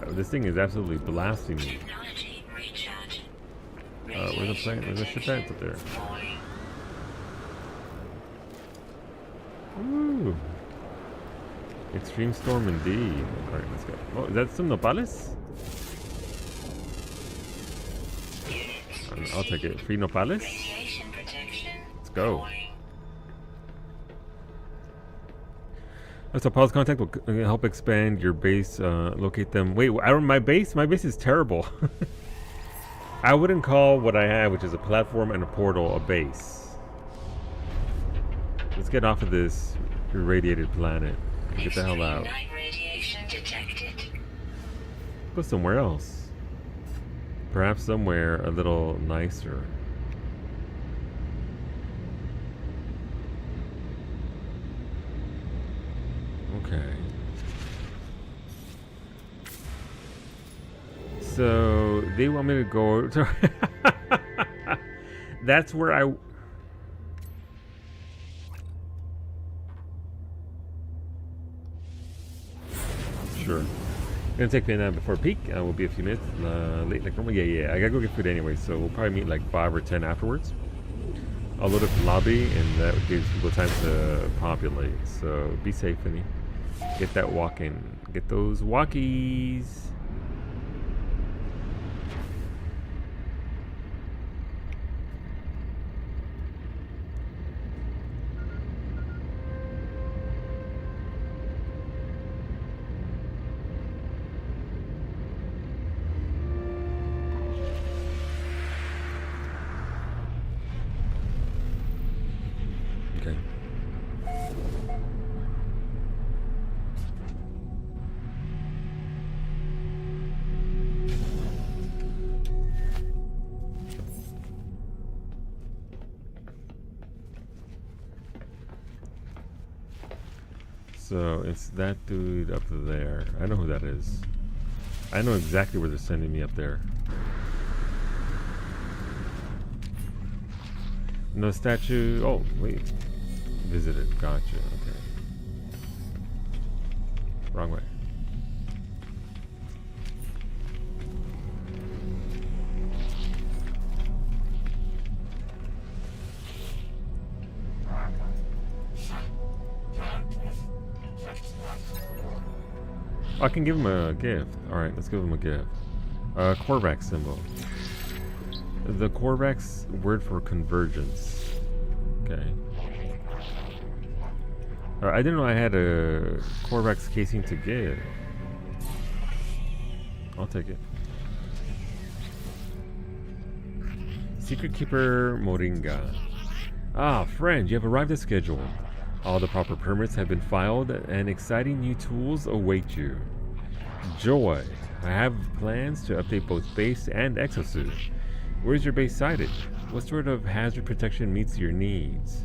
This thing is absolutely blasting me. Technology recharge. Where's the plane? Where's the ship at up there? Falling. Ooh. Extreme storm indeed. Alright, let's go. Oh, is that some nopales? I'll take it. Free nopales? Radiation protection. Let's go. Falling. So pause contact will help expand your base, locate them. Wait, I don't, my base is terrible. I wouldn't call what I have, which is a platform and a portal, a base. Let's get off of this irradiated planet and get the hell Extreme out. night radiation detected. Go somewhere else. Perhaps somewhere a little nicer. Okay. So they want me to go to that's where sure. Gonna take me a nap before peak. We'll be a few minutes late like normal. Yeah. I gotta go get food anyway, so we'll probably meet like 5 or 10 afterwards. I'll load up the lobby, and that gives people time to populate. So be safe, Finny. Get that walking. Get those walkies. Okay. So it's that dude up there. I know who that is. I know exactly where they're sending me up there. No statue. Oh, wait. Visited. Gotcha. Okay. Wrong way. I can give him a gift. Alright, let's give him a gift. Korvax symbol. The Korvax word for convergence. Okay. I didn't know I had a Korvax casing to give. I'll take it. Secret Keeper Moringa. Ah, friend, you have arrived as scheduled. All the proper permits have been filed, and exciting new tools await you. Joy, I have plans to update both base and exosuit. Where's your base sited? What sort of hazard protection meets your needs?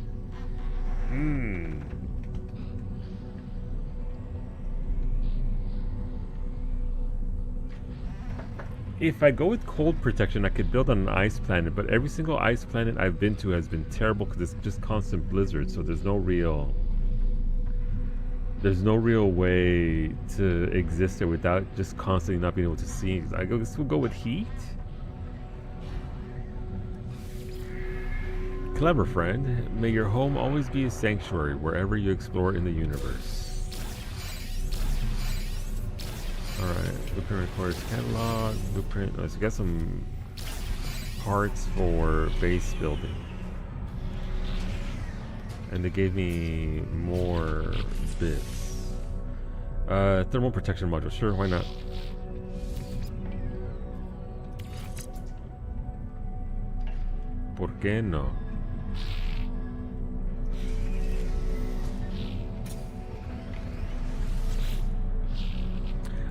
If I go with cold protection, I could build on an ice planet, but every single ice planet I've been to has been terrible because it's just constant blizzards, so there's no real way to exist there without just constantly not being able to see. I guess we'll go with heat. Clever friend, may your home always be a sanctuary wherever you explore in the universe. Alright, blueprint records catalog, blueprint, let's get some parts for base building. And they gave me more bits. Thermal protection module, sure, why not? ¿Por qué no?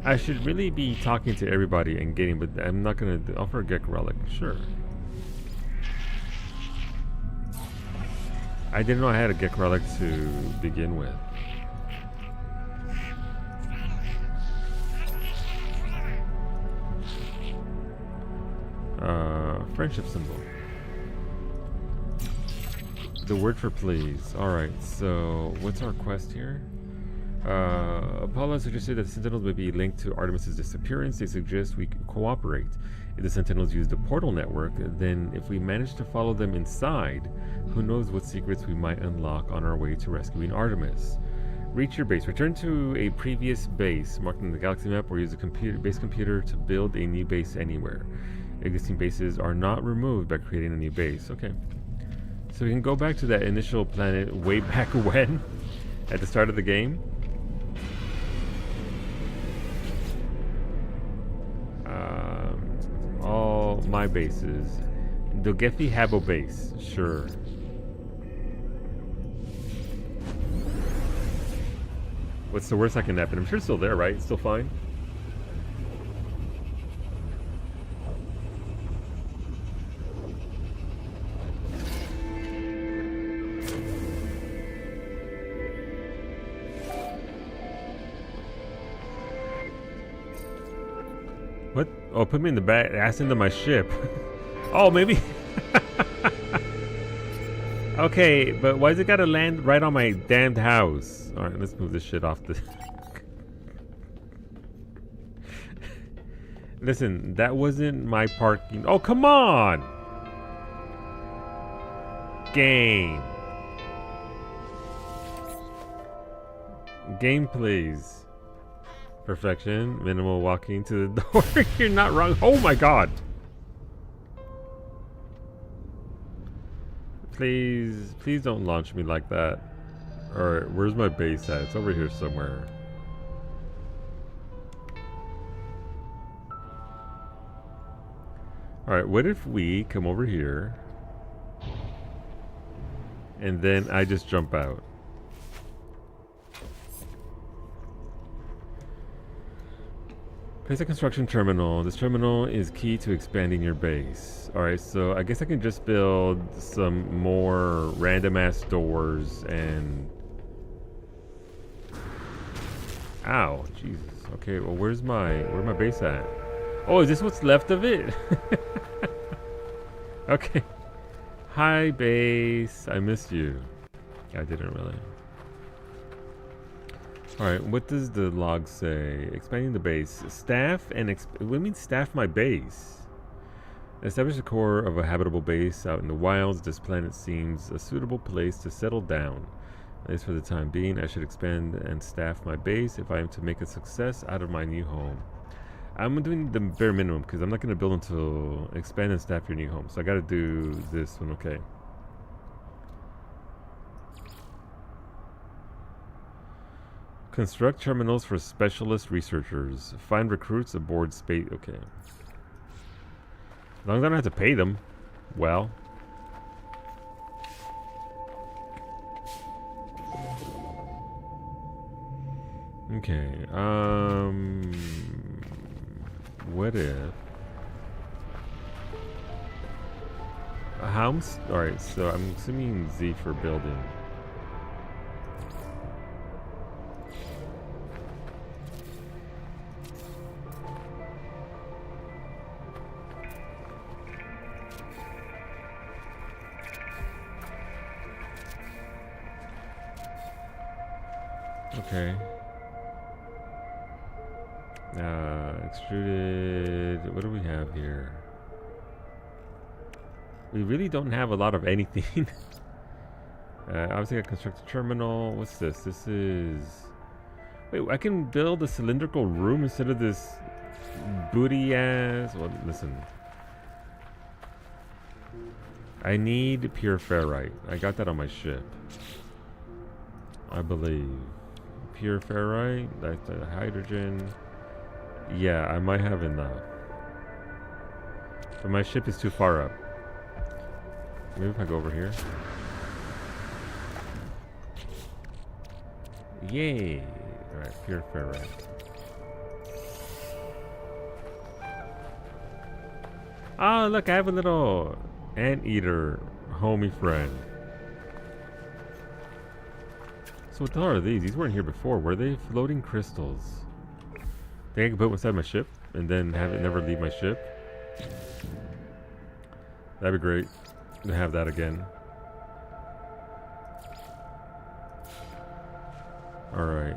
I should really be talking to everybody and getting, but I'm not gonna offer a Gek relic. Sure. I didn't know I had a Gek relic to begin with. Friendship symbol. The word for please. Alright, so what's our quest here? Apollo suggested that the Sentinels may be linked to Artemis's disappearance. They suggest we cooperate. If the Sentinels use the portal network, then if we manage to follow them inside, who knows what secrets we might unlock on our way to rescuing Artemis. Reach your base. Return to a previous base marked on the galaxy map, or use a base computer to build a new base anywhere. Existing bases are not removed by creating a new base. Okay. So we can go back to that initial planet way back when, at the start of the game. All my bases. Dogefi Habo base, sure. What's the worst that can happen? I'm sure it's still there, right? It's still fine. What? Oh, put me in the back, ass into my ship. Oh, maybe. Okay, but why's it gotta land right on my damned house? Alright, let's move this shit off the... Listen, that wasn't my parking. Oh, come on! Game. Game, please. Perfection. Minimal walking to the door. You're not wrong. Oh my god. Please, please don't launch me like that. Alright, where's my base at? It's over here somewhere. Alright, what if we come over here and then I just jump out? Place a construction terminal. This terminal is key to expanding your base. Alright, so I guess I can just build some more random ass doors and... Ow, Jesus. Okay, well where's my base at? Oh, is this what's left of it? Okay. Hi base. I missed you. I didn't really. Alright, what does the log say? Expanding the base. Staff and what do you mean staff my base? Establish the core of a habitable base out in the wilds. This planet seems a suitable place to settle down. At least for the time being, I should expand and staff my base if I am to make a success out of my new home. I'm doing the bare minimum because I'm not going to build until expand and staff your new home. So I got to do this one, okay. Construct terminals for specialist researchers. Find recruits aboard space. Okay. As long as I don't have to pay them. Well. Okay. What if? Alright, so I'm assuming Z for building. Okay. Extruded. What do we have here? We really don't have a lot of anything. Obviously, I construct a terminal. What's this? This is. Wait, I can build a cylindrical room instead of this booty ass. Well, listen. I need pure ferrite. I got that on my ship, I believe. Pure ferrite. That's the hydrogen. Yeah, I might have enough. But my ship is too far up. Maybe if I go over here. Yay! Alright, pure ferrite. Oh, look, I have a little anteater homie friend. So what the hell are these? These weren't here before. Were they floating crystals? Think I can put them inside my ship and then have it never leave my ship? That'd be great to have that again. Alright,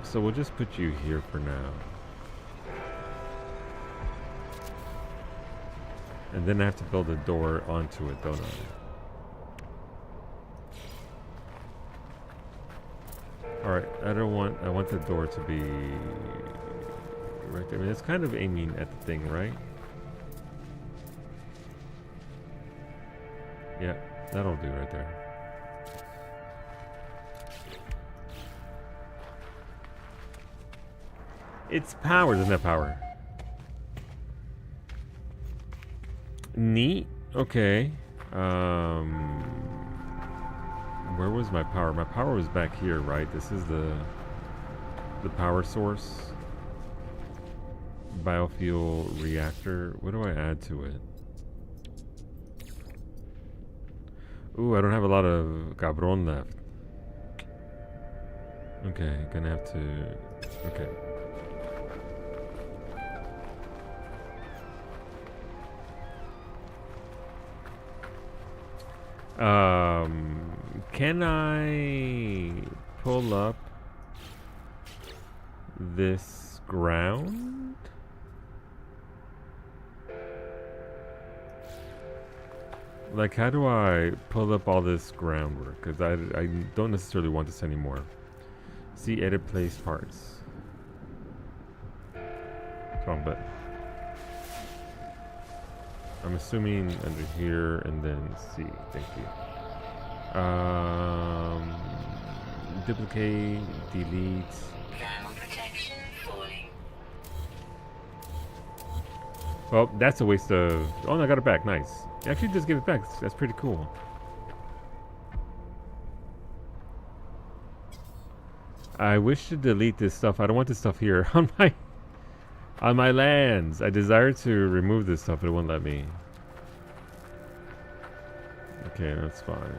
so we'll just put you here for now. And then I have to build a door onto it, don't I? Alright, I want the door to be right there. I mean, it's kind of aiming at the thing, right? Yeah, that'll do right there. It's power, doesn't have power. Neat. Okay. Where was my power? My power was back here, right? This is the power source. Biofuel reactor. What do I add to it? Ooh, I don't have a lot of cabron left. Okay, gonna have to... Okay. Can I pull up this ground? Like, how do I pull up all this groundwork? Because I don't necessarily want this anymore. See, edit place parts. Wrong button. I'm assuming under here and then C. Thank you. Duplicate, delete. Thermal protection falling. Well, that's a waste of... Oh, no, I got it back. Nice. Actually, just give it back. That's pretty cool. I wish to delete this stuff. I don't want this stuff here on my lands. I desire to remove this stuff, but it won't let me. Okay, that's fine.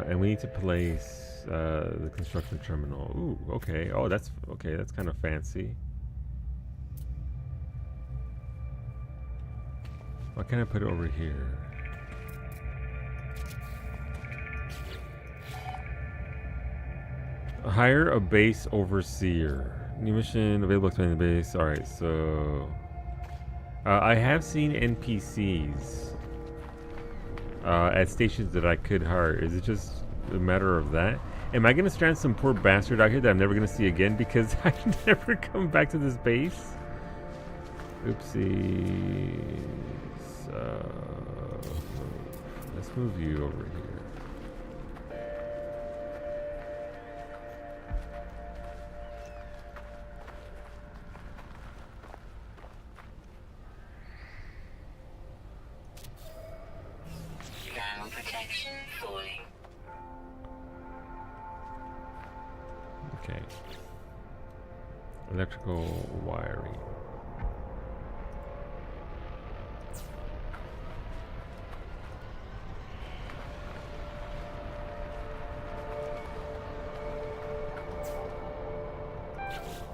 And we need to place the construction terminal. Ooh, okay. Oh, that's okay. That's kind of fancy. Why can't I put it over here? Hire a base overseer. New mission available to the base. Alright, so I have seen NPCs at stations that I could hire. Is it just a matter of that? Am I gonna strand some poor bastard out here that I'm never gonna see again because I can never come back to this base? Oopsies. Let's move you over here. Thermal protection falling. Okay. Electrical wiring.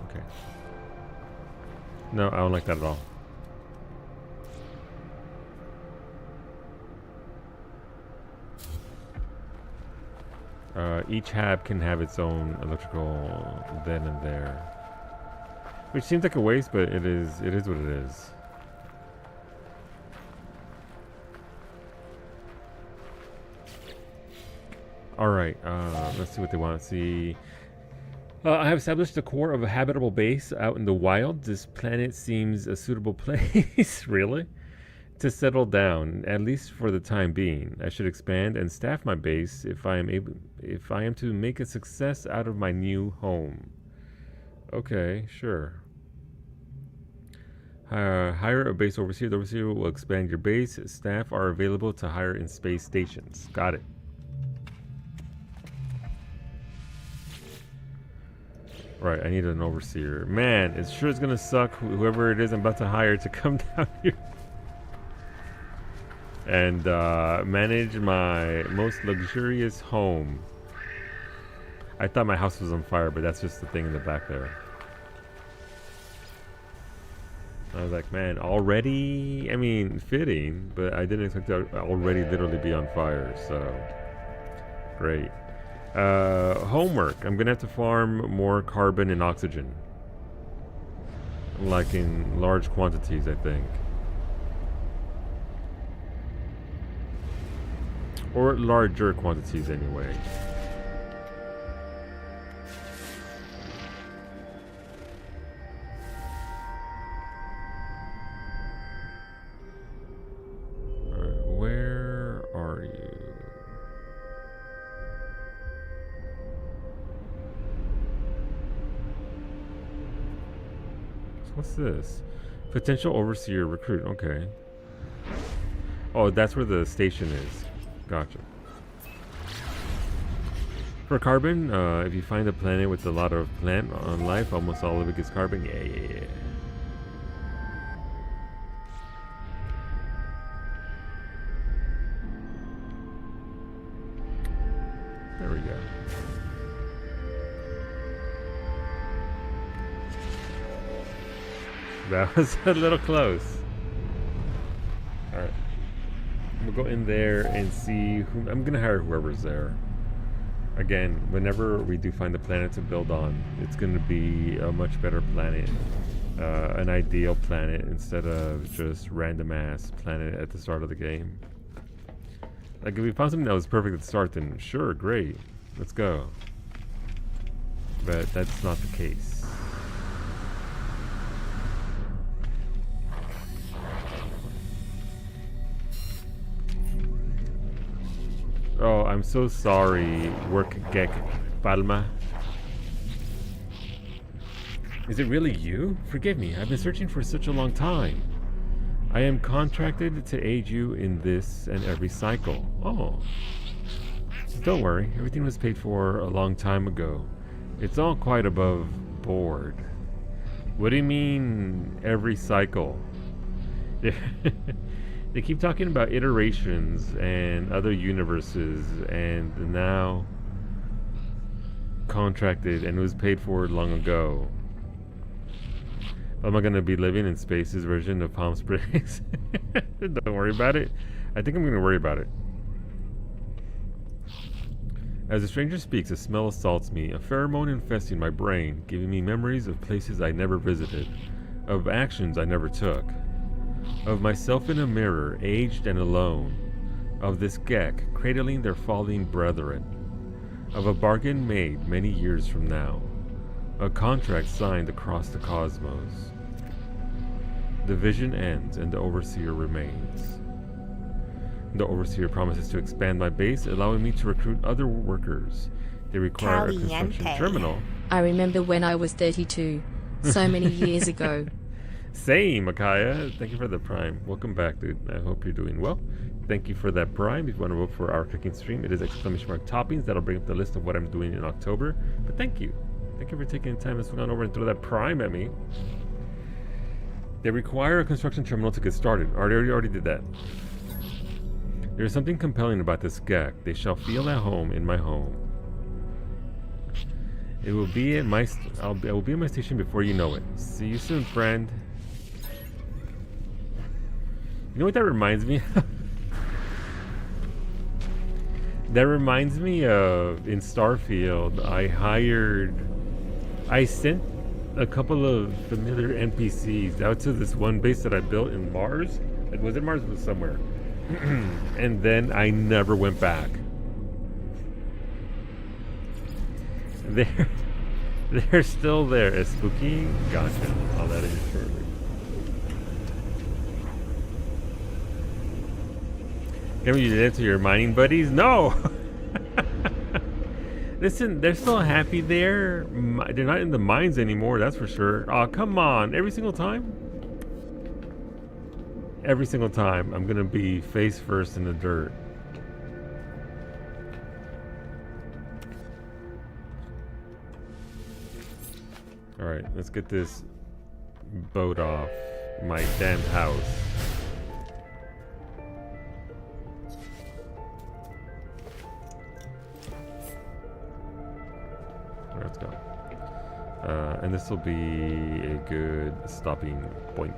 Okay. No, I don't like that at all. Each hab can have its own electrical then and there, which seems like a waste, but it is what it is. All right, let's see what they want to see. I have established the core of a habitable base out in the wild. This planet seems a suitable place, really, to settle down, at least for the time being. I should expand and staff my base if I am to make a success out of my new home. Okay, sure. Hire a base overseer. The overseer will expand your base. Staff are available to hire in space stations. Got it. Right, I need an overseer. Man, it sure is gonna suck whoever it is I'm about to hire to come down here and manage my most luxurious home. I thought my house was on fire, but that's just the thing in the back there. I was like, man, already? I mean, fitting, but I didn't expect to already literally be on fire, so great. Homework. I'm gonna have to farm more carbon and oxygen. Like in large quantities, I think. Or larger quantities, anyway. Alright, where are you? What's this? Potential overseer recruit. Okay. Oh, that's where the station is. Gotcha. For carbon, if you find a planet with a lot of plant on life, almost all of it gets carbon. Yeah. There we go. That was a little close. Alright. We'll go in there and see who. I'm gonna hire whoever's there. Again, whenever we do find a planet to build on, it's gonna be a much better planet. An ideal planet instead of just random ass planet at the start of the game. Like, if we found something that was perfect at the start, then sure, great. Let's go. But that's not the case. Oh, I'm so sorry, Work Gek Palma. Is it really you? Forgive me, I've been searching for such a long time. I am contracted to aid you in this and every cycle. Oh. Don't worry, everything was paid for a long time ago. It's all quite above board. What do you mean, every cycle? They keep talking about iterations and other universes, and now contracted and it was paid for long ago. Am I going to be living in Space's version of Palm Springs? Don't worry about it. I think I'm going to worry about it. As the stranger speaks, a smell assaults me, a pheromone infesting my brain, giving me memories of places I never visited, of actions I never took, of myself in a mirror, aged and alone, of this Gek cradling their falling brethren, of a bargain made many years from now, a contract signed across the cosmos. The vision ends and the overseer remains. The overseer promises to expand my base, allowing me to recruit other workers. They require a construction terminal. I remember when I was 32, so many years ago. Same, Akaya. Thank you for the prime. Welcome back, dude. I hope you're doing well. Thank you for that prime. If you want to vote for our cooking stream, it is ! Toppings. That'll bring up the list of what I'm doing in October. But thank you. Thank you for taking the time to swing on over and throw that prime at me. They require a construction terminal to get started. Already did that. There is something compelling about this Gek. They shall feel at home in my home. It will be at my. I will be at my station before you know it. See you soon, friend. You know what that reminds me of? That reminds me of in Starfield. I sent a couple of familiar NPCs out to this one base that I built in Mars. Was it Mars? It was somewhere. And then I never went back. They're still there. Is spooky? Gotcha. I'll let it in shortly. Can you do that to your mining buddies? No! Listen, they're still happy there. They're not in the mines anymore, that's for sure. Oh, come on. Every single time? Every single time, I'm gonna be face first in the dirt. Alright, let's get this boat off my damn house. Let's go. And this will be a good stopping point.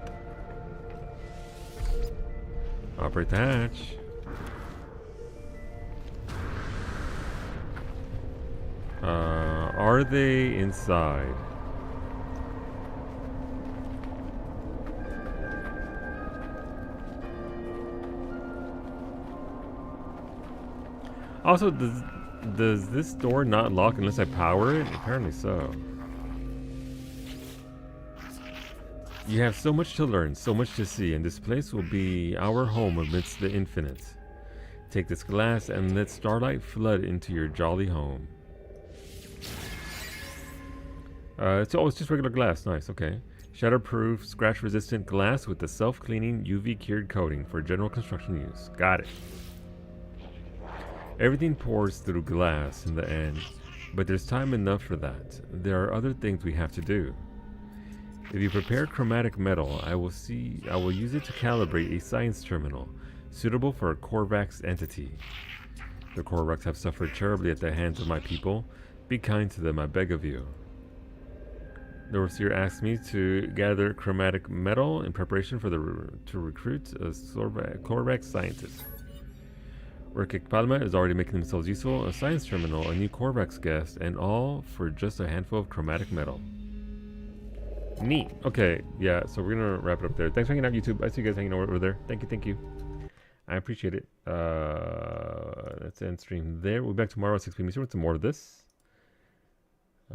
Operate the hatch. Are they inside? Also, does this door not lock unless I power it? Apparently so. You have so much to learn, so much to see, and this place will be our home amidst the infinite. Take this glass and let starlight flood into your jolly home. It's just regular glass. Nice, okay. Shatterproof, scratch-resistant glass with the self-cleaning UV-cured coating for general construction use. Got it. Everything pours through glass in the end, but there's time enough for that. There are other things we have to do. If you prepare chromatic metal, I will use it to calibrate a science terminal suitable for a Korvax entity. The Korvax have suffered terribly at the hands of my people. Be kind to them, I beg of you. The overseer asked me to gather chromatic metal in preparation for to recruit a Korvax scientist. Urkic Palma is already making themselves useful, a science terminal, a new Korvax guest, and all for just a handful of chromatic metal. Neat. Okay, yeah, so we're gonna wrap it up there. Thanks for hanging out, YouTube. I see you guys hanging out over there. Thank you, thank you. I appreciate it. Let's end stream there. We'll be back tomorrow at 6 p.m. with some more of this.